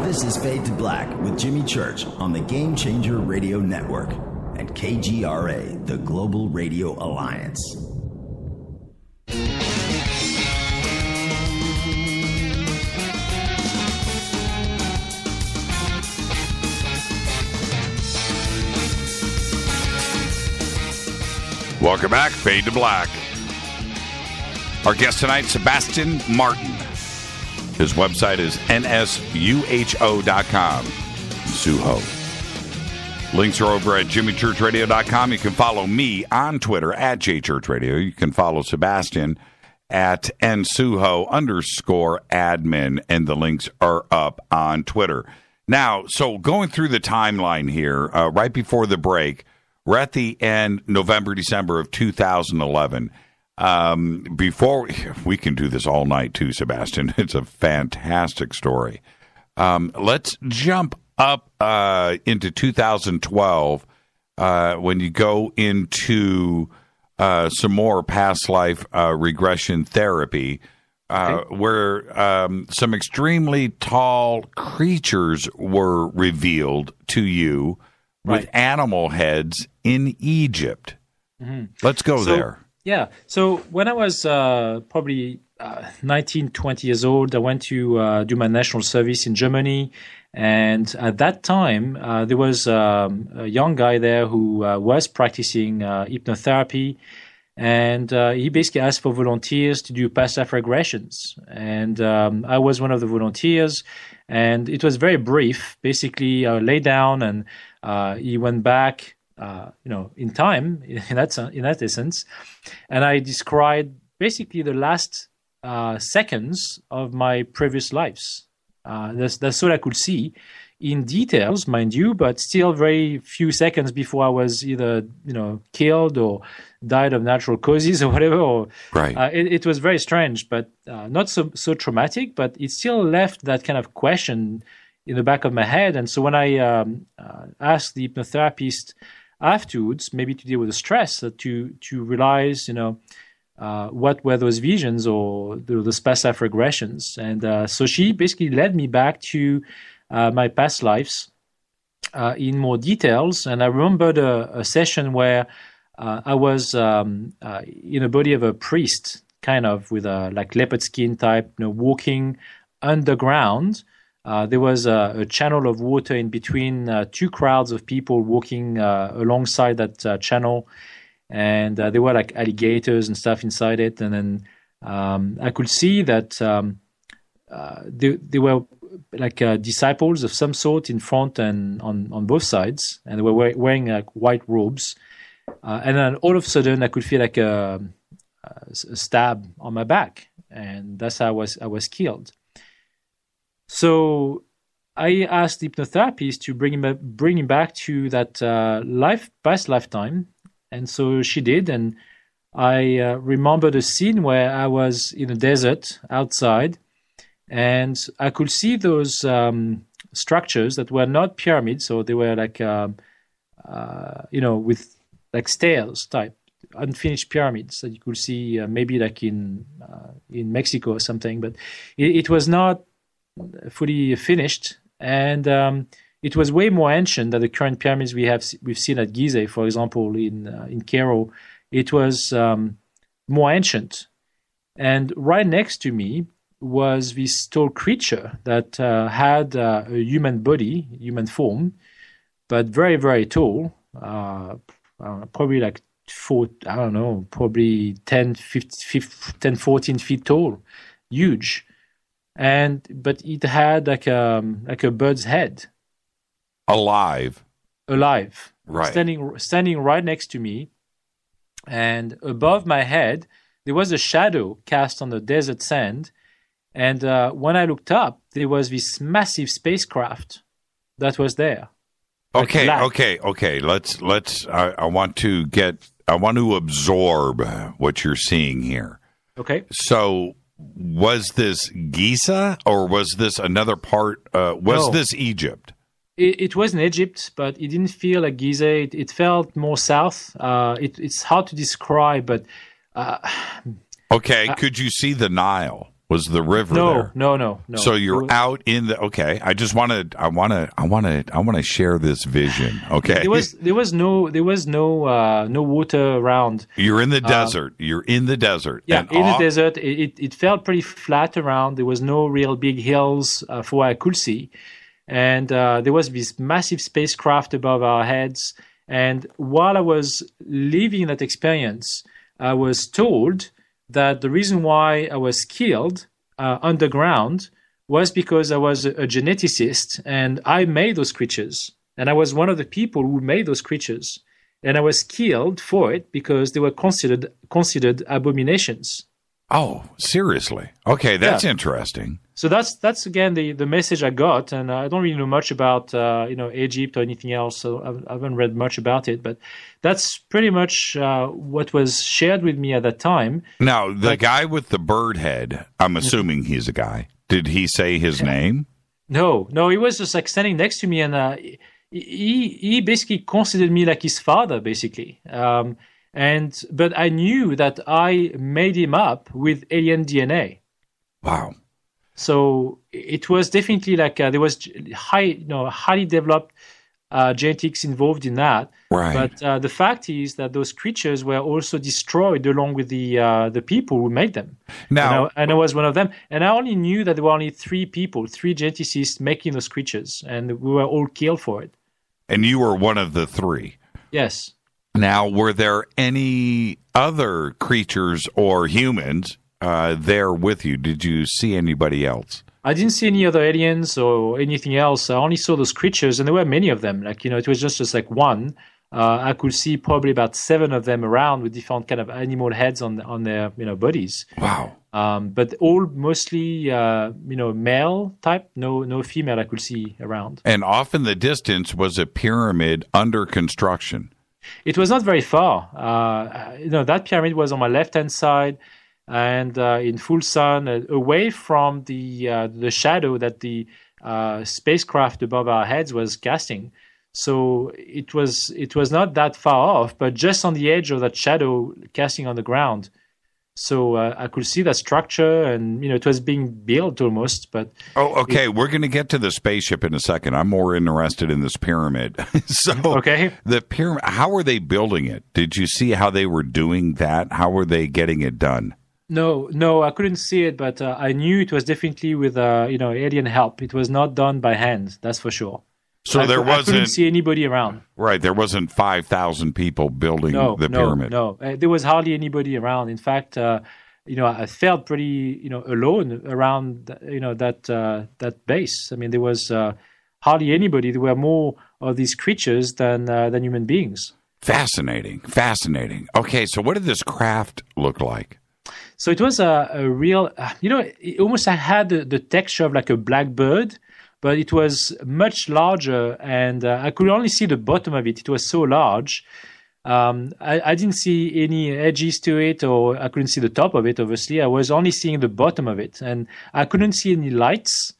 it. This is Fade to Black with Jimmy Church on the Game Changer Radio Network and KGRA, the Global Radio Alliance. Welcome back, Fade to Black. Our guest tonight, Sebastien Martin. His website is nsuho.com. Suho. Links are over at jimmychurchradio.com. You can follow me on Twitter at jchurchradio. You can follow Sebastien at nsuho_admin, and the links are up on Twitter. Now, so going through the timeline here, right before the break, we're at the end, November, December of 2011. Before we can do this all night too, Sebastien. It's a fantastic story. Let's jump up into 2012 when you go into some more past life regression therapy, where some extremely tall creatures were revealed to you with animal heads in Egypt. Mm-hmm. Let's go there. Yeah. So when I was probably 19, 20 years old, I went to do my national service in Germany. And at that time, there was a young guy there who was practicing hypnotherapy. And he basically asked for volunteers to do past life regressions. And I was one of the volunteers. And it was very brief. Basically, I lay down and he went back, in time, in that essence. And I described basically the last seconds of my previous lives. That's all I could see in details, mind you, but still very few seconds before I was either, killed or died of natural causes or whatever. It was very strange, but not so traumatic, but it still left that kind of question in the back of my head. And so when I asked the hypnotherapist afterwards, maybe to deal with the stress, to realize, what were those visions or the past life regressions. And so she basically led me back to my past lives. in more details. And I remembered a session where I was in the body of a priest, kind of with a like leopard skin type, walking underground. There was a channel of water in between two crowds of people walking alongside that channel, and there were like alligators and stuff inside it. And then I could see that there were like disciples of some sort in front and on both sides, and they were wearing like white robes. And then all of a sudden, I could feel like a stab on my back, and that's how I was killed. So I asked the hypnotherapist to bring him back to that past lifetime, and so she did. And I remembered a scene where I was in a desert outside, and I could see those structures that were not pyramids, so they were like with like stairs type unfinished pyramids that you could see maybe like in Mexico or something, but it was not fully finished, and it was way more ancient than the current pyramids we've seen at Gizeh, for example, in Cairo. It was more ancient, and right next to me was this tall creature that had a human body, human form, but very, very tall, probably like probably 10, 14 feet tall, huge. But it had like a bird's head. Alive. Right. Standing right next to me. And above my head, there was a shadow cast on the desert sand. And when I looked up, there was this massive spacecraft that was there. Okay. Let's. I want to absorb what you're seeing here. Okay. So, was this Giza or was this another part? No. This Egypt? It was in Egypt, but it didn't feel like Gizeh. It felt more south. It's hard to describe, but. Okay. Could you see the Nile? Was the river there? No. So you're out in the. Okay, I want to share this vision. Okay, there was no water around. You're in the desert. You're in the desert. Yeah, in the desert. It felt pretty flat around. There was no real big hills for what I could see, and there was this massive spacecraft above our heads. And while I was living that experience, I was told that the reason why I was killed underground was because I was a geneticist and I made those creatures. And I was one of the people who made those creatures. And I was killed for it because they were considered abominations. Oh, seriously? Okay, that's interesting. So that's again the message I got, and I don't really know much about Egypt or anything else, so I haven't read much about it. But that's pretty much what was shared with me at that time. Now, the guy with the bird head, I'm assuming he's a guy. Did he say his name? No, he was just like standing next to me, and he basically considered me like his father, basically. But I knew that I made him up with alien DNA. Wow. So it was definitely like there was highly developed genetics involved in that. Right. But the fact is that those creatures were also destroyed along with the people who made them. Now, and I was one of them. And I only knew that there were only three geneticists making those creatures, and we were all killed for it. And you were one of the three. Yes. Now, were there any other creatures or humans there with you? Did you see anybody else? I didn't see any other aliens or anything else. I only saw those creatures, and there were many of them. Like, it was just like one. I could see probably about 7 of them around with different kind of animal heads on their bodies. Wow. But all mostly male type, no female I could see around. And off in the distance was a pyramid under construction. It was not very far. That pyramid was on my left-hand side and in full sun, away from the shadow that the spacecraft above our heads was casting. So it was not that far off, but just on the edge of that shadow casting on the ground. So I could see that structure, and it was being built almost. But okay, we're going to get to the spaceship in a second. I'm more interested in this pyramid. So, okay, the pyramid. How were they building it? Did you see how they were doing that? How were they getting it done? No, I couldn't see it, but I knew it was definitely with alien help. It was not done by hand, that's for sure. So I couldn't see anybody around. Right, there wasn't 5,000 people building the pyramid. No, there was hardly anybody around. In fact, I felt pretty, alone around, that base. I mean, there was hardly anybody. There were more of these creatures than human beings. Fascinating. Okay, so what did this craft look like? So it was a real, it almost had the texture of like a black bird, but it was much larger, and I could only see the bottom of it. It was so large. I didn't see any edges to it, or I couldn't see the top of it, obviously. I was only seeing the bottom of it, and I couldn't see any lights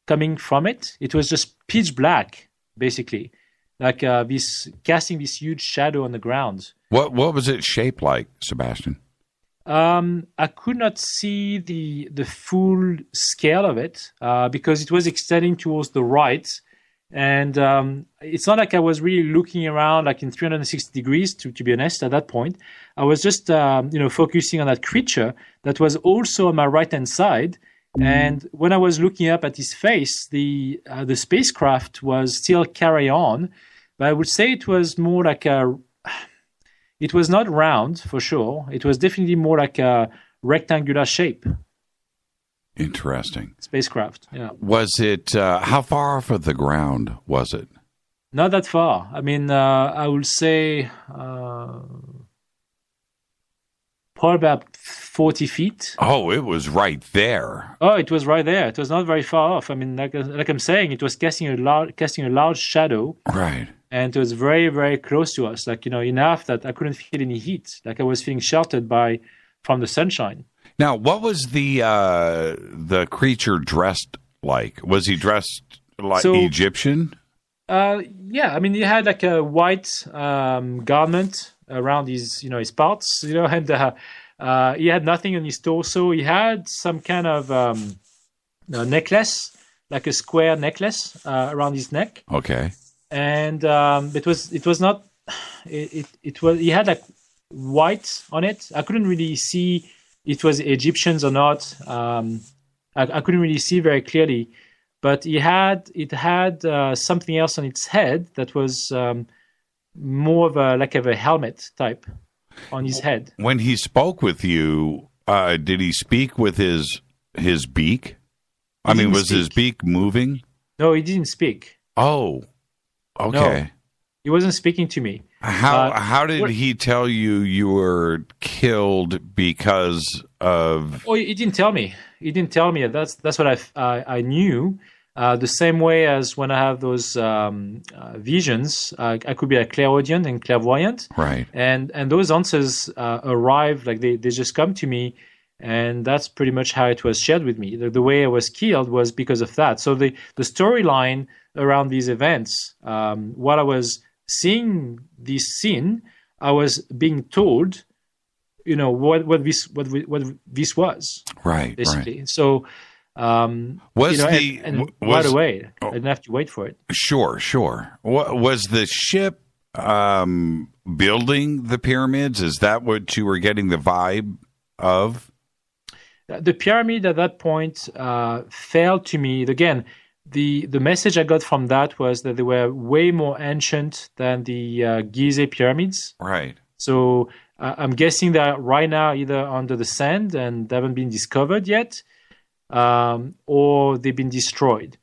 coming from it. It was just pitch black, basically, like casting this huge shadow on the ground. What was it shaped like, Sebastien? I could not see the full scale of it because it was extending towards the right, and it's not like I was really looking around like in 360 degrees. To be honest, at that point, I was just focusing on that creature that was also on my right hand side. And when I was looking up at his face, the spacecraft was still carry on, but I would say it was more like it was not round, for sure. It was definitely more like a rectangular shape. Interesting. Spacecraft, yeah. Was it, how far off of the ground was it? Not that far. I mean, I would say probably about 40 feet. Oh, it was right there. Oh, it was right there. It was not very far off. I mean, like I'm saying, it was casting a large shadow. Right. And it was very, very close to us, like, enough that I couldn't feel any heat. Like I was feeling sheltered from the sunshine. Now, what was the creature dressed like? Was he dressed like Egyptian? Yeah, I mean, he had like a white garment around his parts, and he had nothing on his torso. He had some kind of necklace, like a square necklace around his neck. Okay. And it was not. It was. He had like white on it. I couldn't really see it was Egyptians or not. I couldn't really see very clearly, but it had something else on its head that was more of a helmet type on his head. When he spoke with you, did he speak with his beak? Was his beak moving? No, he didn't speak. Oh. Okay. No, he wasn't speaking to me. How did he tell you were killed because of? Oh, he didn't tell me. He didn't tell me. That's what I knew. The same way as when I have those visions, I could be a clairaudient and clairvoyant. Right. And those answers arrive, like they just come to me. And that's pretty much how it was shared with me. The way I was killed was because of that. So the storyline around these events, while I was seeing this scene, I was being told, what this was. Right. Basically. Right. So, right away, I didn't have to wait for it. Sure. Was the ship building the pyramids? Is that what you were getting the vibe of? The pyramid at that point felt to me, again, the message I got from that was that they were way more ancient than the Gizeh pyramids. Right. So I'm guessing that right now either under the sand and they haven't been discovered yet, or they've been destroyed.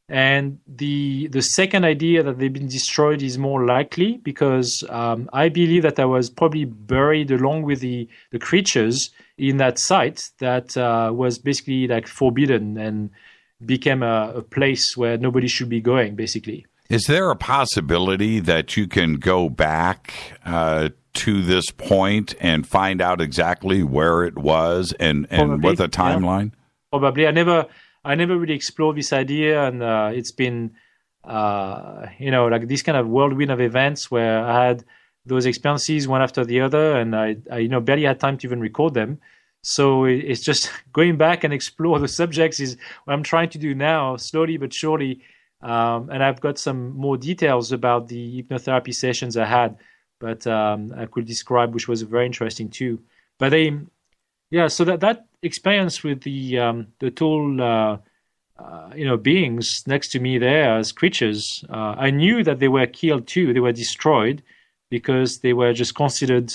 And the second idea that they've been destroyed is more likely because I believe that I was probably buried along with the creatures in that site that was basically like forbidden and became a place where nobody should be going, basically. Is there a possibility that you can go back to this point and find out exactly where it was and what the timeline? Yeah. Probably. I never really explored this idea, and it's been, like this kind of whirlwind of events where I had those experiences one after the other, and I barely had time to even record them. So it's just going back and explore the subjects is what I'm trying to do now, slowly but surely. And I've got some more details about the hypnotherapy sessions I had, but I could describe, which was very interesting too. But so that experience with the tall, beings next to me there as creatures, I knew that they were killed too. They were destroyed because they were just considered,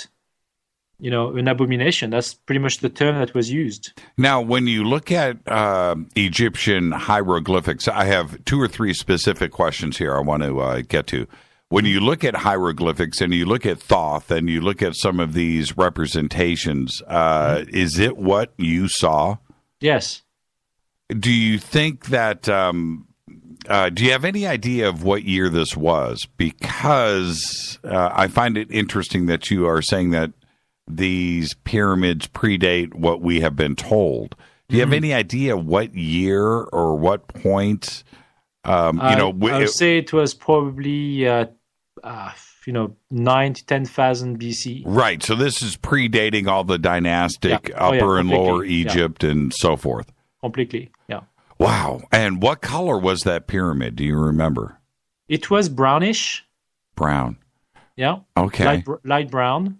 an abomination. That's pretty much the term that was used. Now, when you look at Egyptian hieroglyphics, I have 2 or 3 specific questions here I want to get to. When you look at hieroglyphics and you look at Thoth and you look at some of these representations, is it what you saw? Yes. Do you think that, do you have any idea of what year this was? Because I find it interesting that you are saying that these pyramids predate what we have been told. Do you have any idea what year or what point? I would say it was probably 9 to 10,000 BC. Right. So this is predating all the dynastic Upper and Lower Egypt and so forth. Completely. Yeah. Wow. And what color was that pyramid? Do you remember? It was brownish. Brown. Yeah. Okay. Light brown.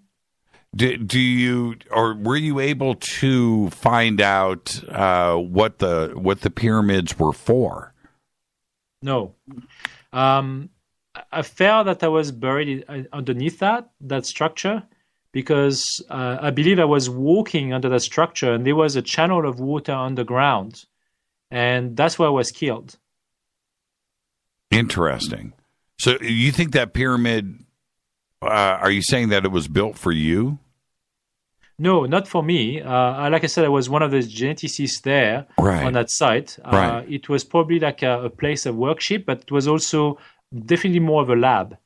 Do you, or were you able to find out what the pyramids were for? No. I felt that I was buried underneath that structure because I believe I was walking under that structure and there was a channel of water underground, and that's where I was killed. Interesting. So you think that pyramid, are you saying that it was built for you? No, not for me. Like I said, I was one of the geneticists there on that site. It was probably like a place of worship, but it was also definitely more of a lab.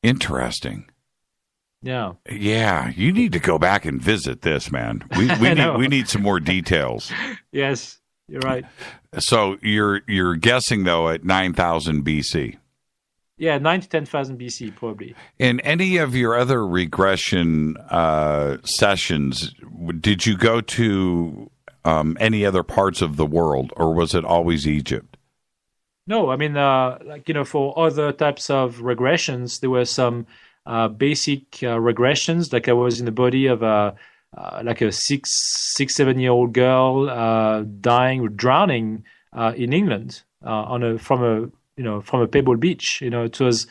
Interesting. Yeah. Yeah, you need to go back and visit this, man. We need some more details. Yes, you're right. So you're guessing though at 9,000 BC. Yeah, 9 to 10,000 BC, probably. In any of your other regression sessions, did you go to any other parts of the world, or was it always Egypt? No, I mean, for other types of regressions, there were some basic regressions. Like I was in the body of a 7-year-old girl drowning in England from a pebble beach. It was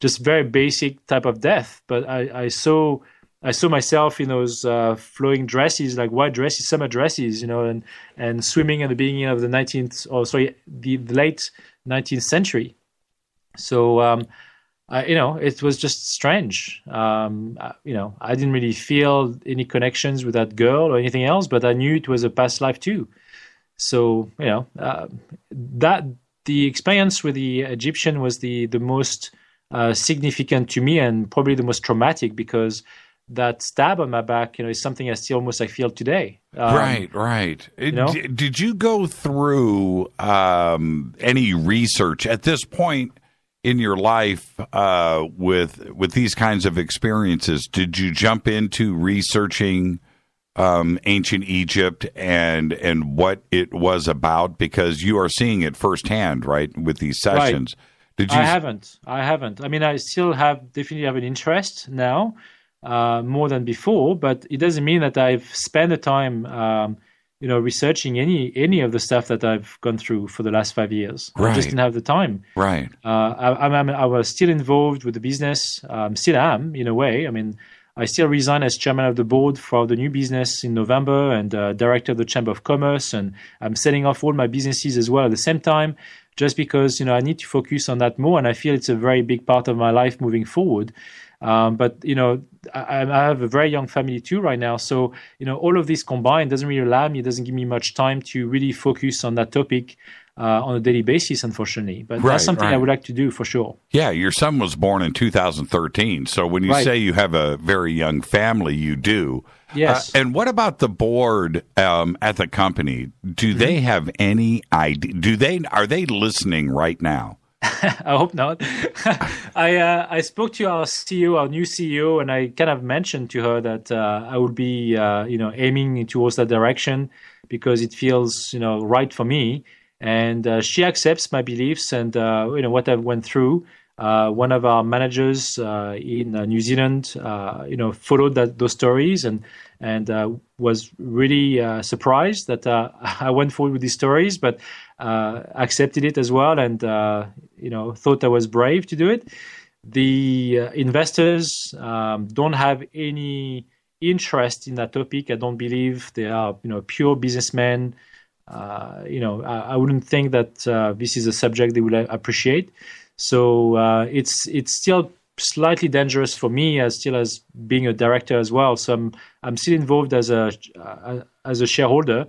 just very basic type of death. But I saw myself in those flowing dresses, like white dresses, summer dresses, and swimming at the beginning of the the late 19th century. So, it was just strange. I didn't really feel any connections with that girl or anything else, but I knew it was a past life too. So, that the experience with the Egyptian was the most significant to me and probably the most traumatic, because that stab on my back, is something I still almost feel today. Right. Did you go through any research at this point in your life with these kinds of experiences? Did you jump into researching ancient Egypt and what it was about, because you are seeing it firsthand, right, with these sessions? Right. I haven't. I mean, I still definitely have an interest now, more than before, but it doesn't mean that I've spent the time, researching any of the stuff that I've gone through for the last 5 years. Right. I just didn't have the time. Right. I was still involved with the business. Still am, in a way. I mean, I still resign as chairman of the board for the new business in November and director of the Chamber of Commerce. And I'm setting off all my businesses as well at the same time, just because, I need to focus on that more. And I feel it's a very big part of my life moving forward. But I have a very young family too right now. So, all of this combined doesn't really allow me, doesn't give me much time to really focus on that topic on a daily basis, unfortunately. But that's something I would like to do for sure. Yeah, your son was born in 2013. So when you say you have a very young family, you do. Yes. And what about the board at the company? Do they have any idea? Are they listening right now? I hope not. I spoke to our CEO, our new CEO, and I kind of mentioned to her that I would be, aiming towards that direction because it feels, right for me. And she accepts my beliefs and, what I've went through. One of our managers in New Zealand, followed those stories and was really surprised that I went forward with these stories, but accepted it as well and, thought I was brave to do it. The investors don't have any interest in that topic. I don't believe they are, pure businessmen. I wouldn't think that this is a subject they would appreciate. So it's still slightly dangerous for me as being a director as well. So I'm still involved as a shareholder,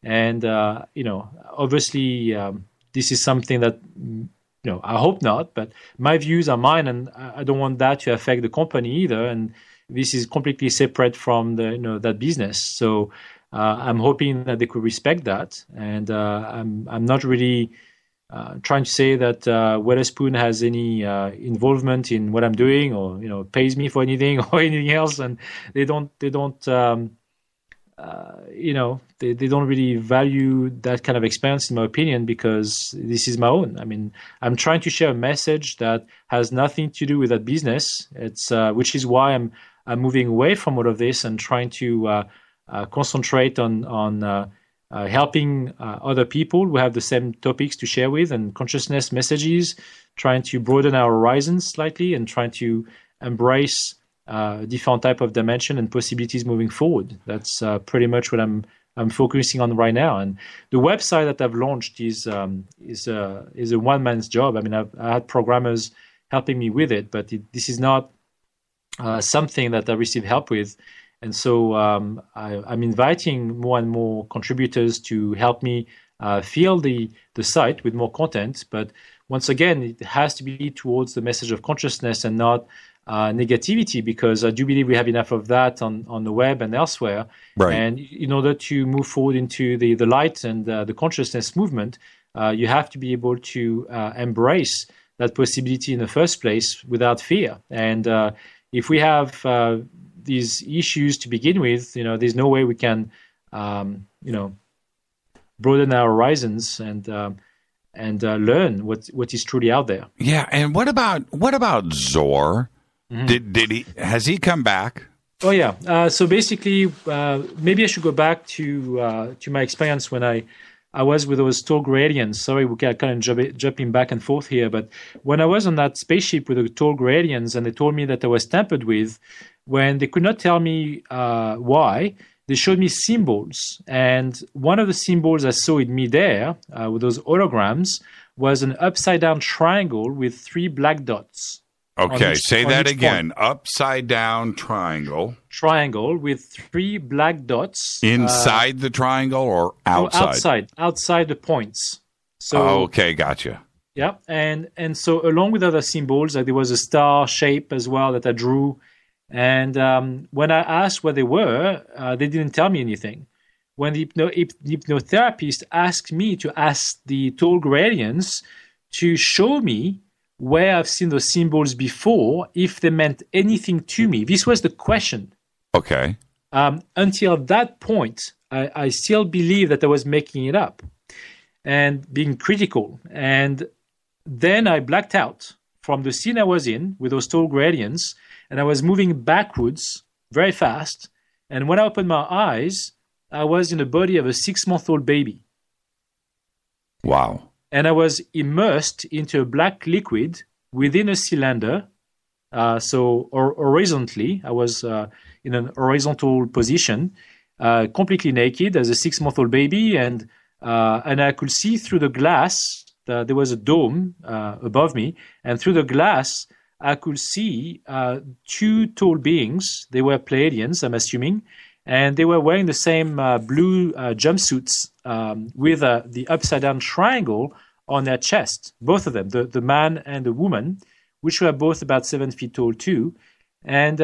and obviously this is something that I hope not. But my views are mine, and I don't want that to affect the company either. And this is completely separate from that business. So I'm hoping that they could respect that, and I'm not really trying to say that Wetherspoon has any involvement in what I'm doing, or pays me for anything or anything else, and they don't really value that kind of experience, in my opinion, because this is my own. I mean, I'm trying to share a message that has nothing to do with that business. It's which is why I'm moving away from all of this and trying to concentrate on helping other people who have the same topics to share with and consciousness messages, trying to broaden our horizons slightly and trying to embrace different type of dimension and possibilities moving forward. That's pretty much what I'm focusing on right now. And the website that I've launched is a one man's job. I mean, I had programmers helping me with it, but this is not something that I receive help with. And so I'm inviting more and more contributors to help me fill the site with more content. But once again, it has to be towards the message of consciousness and not negativity, because I do believe we have enough of that on the web and elsewhere. Right. And in order to move forward into the light and the consciousness movement, you have to be able to embrace that possibility in the first place without fear. And if we have these issues to begin with, there's no way we can, broaden our horizons and learn what is truly out there. Yeah, and what about Zoar? Mm-hmm. Has he come back? Oh yeah. So basically, maybe I should go back to my experience when I was with those tall gradients. Sorry, we kind of jumping back and forth here, but when I was on that spaceship with the tall gradients, and they told me that I was tampered with, when they could not tell me why, they showed me symbols. And one of the symbols I saw in midair with those holograms was an upside-down triangle with 3 black dots. Okay, say that again. Upside-down triangle. Triangle with 3 black dots. Inside the triangle or outside? Outside the points. So, okay, gotcha. Yeah, and so along with other symbols, like there was a star shape as well that I drew. And when I asked what they were, they didn't tell me anything. When the hypnotherapist asked me to ask the tall gradients to show me where I've seen those symbols before, if they meant anything to me. This was the question. Okay. Until that point, I still believe that I was making it up and being critical. And then I blacked out from the scene I was in with those tall gradients, and I was moving backwards very fast. And when I opened my eyes, I was in the body of a 6-month-old baby. Wow. And I was immersed into a black liquid within a cylinder. So horizontally, I was in an horizontal position, completely naked as a 6-month-old baby. And I could see through the glass, there was a dome above me. And through the glass, I could see 2 tall beings. They were Pleiadians, I'm assuming. And they were wearing the same blue jumpsuits with the upside-down triangle on their chest, both of them, the man and the woman, which were both about 7 feet tall too. And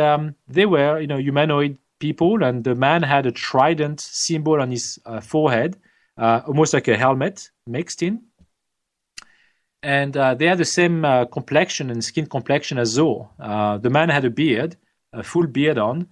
they were, humanoid people, and the man had a trident symbol on his forehead, almost like a helmet mixed in. and they had the same complexion and skin complexion as Zoar. The man had a beard, a full beard on,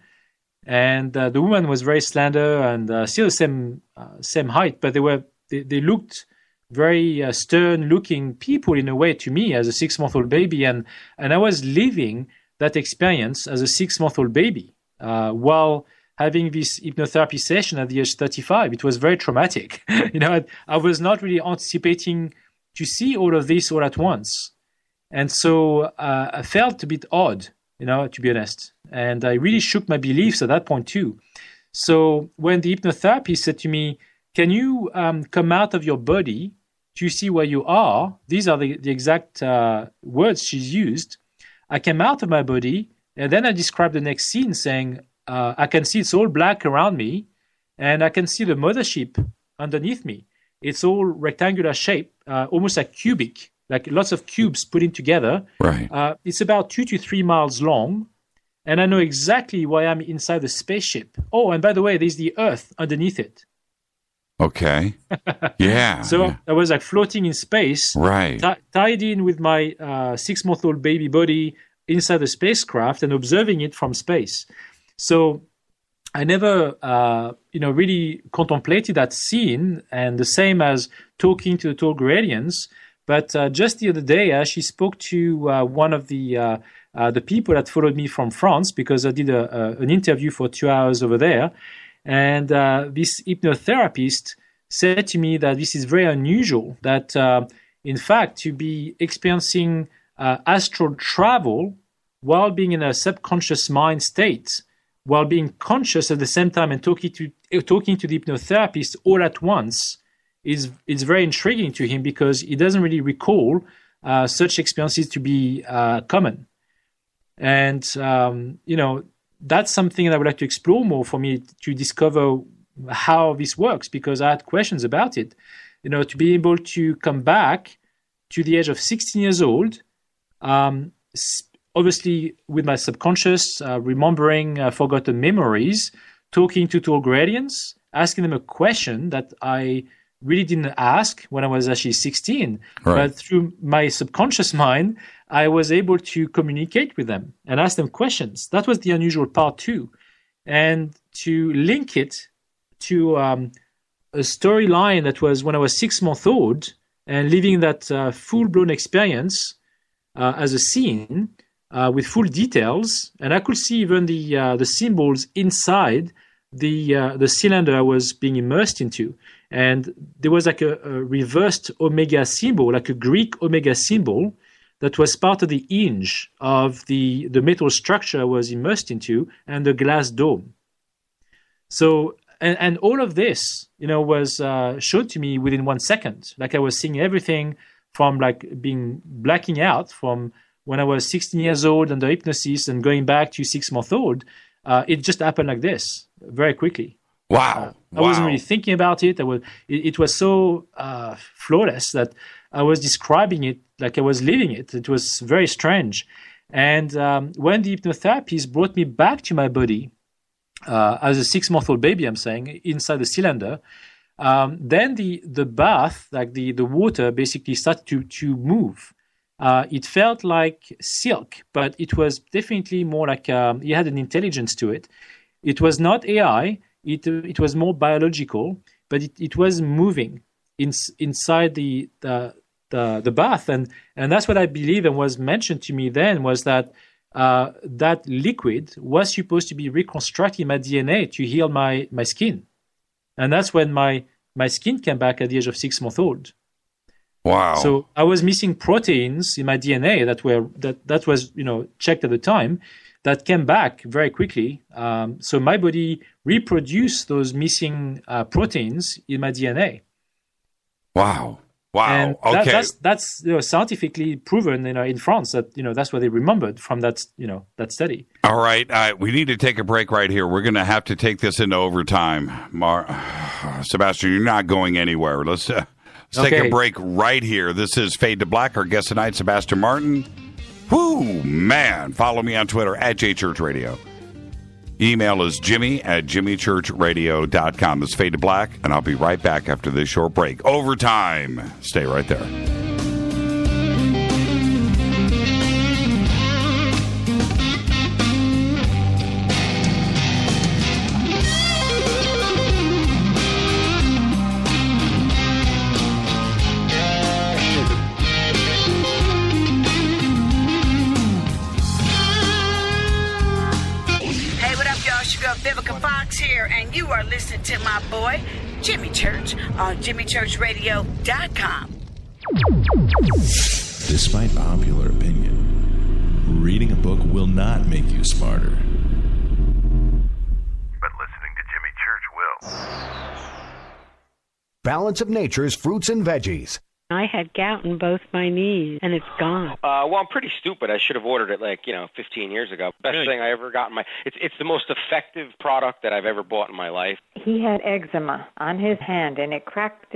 and the woman was very slender and still the same height, but they looked very stern-looking people in a way to me as a 6-month-old baby, and I was living that experience as a 6-month-old baby while having this hypnotherapy session at the age 35. It was very traumatic. I was not really anticipating to see all of this all at once, and so I felt a bit odd, to be honest, and I really shook my beliefs at that point too. So when the hypnotherapist said to me, "Can you come out of your body to see where you are?" These are the exact words she's used. I came out of my body, and then I described the next scene saying, I can see it's all black around me, and I can see the mothership underneath me. It's all rectangular shape, almost like cubic, like lots of cubes put in together. Right. It's about 2 to 3 miles long, and I know exactly why I'm inside the spaceship. Oh, and by the way, there's the Earth underneath it. Okay. Yeah. So I was like floating in space, right, tied in with my 6-month-old baby body inside the spacecraft and observing it from space. So I never, really contemplated that scene, and the same as talking to the Tolgradians. But just the other day, I actually spoke to one of the people that followed me from France, because I did an interview for 2 hours over there. And this hypnotherapist said to me that this is very unusual, that in fact, to be experiencing astral travel while being in a subconscious mind state, while being conscious at the same time and talking to the hypnotherapist all at once is very intriguing to him, because he doesn't really recall such experiences to be common. And, that's something that I would like to explore more for me to discover how this works, because I had questions about it. To be able to come back to the age of 16 years old, obviously with my subconscious, remembering forgotten memories, talking to Tolgradians, asking them a question that I really didn't ask when I was actually 16. Right. But through my subconscious mind, I was able to communicate with them and ask them questions. That was the unusual part too. And to link it to a storyline that was when I was 6 months old and living that full-blown experience as a scene with full details. And I could see even the symbols inside the cylinder I was being immersed into. And there was like a reversed omega symbol, like a Greek omega symbol, that was part of the hinge of the metal structure I was immersed into, and the glass dome. So, and all of this, was shown to me within 1 second. Like I was seeing everything from like blacking out from when I was 16 years old under hypnosis and going back to 6 months old. It just happened like this very quickly. Wow. I wasn't really thinking about it. It was so flawless that I was describing it like I was living it. It was very strange. And when the hypnotherapist brought me back to my body as a 6-month-old baby, I'm saying, inside the cylinder, then the bath, like the water, basically started to move. It felt like silk, but it was definitely more like it had an intelligence to it. It was not AI. It was more biological, but it was moving inside the bath, and that's what I believe and was mentioned to me then, was that that liquid was supposed to be reconstructing my DNA to heal my skin, and that's when my skin came back at the age of 6 months old. Wow! So I was missing proteins in my DNA that was checked at the time, that came back very quickly. So my body reproduced those missing proteins in my DNA. Wow. And okay. That's scientifically proven in France that that's what they remembered from that study. All right, we need to take a break right here. We're going to have to take this into overtime. Sebastien, you're not going anywhere. Let's take a break right here. This is Fade to Black. Our guest tonight, Sebastien Martin. Whoo, man. Follow me on Twitter at JChurchRadio. Email is jimmy@jimmychurchradio.com. It's Fade to Black, and I'll be right back after this short break. Overtime. Stay right there. and you are listening to my boy, Jimmy Church, on jimmychurchradio.com. Despite popular opinion, reading a book will not make you smarter. But listening to Jimmy Church will. Balance of Nature's fruits and veggies. I had gout in both my knees, and it's gone. Well, I'm pretty stupid. I should have ordered it 15 years ago. Best thing I ever got in my... It's the most effective product that I've ever bought in my life. He had eczema on his hand, and it cracked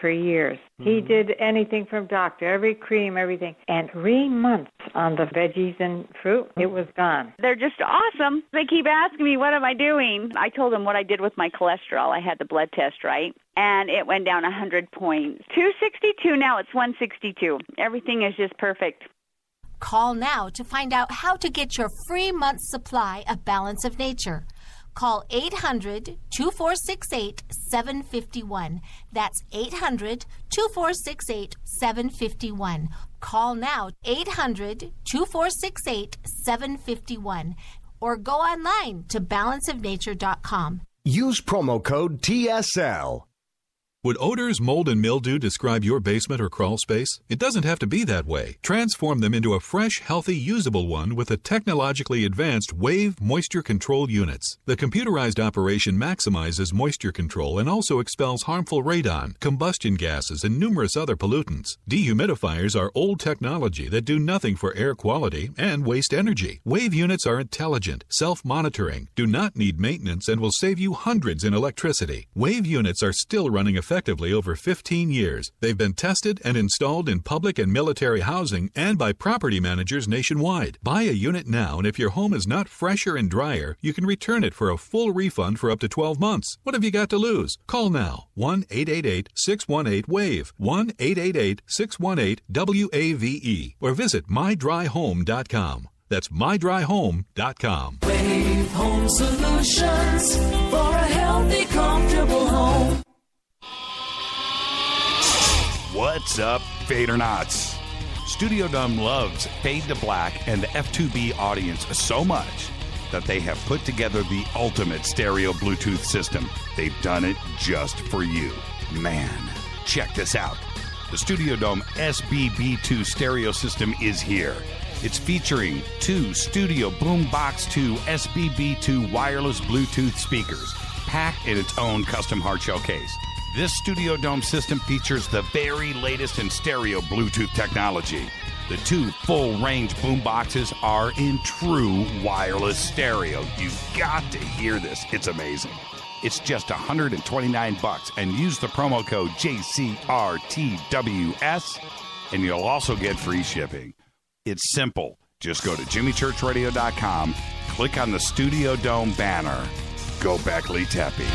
for years. He did anything from doctor, every cream, everything. And 3 months on the veggies and fruit, it was gone. They're just awesome. They keep asking me, what am I doing? I told them what I did with my cholesterol. I had the blood test, right? And it went down 100 points. 262, now it's 162. Everything is just perfect. Call now to find out how to get your free month's supply of Balance of Nature. Call 800-2468-751. That's 800-2468-751. Call now, 800-2468-751. Or go online to balanceofnature.com. Use promo code TSL. Would odors, mold, and mildew describe your basement or crawl space? It doesn't have to be that way. Transform them into a fresh, healthy, usable one with the technologically advanced Wave Moisture Control Units. The computerized operation maximizes moisture control and also expels harmful radon, combustion gases, and numerous other pollutants. Dehumidifiers are old technology that do nothing for air quality and waste energy. Wave units are intelligent, self-monitoring, do not need maintenance, and will save you hundreds in electricity. Wave units are still running effectively over 15 years. They've been tested and installed in public and military housing and by property managers nationwide. Buy a unit now, and if your home is not fresher and drier, you can return it for a full refund for up to 12 months. What have you got to lose? Call now. 1-888-618-WAVE. 1-888-618-WAVE. Or visit mydryhome.com. That's mydryhome.com. Wave Home Solutions for a healthy, comfortable home. What's up, Fadernauts? Studio Dome loves Fade to Black and the F2B audience so much that they have put together the ultimate stereo Bluetooth system. They've done it just for you. Man, check this out. The Studio Dome SBB2 stereo system is here. It's featuring 2 Studio Boombox 2 SBB2 wireless Bluetooth speakers, packed in its own custom hardshell case. This Studio Dome system features the very latest in stereo Bluetooth technology. The 2 full-range boomboxes are in true wireless stereo. You've got to hear this. It's amazing. It's just $129, and use the promo code JCRTWS, and you'll also get free shipping. It's simple. Just go to jimmychurchradio.com, click on the Studio Dome banner. Go Beckley Teppy.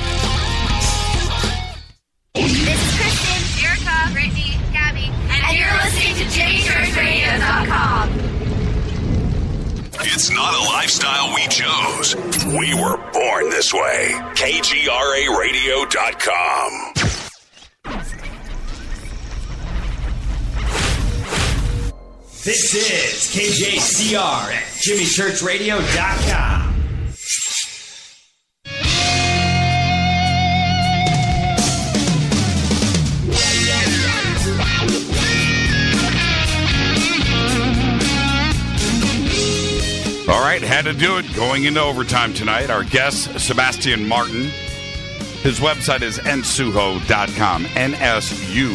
This is Kristen, Erica, Brittany, Gabby, and you're listening to JimmyChurchRadio.com. It's not a lifestyle we chose. We were born this way. KGRARadio.com. This is KJCR at JimmyChurchRadio.com. All right, had to do it. Going into overtime tonight, our guest, Sebastien Martin. His website is nsuho.com, nsuho.com.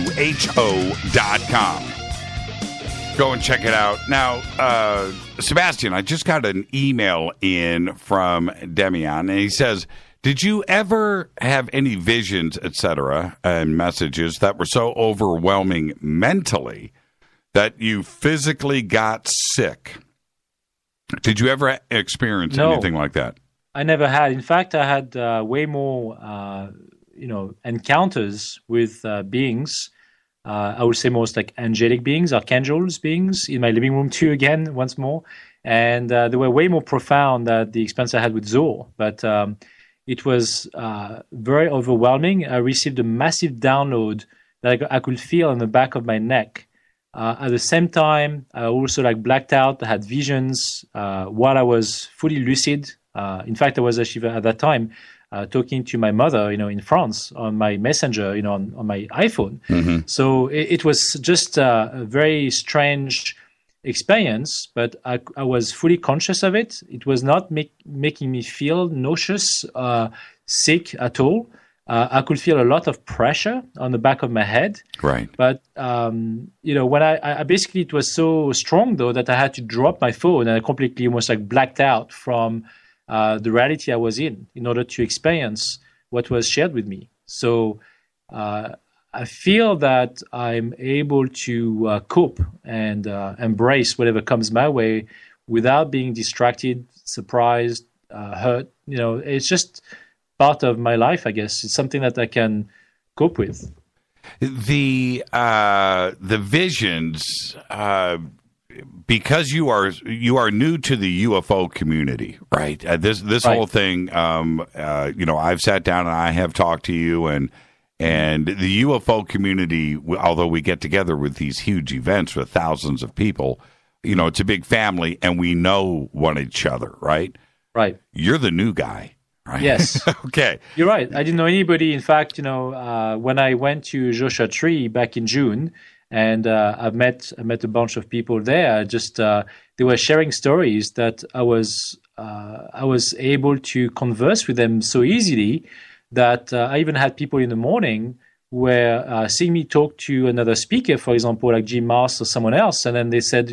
Go and check it out. Now, Sebastien, I just got an email in from Demian, and he says, did you ever have any visions, etc., and messages that were so overwhelming mentally that you physically got sick? Did you ever experience anything like that? I never had. In fact, I had way more, encounters with beings. I would say most like angelic beings, archangels beings in my living room too, again, once more. And they were way more profound than the experience I had with Zoar. But it was very overwhelming. I received a massive download that I could feel on the back of my neck. At the same time, I also blacked out. I had visions while I was fully lucid. In fact, I was actually at that time talking to my mother, in France on my messenger, on my iPhone. Mm-hmm. So it was just a very strange experience, but I was fully conscious of it. It was not making me feel nauseous, sick at all. I could feel a lot of pressure on the back of my head. Right. But, when I basically, it was so strong, though, that I had to drop my phone and I completely almost like blacked out from the reality I was in order to experience what was shared with me. So I feel that I'm able to cope and embrace whatever comes my way without being distracted, surprised, hurt. It's just part of my life, I guess. It's something that I can cope with. The visions, because you are new to the UFO community, right? This Right. whole thing, I've sat down and I have talked to you, and the UFO community, although we get together with these huge events with thousands of people, it's a big family, and we know one each other, right? Right. You're the new guy. Right. Yes. Okay. You're right. I didn't know anybody. In fact, when I went to Joshua Tree back in June, and I met a bunch of people there. They were sharing stories that I was able to converse with them so easily that I even had people in the morning where seeing me talk to another speaker, for example, like Jim Mars or someone else, and then they said,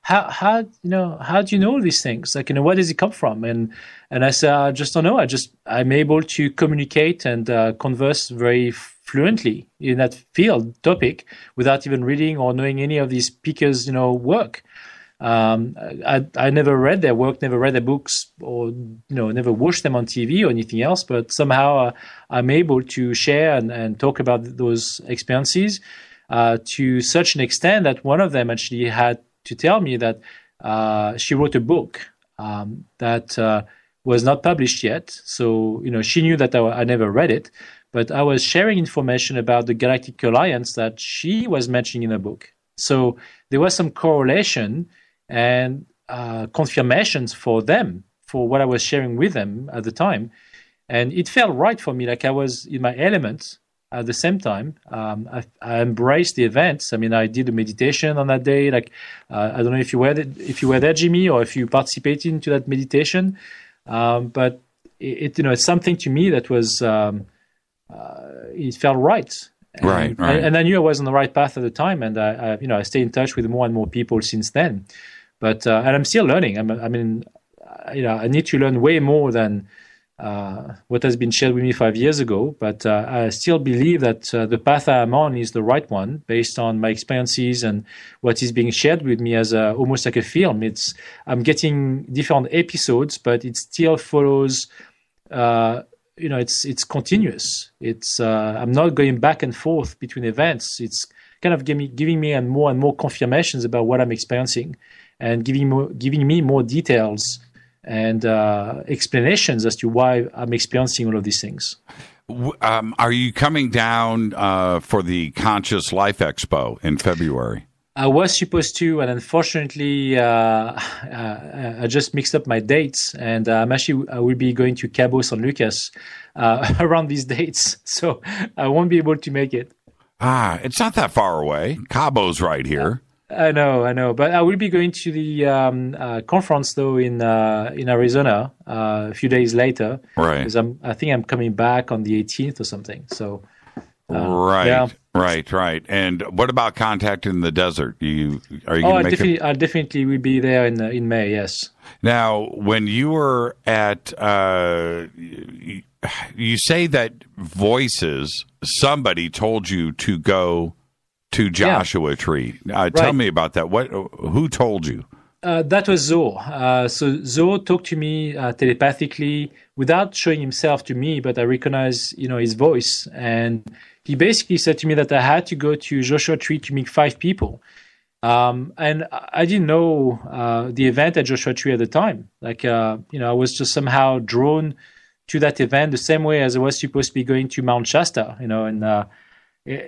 how do you know these things? Like, where does it come from? And I said, I just don't know. I'm able to communicate and converse very fluently in that topic without even reading or knowing any of these speakers, work. I never read their work, never read their books, or never watched them on TV or anything else. But somehow I'm able to share and talk about those experiences to such an extent that one of them actually had to tell me that she wrote a book that was not published yet. So she knew that I never read it, but I was sharing information about the Galactic Alliance that she was mentioning in her book. So there was some correlation and confirmations for them, for what I was sharing with them at the time. And it felt right for me, like I was in my element at the same time. I embraced the events. I mean, I did a meditation on that day. Like, I don't know if you were there, Jimmy, or if you participated into that meditation. But it's something to me that was, it felt right. Right. And I knew I was on the right path at the time, and I stay in touch with more and more people since then. But and I'm still learning. I need to learn way more than what has been shared with me 5 years ago. But I still believe that the path I am on is the right one, based on my experiences and what is being shared with me as almost like a film. I'm getting different episodes, but it still follows. It's continuous. I'm not going back and forth between events. It's kind of giving me and more confirmations about what I'm experiencing, and giving me more details and explanations as to why I'm experiencing all of these things. Are you coming down for the Conscious Life Expo in February? I was supposed to, and unfortunately, I just mixed up my dates, and I will be going to Cabo San Lucas around these dates, so I won't be able to make it. It's not that far away. Cabo's right here. I know, but I will be going to the conference though in Arizona a few days later. Right. Because I think I'm coming back on the 18th or something. So. Right. Yeah. Right. And what about Contact in the Desert? Are you going to make it? I definitely will be there in May. Yes. Now, when you were at, you say that somebody told you to go to Joshua Tree. Tell me about that. Who told you? That was Zoar. So Zoar talked to me telepathically without showing himself to me, but I recognized, his voice. And he basically said to me that I had to go to Joshua Tree to meet 5 people. And I didn't know the event at Joshua Tree at the time. Like, I was just somehow drawn to that event the same way as I was supposed to be going to Mount Shasta, and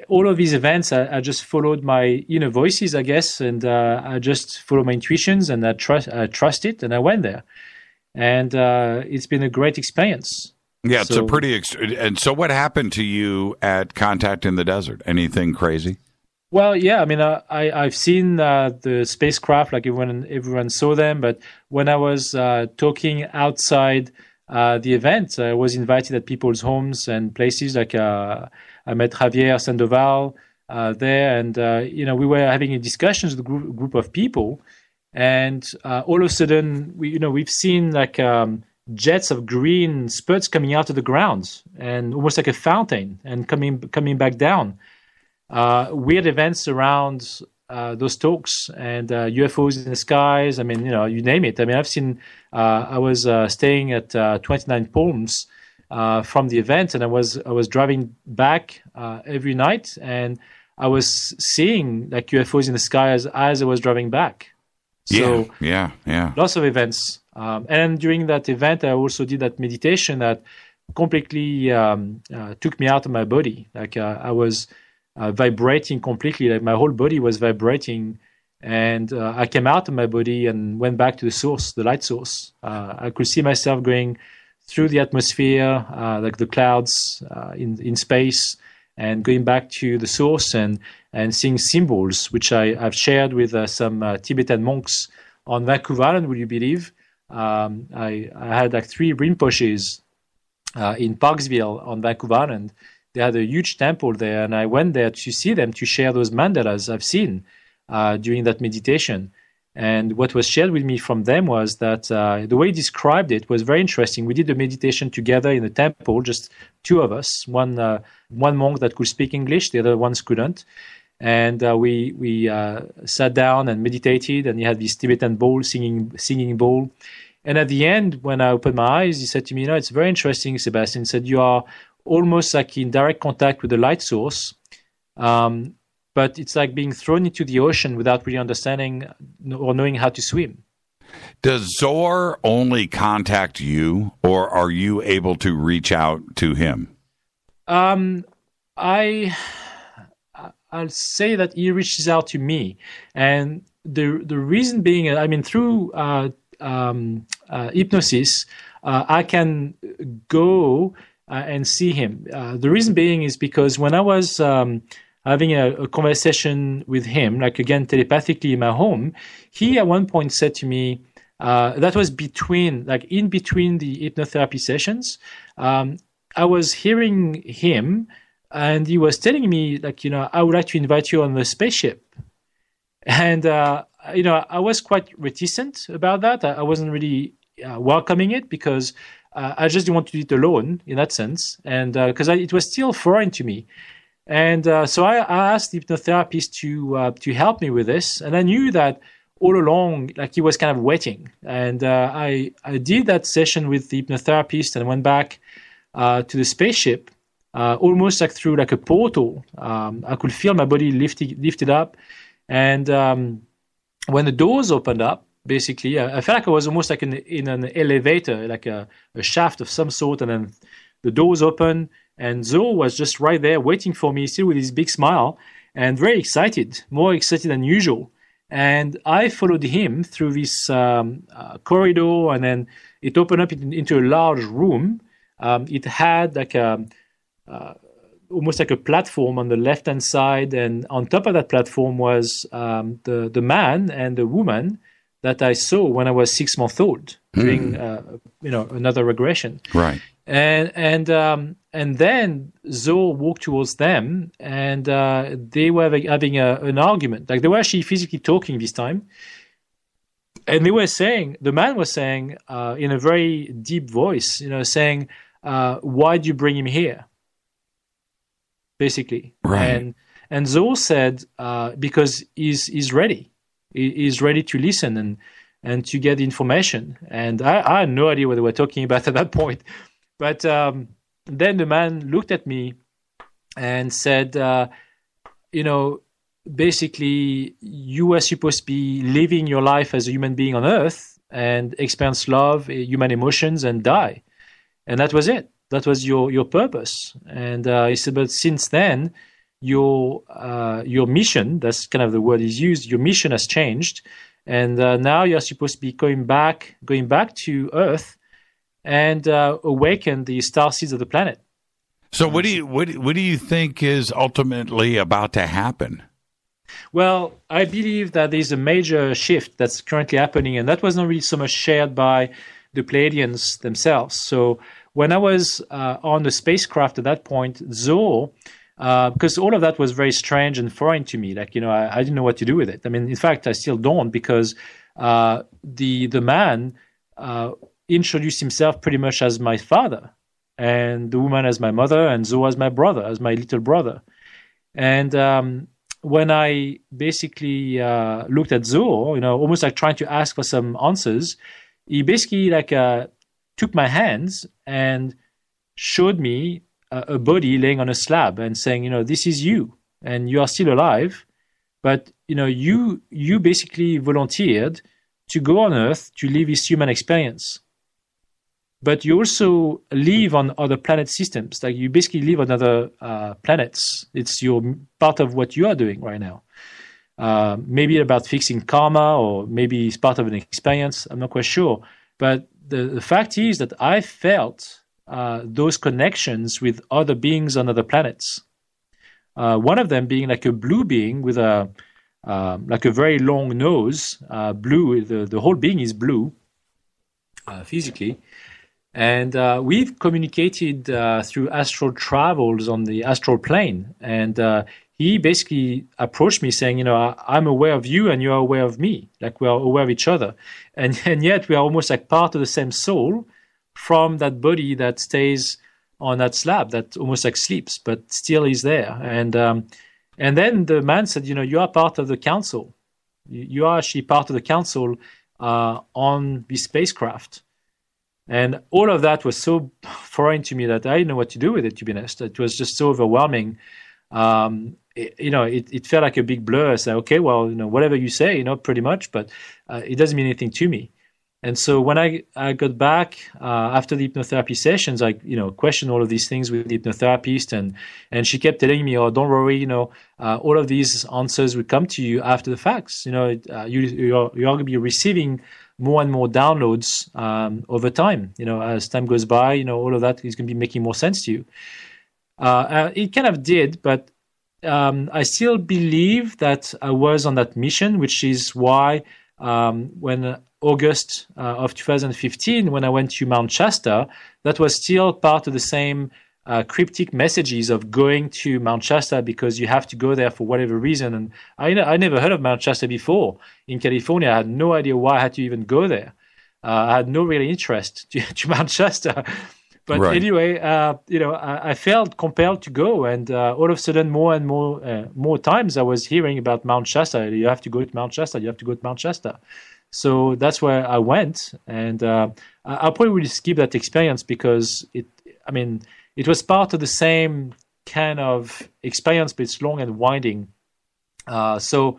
all of these events, I just followed my inner voices, I guess, and I just followed my intuitions, and I trust it, and I went there. And it's been a great experience. Yeah, it's a pretty... and so what happened to you at Contact in the Desert? Anything crazy? Well, yeah, I mean, I've seen the spacecraft, like everyone saw them, but when I was talking outside the event, I was invited at people's homes and places, like I met Javier Sandoval there, and, we were having discussions with a group of people, and all of a sudden, we've seen like jets of green spurts coming out of the ground, and almost like a fountain, and coming back down. Weird events around those talks, and UFOs in the skies. I mean, you name it. I mean, I've seen. I was staying at 29 Palms from the event, and I was driving back every night, and I was seeing like UFOs in the sky as I was driving back. So yeah. Lots of events. And during that event, I also did that meditation that completely took me out of my body. Like I was vibrating completely. Like my whole body was vibrating, and I came out of my body and went back to the source, the light source. I could see myself going through the atmosphere, like the clouds in space, and going back to the source and seeing symbols, which I've shared with some Tibetan monks on Vancouver Island, would you believe? I had like 3 Rinpoches in Parksville on Vancouver Island. They had a huge temple there, and I went there to see them, to share those mandalas I've seen during that meditation. And what was shared with me from them was that the way he described it was very interesting. We did the meditation together in the temple, just 2 of us, one monk that could speak English, the other ones couldn't. And we sat down and meditated, and he had this Tibetan bowl, singing bowl. And at the end, when I opened my eyes, he said to me, it's very interesting, Sebastien. He said, you are almost like in direct contact with the light source, but it's like being thrown into the ocean without really understanding or knowing how to swim. Does Zoar only contact you, or are you able to reach out to him? I'll say that he reaches out to me, and the reason being, I mean, through hypnosis, I can go and see him. The reason being is because when I was having a conversation with him, like again telepathically in my home, he at one point said to me, that was in between the hypnotherapy sessions, I was hearing him, and he was telling me, like, I would like to invite you on the spaceship. And, I was quite reticent about that. I wasn't really welcoming it, because I just didn't want to do it alone in that sense. And because it was still foreign to me. And so I asked the hypnotherapist to help me with this. And I knew that all along, like, he was kind of waiting. And I did that session with the hypnotherapist and went back to the spaceship, almost like through like a portal. I could feel my body lifted up. And when the doors opened up, basically, I felt like I was almost like in an elevator, like a shaft of some sort. And then the doors opened, and Zoar was just right there waiting for me, still with his big smile, and very excited, more excited than usual. And I followed him through this corridor, and then it opened up into a large room. It had like almost like a platform on the left-hand side, and on top of that platform was the man and the woman that I saw when I was 6 months old during another regression. Right. And then Zoar walked towards them, and they were having an argument. Like, they were actually physically talking this time, and they were saying, the man was saying in a very deep voice, saying, "Why do you bring him here?" Basically, right. And Zoar said, because he's ready. He's ready to listen and to get information. And I had no idea what they were talking about at that point. But then the man looked at me and said, basically, you were supposed to be living your life as a human being on Earth and experience love, human emotions, and die. And that was it. That was your purpose. And he said, but since then, your mission, that's kind of the word he's used, your mission has changed. And now you're supposed to be going back to Earth and awaken the star seeds of the planet. So what do you think is ultimately about to happen? Well, I believe that there's a major shift that's currently happening, and that was not really so much shared by the Pleiadians themselves. So when I was on the spacecraft at that point, Zoar, because all of that was very strange and foreign to me. Like, I didn't know what to do with it. I mean, in fact, I still don't, because the man introduced himself pretty much as my father, and the woman as my mother, and Zoar as my brother, as my little brother. And when I basically looked at Zoar, almost like trying to ask for some answers, he basically took my hands and showed me a body laying on a slab and saying, this is you, and you are still alive, but you basically volunteered to go on Earth to live this human experience. But you also live on other planet systems. Like, you basically live on other planets. It's part of what you are doing right now. Maybe about fixing karma, or maybe it's part of an experience. I'm not quite sure. But the fact is that I felt those connections with other beings on other planets. One of them being like a blue being with a very long nose, blue. The whole being is blue, physically. And we've communicated through astral travels on the astral plane. And he basically approached me saying, I'm aware of you and you are aware of me. Like, we are aware of each other. And yet we are almost like part of the same soul from that body that stays on that slab, that almost like sleeps, but still is there. And then the man said, you are part of the council. You are actually part of the council on the spacecraft. And all of that was so foreign to me that I didn't know what to do with it, to be honest. It was just so overwhelming. It felt like a big blur. I said, okay, well, whatever you say, pretty much, but it doesn't mean anything to me. And so when I got back after the hypnotherapy sessions, I questioned all of these things with the hypnotherapist, and she kept telling me, "Oh, don't worry, all of these answers will come to you after the facts. You're going to be receiving more and more downloads over time. As time goes by, all of that is going to be making more sense to you." It kind of did, but I still believe that I was on that mission, which is why when August of 2015, when I went to Mount Shasta, that was still part of the same cryptic messages of going to Mount Shasta because you have to go there for whatever reason. And I never heard of Mount Shasta before. In California, I had no idea why I had to even go there. I had no real interest to Mount Shasta. But right. Anyway, I felt compelled to go. And all of a sudden, more and more times I was hearing about Mount Shasta. You have to go to Mount Shasta. You have to go to Mount Shasta. So that's where I went. And I'll probably will skip that experience because it was part of the same kind of experience, but it's long and winding. So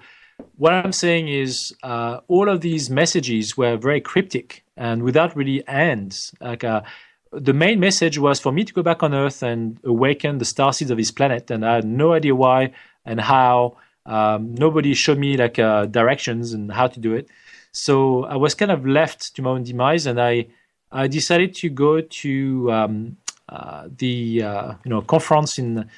what I'm saying is all of these messages were very cryptic and without really ends. The main message was for me to go back on Earth and awaken the starseeds of this planet. And I had no idea why and how. Nobody showed me directions and how to do it. So I was kind of left to my own demise, and I decided to go to the conference in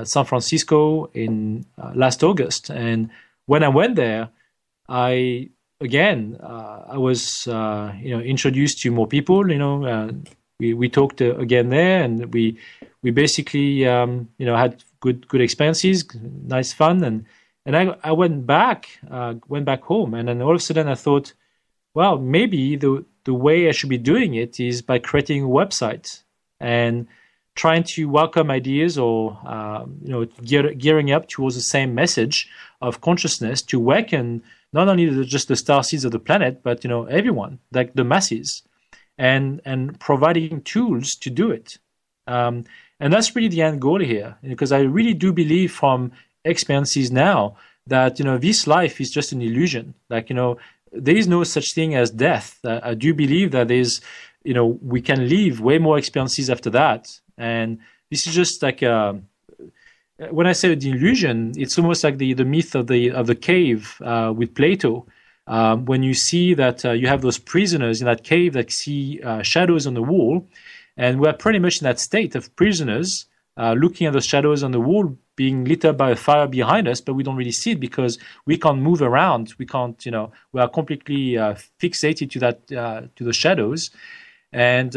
San Francisco in last August. And when I went there, I was introduced to more people. We talked again there, and we basically had good experiences, nice fun, and I went back home, and then all of a sudden I thought, well, maybe the way I should be doing it is by creating a website and trying to welcome ideas or gearing up towards the same message of consciousness to awaken not only just the star seeds of the planet, but everyone, like the masses, and providing tools to do it. And that's really the end goal here, because I really do believe from experiences now that this life is just an illusion. There is no such thing as death. I do believe that there's we can live way more experiences after that, and this is just like when I say the illusion, it's almost like the myth of the cave with Plato. when you see that you have those prisoners in that cave that see shadows on the wall, and we're pretty much in that state of prisoners looking at the shadows on the wall being lit up by a fire behind us, but we don't really see it because we can't move around. We can't, we are completely fixated to that, to the shadows. And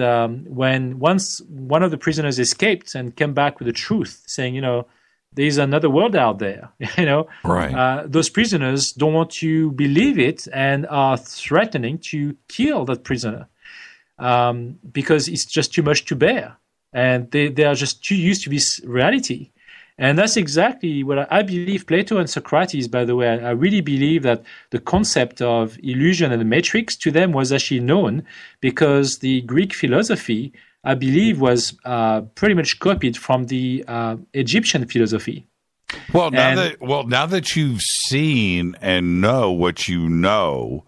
when once one of the prisoners escaped and came back with the truth, saying, there's another world out there, Right. Those prisoners don't want to believe it and are threatening to kill that prisoner because it's just too much to bear. And they are just too used to this reality. And that's exactly what I believe. Plato and Socrates, by the way, I really believe that the concept of illusion and the matrix to them was actually known because the Greek philosophy, I believe, was pretty much copied from the Egyptian philosophy. Well, now that you've seen and know what you know,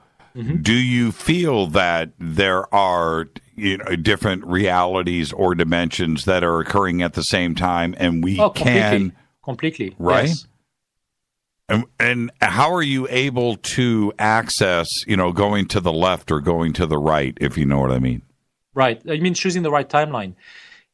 do you feel that there are different realities or dimensions that are occurring at the same time, and we completely, right? Yes. And how are you able to access, going to the left or going to the right, if you know what I mean? Right. I mean, choosing the right timeline.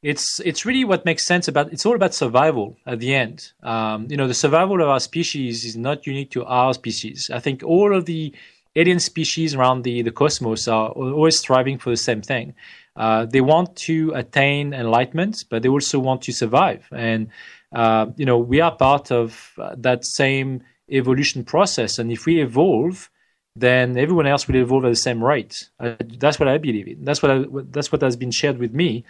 It's really what makes sense it's all about survival at the end. The survival of our species is not unique to our species. I think all of the alien species around the cosmos are always striving for the same thing. They want to attain enlightenment, but they also want to survive. And, we are part of that same evolution process. And if we evolve, then everyone else will evolve at the same rate. That's what I believe in. That's what has been shared with me.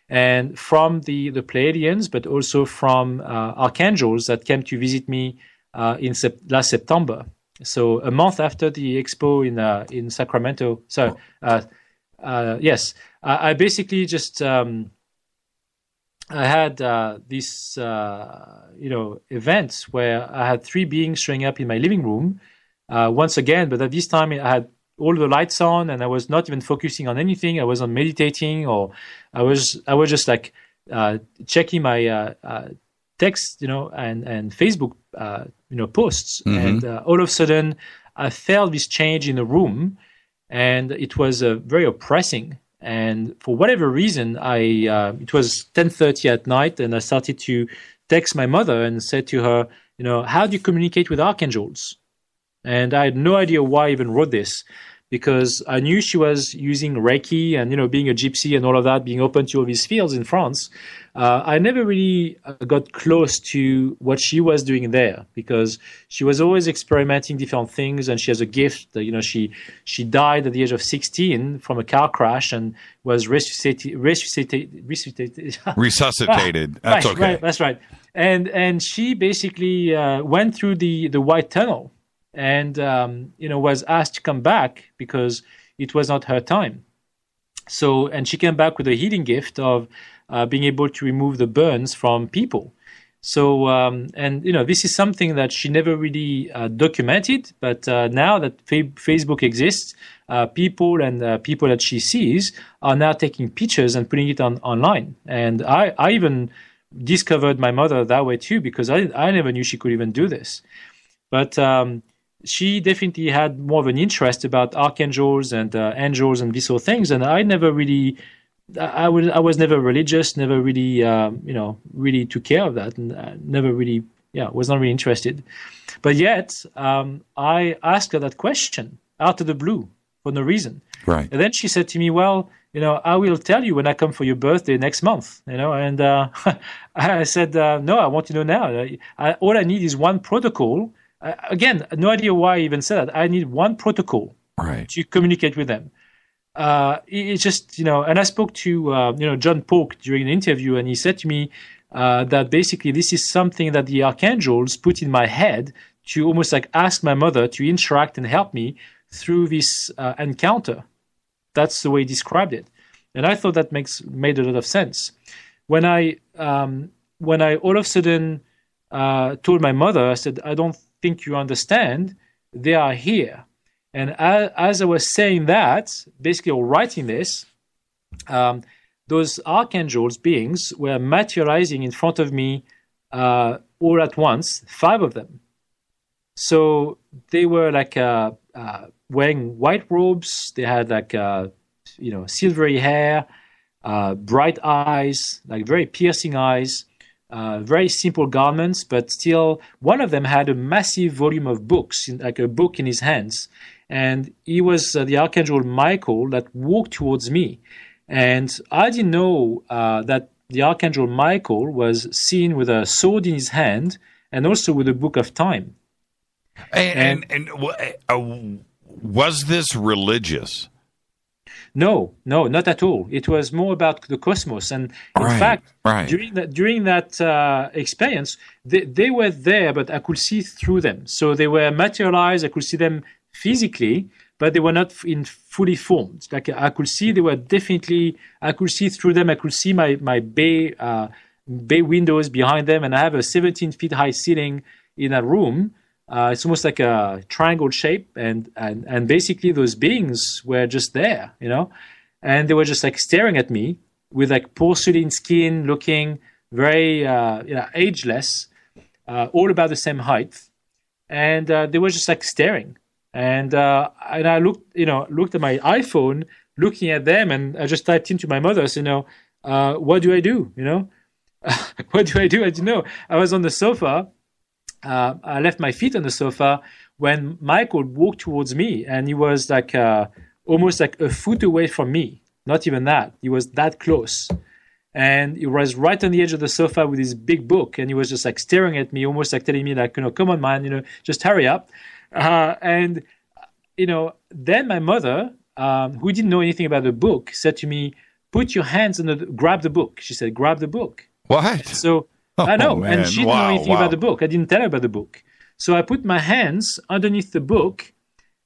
And from the Pleiadians, but also from archangels that came to visit me last September. So a month after the expo in Sacramento. So yes, I basically just I had this event where I had 3 beings showing up in my living room once again, but at this time I had all the lights on and I was not even focusing on anything. I wasn't meditating, or I was just like checking my text, and Facebook, posts. Mm-hmm. And all of a sudden, I felt this change in the room, and it was very oppressing. And for whatever reason, it was 10:30 at night, and I started to text my mother and said to her, how do you communicate with archangels? And I had no idea why I even wrote this, because I knew she was using Reiki and, being a gypsy and all of that, being open to all these fields in France. I never really got close to what she was doing there, because she was always experimenting different things, and she has a gift. She died at the age of 16 from a car crash and was resuscitated. That's right, okay. Right, that's right. And she basically went through the white tunnel. And, was asked to come back because it was not her time. So, and she came back with a healing gift of being able to remove the burns from people. So, this is something that she never really documented. But now that Facebook exists, people that she sees are now taking pictures and putting it online. And I even discovered my mother that way too, because I never knew she could even do this. But she definitely had more of an interest about archangels and angels and these sort of things, and I never really, I was never religious, never really, really took care of that, and never really, was not really interested. But yet, I asked her that question out of the blue for no reason. Right. And then she said to me, "Well, I will tell you when I come for your birthday next month." And I said, "No, I want to know now. All I need is one protocol." Again, no idea why I even said that. I need one protocol to communicate with them. It's just, and I spoke to, John Polk during an interview, and he said to me that basically this is something that the archangels put in my head to almost like ask my mother to interact and help me through this encounter. That's the way he described it. And I thought that made a lot of sense. When I all of a sudden told my mother, I said, "I don't think you understand, they are here." And as I was saying that, basically, or writing this, those archangels beings were materializing in front of me all at once, 5 of them. So they were like wearing white robes. They had like, silvery hair, bright eyes, like very piercing eyes, very simple garments, but still one of them had a massive volume of books, like a book in his hands. And he was the Archangel Michael that walked towards me. And I didn't know that the Archangel Michael was seen with a sword in his hand and also with a book of time. And was this religious? No, not at all. It was more about the cosmos. And in fact, during that experience, they were there, but I could see through them. So they were materialized. I could see them physically, but they were not fully formed. Like I could see they were definitely, I could see through them. I could see my bay windows behind them. And I have a 17 feet high ceiling in that room. It's almost like a triangle shape, and basically those beings were just there, and they were just like staring at me with like porcelain skin, looking very ageless, all about the same height, and they were just like staring, and I looked at my iPhone, looking at them, and I just typed into my mother, what do I do? What do I do? I didn't know. I was on the sofa. I left my feet on the sofa when Michael walked towards me, and he was like almost like a foot away from me. Not even that. He was that close. And he was right on the edge of the sofa with his big book, and he was just like staring at me, almost like telling me like, come on, man, just hurry up. And then my mother, who didn't know anything about the book, said to me, put your hands grab the book. She said, grab the book. What? So I know, and she didn't know anything about the book. I didn't tell her about the book. So I put my hands underneath the book,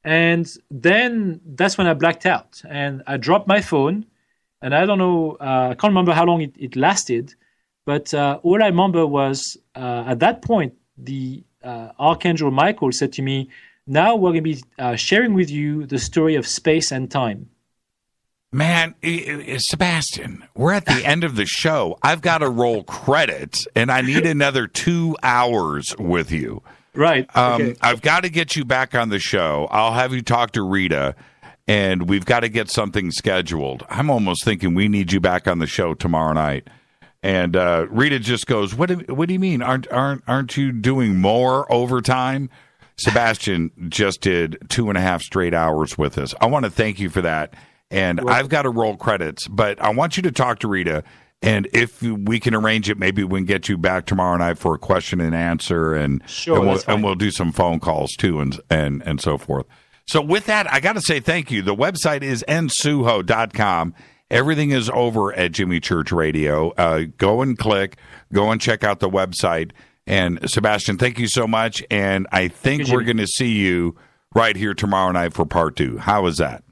and then that's when I blacked out. And I dropped my phone, and I don't know, I can't remember how long it lasted, but all I remember was at that point, the Archangel Michael said to me, now we're going to be sharing with you the story of space and time. Man, Sebastien, we're at the end of the show. I've got to roll credits, and I need another 2 hours with you. Right. Okay. I've got to get you back on the show. I'll have you talk to Rita, and we've got to get something scheduled. I'm almost thinking we need you back on the show tomorrow night. And Rita just goes, "What do you mean? Aren't you doing more overtime?" Sebastien just did 2.5 straight hours with us. I want to thank you for that. And I've got to roll credits, but I want you to talk to Rita, and if we can arrange it, maybe we can get you back tomorrow night for a question and answer, and we'll do some phone calls too, and so forth. So with that, I got to say thank you. The website is nsuho.com. Everything is over at Jimmy Church Radio. Go and check out the website. And Sebastien, thank you so much. And I think we're going to see you right here tomorrow night for part 2. How is that?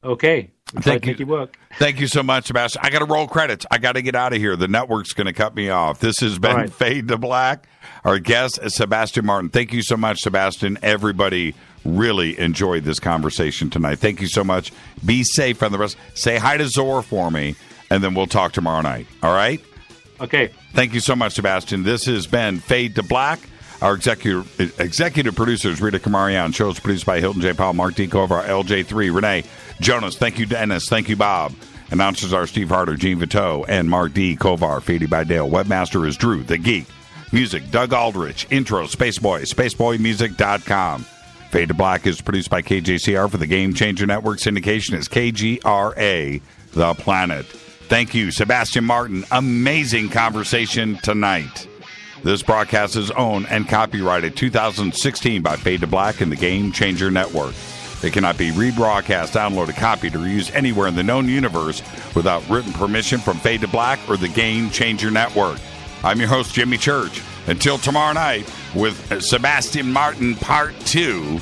Okay. Thank you. Thank you so much, Sebastien. I got to roll credits. I got to get out of here. The network's going to cut me off. This has been Fade to Black. Our guest is Sebastien Martin. Thank you so much, Sebastien. Everybody really enjoyed this conversation tonight. Thank you so much. Be safe on the rest. Say hi to Zoar for me, and then we'll talk tomorrow night. All right? Okay. Thank you so much, Sebastien. This has been Fade to Black. Our executive producers, Rita Kamarian. Shows produced by Hilton J. Powell, Mark D. Kovar, LJ3, Renee Jonas. Thank you, Dennis. Thank you, Bob. Announcers are Steve Harder, Gene Vito, and Mark D. Kovar. Faded by Dale. Webmaster is Drew, the Geek. Music, Doug Aldrich. Intro, Spaceboy, spaceboymusic.com. Fade to Black is produced by KJCR for the Game Changer Network. Syndication is KGRA, The Planet. Thank you, Sebastien Martin. Amazing conversation tonight. This broadcast is owned and copyrighted 2016 by Fade to Black and the Game Changer Network. It cannot be rebroadcast, downloaded, copied, or used anywhere in the known universe without written permission from Fade to Black or the Game Changer Network. I'm your host, Jimmy Church. Until tomorrow night with Sebastien Martin Part 2,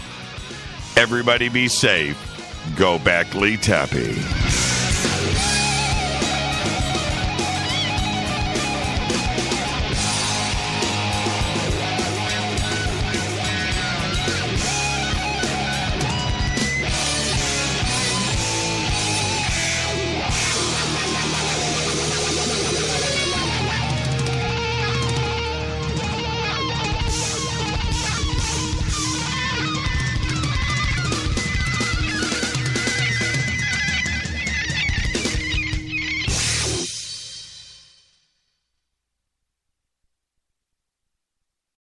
everybody be safe. Go Beckley Tappy.